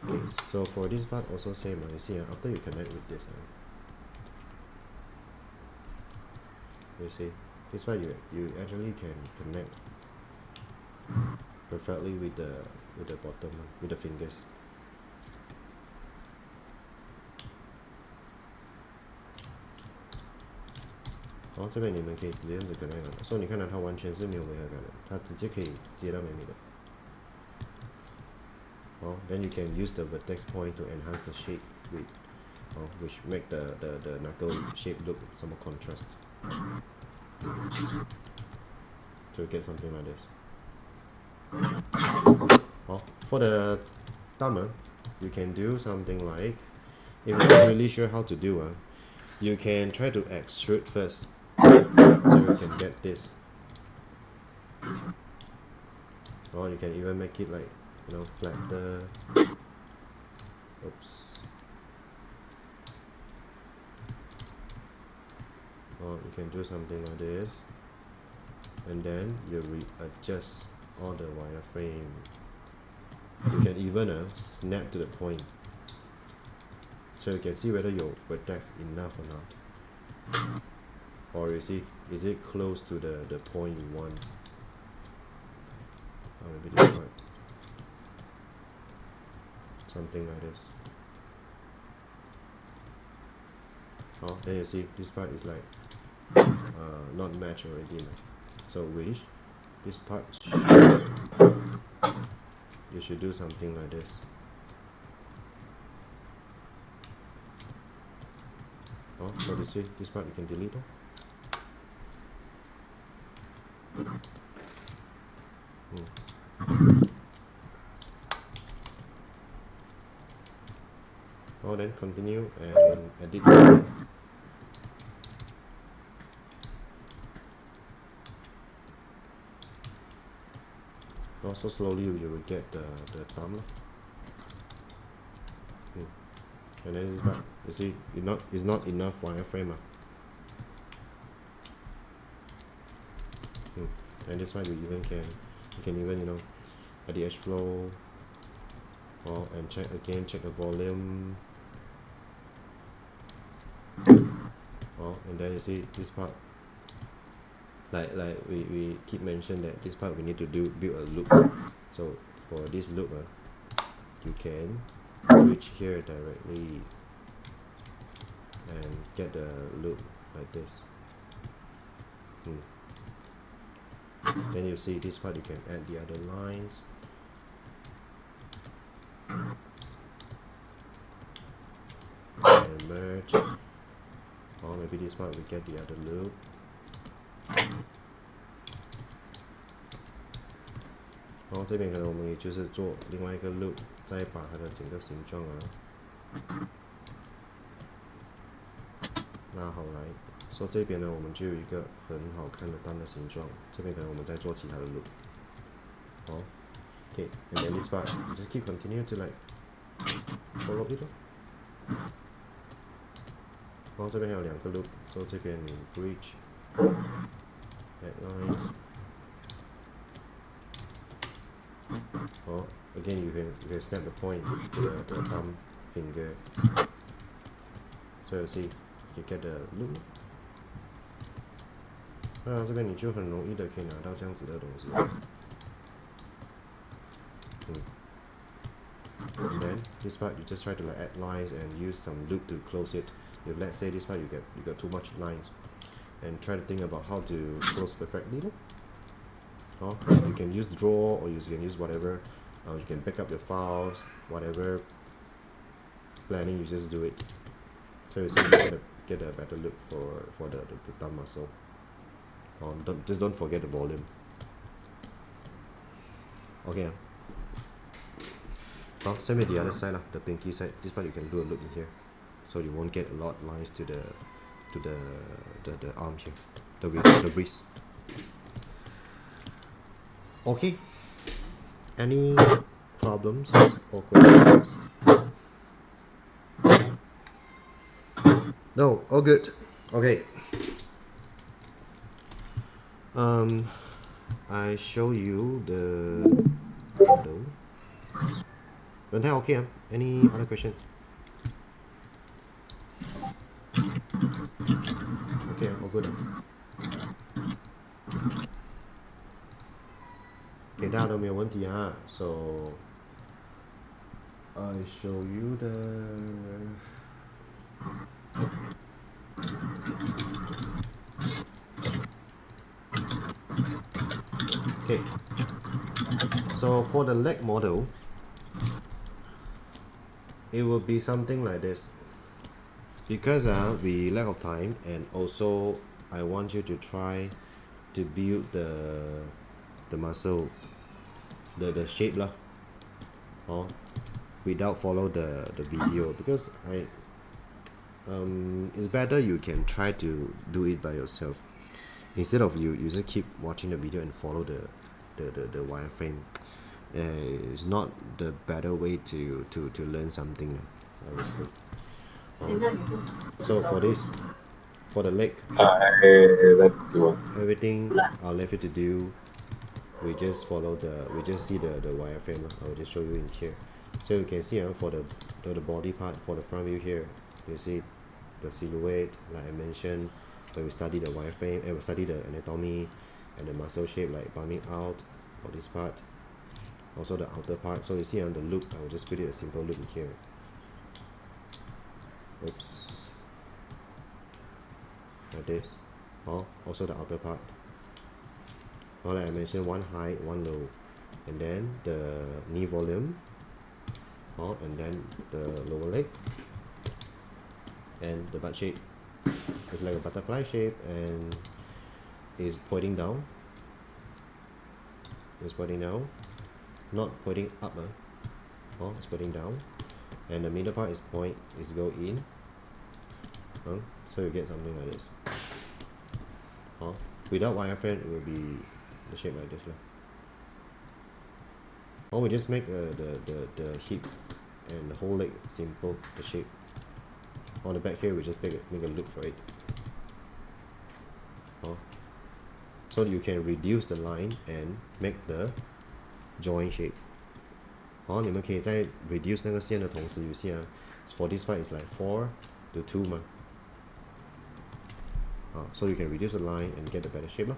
Okay, so for this part also same. You see, after you connect with this, you see, this part you actually can connect perfectly with the bottom, with the fingers.然后这边你们可以直接这样子 connect 了，所以你看到它完全是没有违和感的，它直接可以接到美美的。Then you can use the vertex point to enhance the shape with, which make the knuckle shape look some more contrast. To get something like this. For the thumb, you can do something like, if you're not really sure how to do, you can try to extrude first, so you can get this. Or you can even make it like, flatter. Oops. Or you can do something like this, and then you readjust all the wireframe. You can even snap to the point, so you can see whether your vertex enough or not, or you see, is it close to the point you want. Or maybe this part, something like this. Then you see this part is like not matched already, so wish this part you should do something like this. So you see this part you can delete. Then continue and edit. Also slowly you will get the thumb. And then this part, you see, it's not enough wireframe. And this one you can even at the edge flow, and check the volume. And then you see this part, like we keep mentioning that this part we need to build a loop. So for this loop, you can switch here directly and get the loop like this. Then you see this part you can add the other lines. And merge. Or maybe this part we get the other loop.然后这边可能我们也就是做另外一个 loop， 再把它的整个形状拉好来。所以这边呢，我们就有一个很好看的蛋的形状。这边可能我们再做其他的 loop。Okay, and then this part, you just keep continue to like follow it. 然后这边还有两个 loop， 所以这边你 bridge, add lines. Again you can snap the point to the thumb finger. So you see, you get the loop. 当然这边你就很容易的可以拿到这样子的东西。And then this part you just try to add lines and use some loop to close it. If let's say this part you got too much lines, and try to think about how to close perfectly. You can use draw, or you can use whatever. You can back up your files, whatever planning, you just do it. So you see, you get a better look for the thumb muscle. Just don't forget the volume. Okay. Same with the other side, the pinky side. This part you can do a look in here, so you won't get a lot of lines to the arm here, the wrist. Okay. Any problems or questions? No, all good. Okay. I show you the model. Okay. Any other question? Okay, all good. Okay, 大家都没有问题啊。So I show you the okay. So for the leg model, it will be something like this. Because we lack of time, and also I want you to try to build the muscle, the shape lah, without follow the video, because it's better you can try to do it by yourself instead of you just keep watching the video and follow the wireframe. It's not the better way to learn something. So for this, for the leg, everything I'll leave you to do. We just see the wireframe. I'll just show you in here. So you can see for the body part, for the front view here, you see the silhouette, like I mentioned, when we study the wireframe, and we study the anatomy and the muscle shape, like bumming out for this part. Also the outer part. So you see on the loop, I will just put it a simple loop in here. Oops. Like this. Also the outer part. Like I mentioned, one high, one low, and then the knee volume, and then the lower leg, and the butt shape. It's like a butterfly shape, and is pointing down. It's pointing down, not pointing up. It's pointing down, and the middle part is go in. So you get something like this. Without wireframe, it will be the shape like this. Or we just make the hip and the whole leg simple, the shape. On the back here, we just make a loop for it. So you can reduce the line and make the joint shape. 你们可以在 reduce 那个线的同时，you see for this part it's like 4 to 2 嘛。So you can reduce the line and get the better shape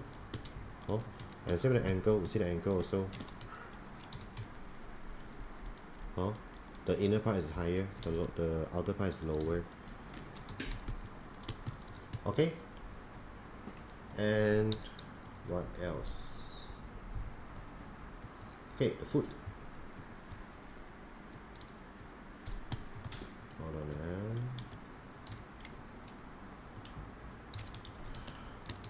and same with the ankle, you see the ankle also. The inner part is higher, the outer part is lower. Okay. And what else? Okay, the foot. Hold on.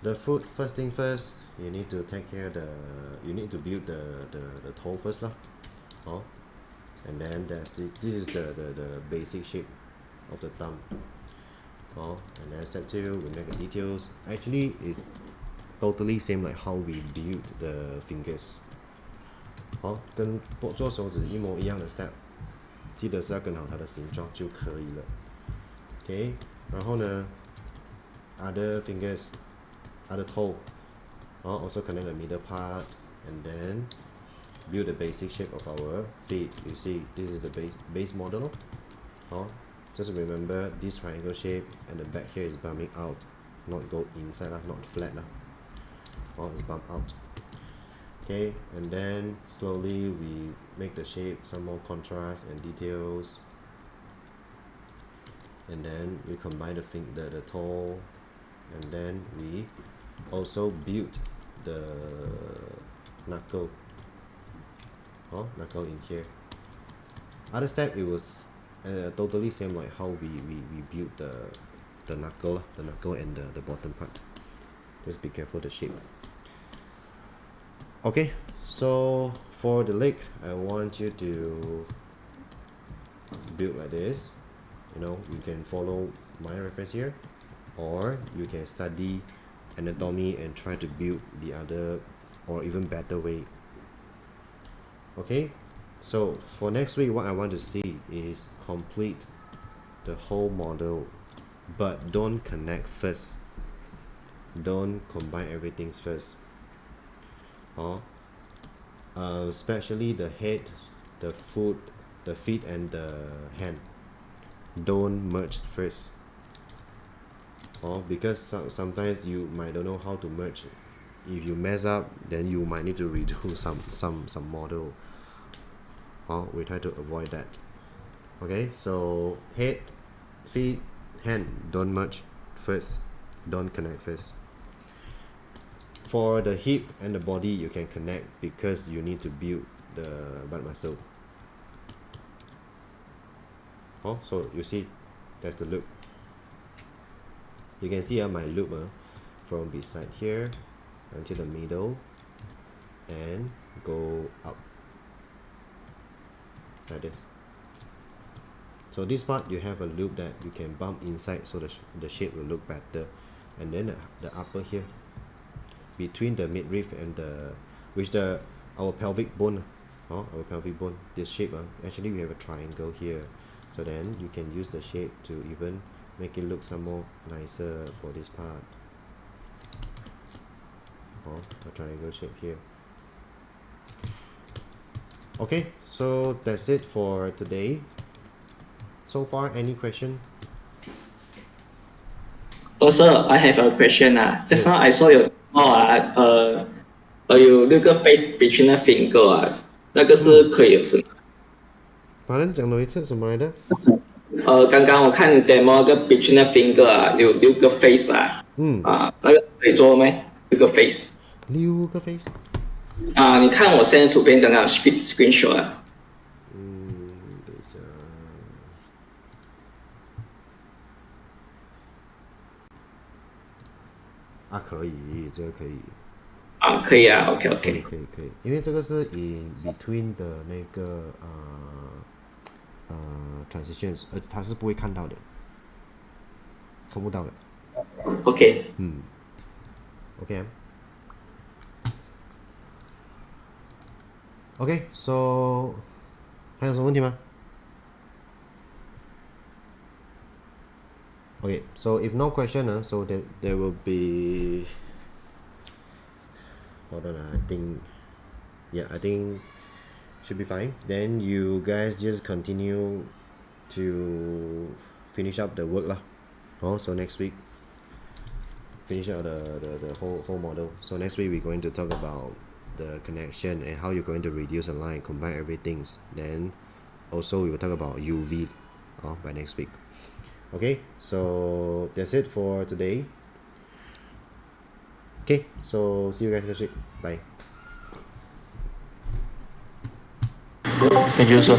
The foot, first thing first, you need to take care you need to build the toe first and then this is the basic shape of the thumb. And then step 2, we make the details. Actually, it's totally same like how we build the fingers. 跟做手指一模一样的 step， 记得是要跟好它的形状就可以了。Okay， 然后呢 other fingers, other toe, also connect the middle part, and then build the basic shape of our feet. You see, this is the base model. Just remember this triangle shape, and the back here is bumming out, not go inside, not flat. It's bump out. Okay, and then slowly we make the shape some more contrast and details, and then we combine the toe and then we also built the knuckle in here. Other step, it was totally same like how we built the knuckle and the bottom part. Just be careful the shape. Okay, so for the leg, I want you to build like this. You can follow my reference here, or you can study anatomy and try to build the other or even better way. Okay, so for next week, what I want to see is complete the whole model, but don't connect first. Don't combine everything first. Especially the head, the foot, the feet, and the hand. Don't merge first. Because sometimes you might don't know how to merge. If you mess up, then you might need to redo some model. We try to avoid that. Okay, so head, feet, hand, don't merge first. Don't connect first. For the hip and the body, you can connect because you need to build the butt muscle. So you see, that's the loop. You can see my loop from beside here until the middle and go up like this. So this part, you have a loop that you can bump inside, so the shape will look better. And then the upper here, between the midriff and our pelvic bone, this shape, actually we have a triangle here, so then you can use the shape to even make it look some more nicer for this part. A triangle shape here. Okay, so that's it for today. So far, any question? Also, I have a question. Just now I saw your有六个 face between the finger 那个是可以的是吗？讲多一次什么来的？刚刚我看 demo 个 between the finger 有六个 face 那个可以做没？六个 face。六个 face。你看我现在图片刚刚 screenshot 等一下。可以，这个可以。可以，OK。可以，因为这个是 in between 的那个transitions， 而且它是不会看到的，看不到的。OK。OK。OK，so 还有什么问题吗？Okay, so if no question, so there will be. Hold on, I think should be fine. Then you guys just continue to finish up the work lah. So next week, finish out the whole model. So next week we're going to talk about the connection and how you're going to reduce a line, combine everything. Then also we will talk about UV by next week. Okay, so that's it for today. Okay, so see you guys next week. Bye. Thank you, sir.